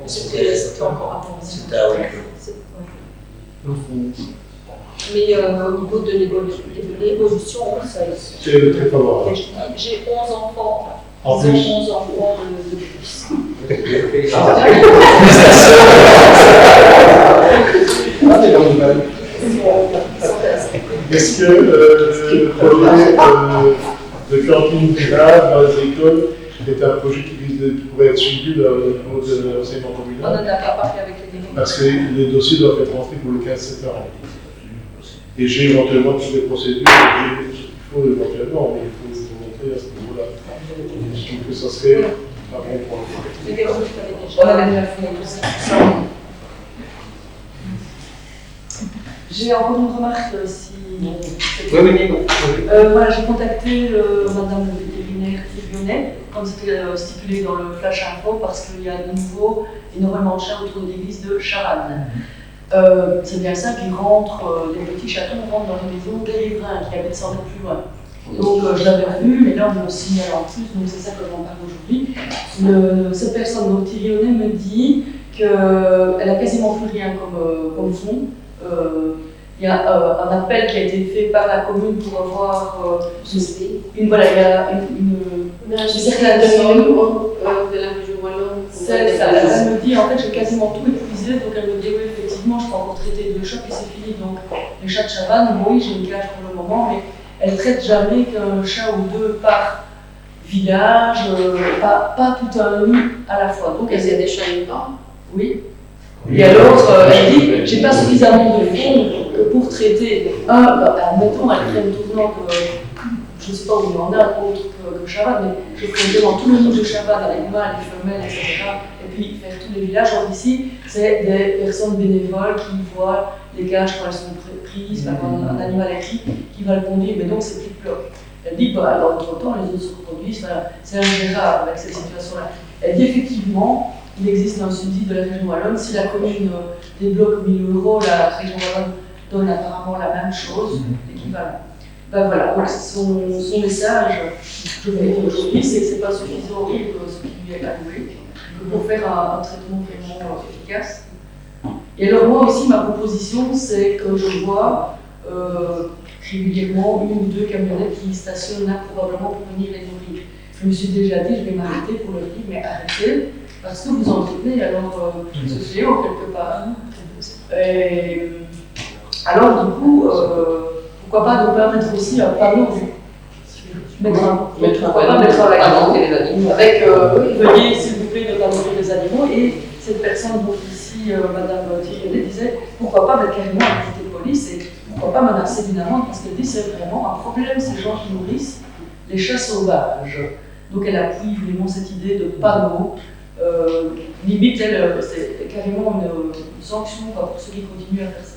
C'était encore avant. C'était à Wicklow. Mais au niveau de l'évolution, ça c'est très favorable. J'ai 11 enfants. En Ils plus. ont 11 enfants de plus. Est-ce que le projet de cantine durable dans les écoles est un projet qui pourrait être suivi au niveau de l'enseignement On communal? n'en a pas parlé avec les délégués. Parce que les dossiers doivent être rentrés pour le 15 septembre. Et j'ai éventuellement toutes les procédures, il faut éventuellement, mais il faut vous montrer à ce niveau-là. Je trouve que ça serait un bon point. On avait déjà fait tout ça. J'ai encore une remarque si. Oui. J'ai contacté madame le vétérinaire lyonnais, comme c'était stipulé dans le flash info, parce qu'il y a de nouveau énormément de chats autour de l'église de Chavannes. c'est bien ça qui rentre, les petits chatons rentrent dans les maisons des riverains qui habitent 100 mètres plus loin. Donc je l'avais revu, mais là on me le signale en plus, donc c'est ça que j'en parle aujourd'hui. Cette personne, donc Thierry Honnet, me dit qu'elle a quasiment plus rien comme fonds. Il y a un appel qui a été fait par la commune pour avoir il y a une certaine somme de la région wallonne. Elle me dit en fait j'ai quasiment tout épuisé, donc elle me dit oui effectivement je peux encore traiter 2 chats et c'est fini. Donc les chats de Chavannes, oui j'ai une cage pour le moment, mais elle traite jamais qu'un chat ou 2 par village, pas tout un nid à la fois. Donc il y a des chats vivants. Oui. Et alors, elle dit, j'ai pas suffisamment de fonds pour traiter admettons, elle crée une tournante, je ne sais pas où il y en a, autre que Chavannes, mais je ferai vraiment tout le nid de Chavannes avec mâles, les femelles, etc. Et puis faire tous les villages. Or ici, c'est des personnes bénévoles qui voient les cages quand elles sont prises, par un animal écrit, qui va le conduire, mais donc c'est plus de bloc. Elle dit, alors entre-temps, les autres se reproduisent, c'est ingérable avec cette situation-là. Elle dit effectivement, il existe un subside de la région wallonne. Si la commune débloque 1 000 €, la région wallonne donne apparemment la même chose, l'équivalent. Ben voilà, donc son message, je vais dire aujourd'hui, c'est que ce n'est pas suffisant ce qui lui est alloué, pour faire un traitement vraiment efficace. Et alors moi aussi, ma proposition, c'est que je vois régulièrement 1 ou 2 camionnettes qui stationnent là probablement pour venir les nourrir. Je me suis déjà dit, je vais m'arrêter pour leur dire, mais arrêtez, parce que vous entretenez alors ce fléau quelque part. Et alors du coup, pourquoi pas nous permettre aussi un panneau, pourquoi pas mettre avec veuillez s'il vous plaît ne pas nourrir les animaux, et cette personne donc ici, Madame Thierry disait, pourquoi pas mettre carrément un comité de police et pourquoi pas menacer d'une amende, parce qu'elle dit c'est vraiment un problème ces gens qui nourrissent les chats sauvages. Donc elle appuie vraiment cette idée de panneau. Limite, c'est carrément une sanction pour ceux qui continuent à faire ça.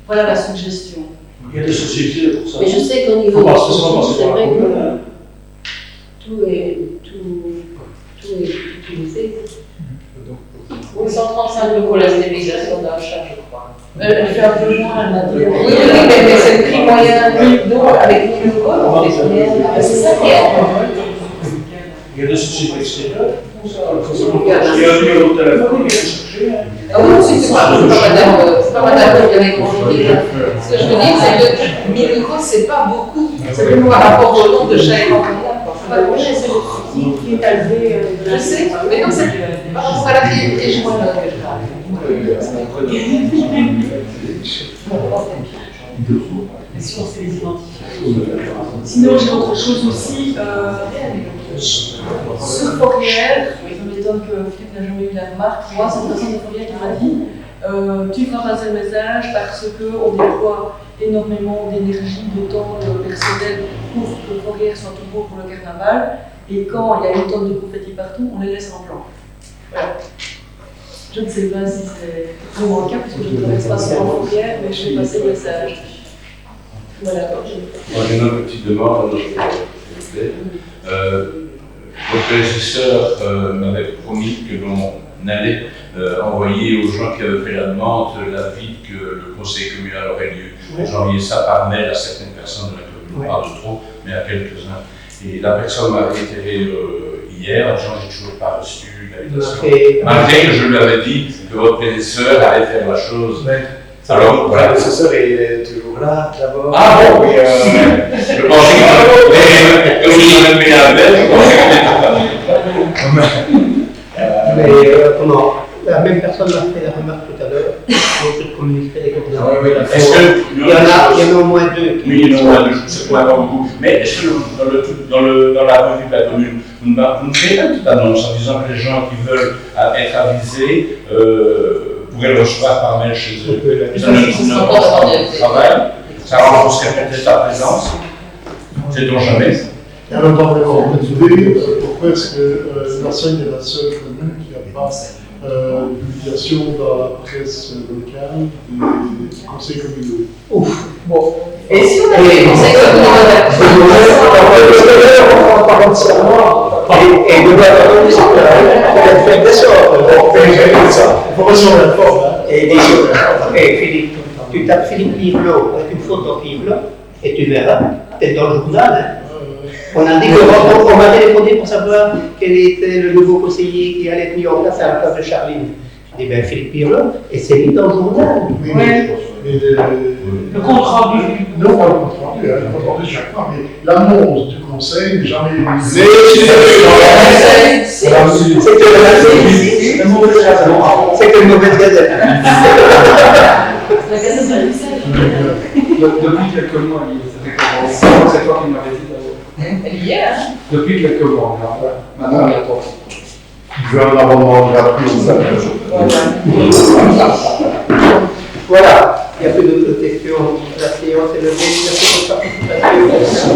Voilà la suggestion. Il y a des sociétés pour ça. Mais je sais qu'au niveau de c'est vrai que tout est utilisé. Oui, 135 € la stérilisation d'un chat, je crois. Elle fait un peu moins, elle m'a dit. Oui, mais c'est le prix moyen avec 1 000 €, on fait bien. C'est ça qui est. Il y a des sociétés extérieures. Il y a un numéro de téléphone, il faut chercher. Ah oui, c'est pas madame qui avait compris. Ce que je veux dire, c'est que 1 000 €, c'est pas beaucoup. C'est vraiment par rapport au nombre de chats et c'est pas beaucoup. Qui est élevé. Je sais, mais non, c'est par rapport à la région wallonne que je parle. Sinon, j'ai autre chose aussi. Sur Fourrière, ça m'étonne que Philippe n'a jamais eu la remarque. Moi, c'est une personne de Fourrière qui m'a dit tu feras passer le message parce qu'on déploie énormément d'énergie, de temps personnel pour que Fourrière soit tout beau pour le carnaval. Et quand il y a une tonne de confettis partout, on les laisse en plan. Voilà. Je ne sais pas si c'est vraiment le cas, puisque je ne traverse pas souvent Fourrière, mais je vais passer le message. Voilà. J'ai une petite demande, s'il vous plaît. Votre prédécesseur m'avait promis que l'on allait envoyer aux gens qui avaient fait la demande l'avis que le conseil communal aurait lieu. J'ai envoyé ça par mail à certaines personnes de la commune, pas de trop, mais à quelques-uns. Et la personne m'a réitéré hier en disant j'ai toujours pas reçu l'invitation. Malgré que je lui avais dit que votre prédécesseur allait faire la chose. Alors, voilà. Le prédécesseur est toujours là, d'abord. Ah bon, oui, je pensais que vous avez mis un bel, je pensais Mais comment la même personne m'a fait la remarque tout à l'heure, donc je communiquerai les coordonnées. Il y en a au moins 2. Oui, il y en a au moins 2, c'est pas beaucoup. Mais est-ce que dans la revue de la commune, vous ne créez pas une petite annonce en disant que les gens qui veulent être avisés pourraient le recevoir par mail chez eux? Ils ont un travail, ça renforcerait peut-être la présence, sait-on jamais. Alors, dans le pourquoi est-ce que la Sogne est la seule commune qui n'a pas de publication dans la presse locale des conseils communaux? Ouf, bon. Et si on avait des conseils communaux, on parle de ça, et de la il faut résoudre la forme. Et Philippe, tu tapes Philippe Pirlo avec une photo Pirlo et tu verras, peut-être dans le journal. Hein. On a dit qu'on m'a téléphoné pour savoir quel était le nouveau conseiller qui allait être mis en place à la place de Charline. Je dis ben Philippe Pirlo, et c'est mis dans le journal. Oui, Le compte rendu. Non, pas le compte rendu, le compte rendu chaque fois, mais l'annonce du conseil n'est jamais C'est que une mauvaise gazette. Depuis quelques mois, c'est toi qui m'avais dit d'abord. Elle y est, hein? Depuis quelques mois, maintenant il y a toi. Je veux un abonnement gratuit au sein. Voilà, il n'y a plus d'autres questions. La séance est levée. Merci de votre participation.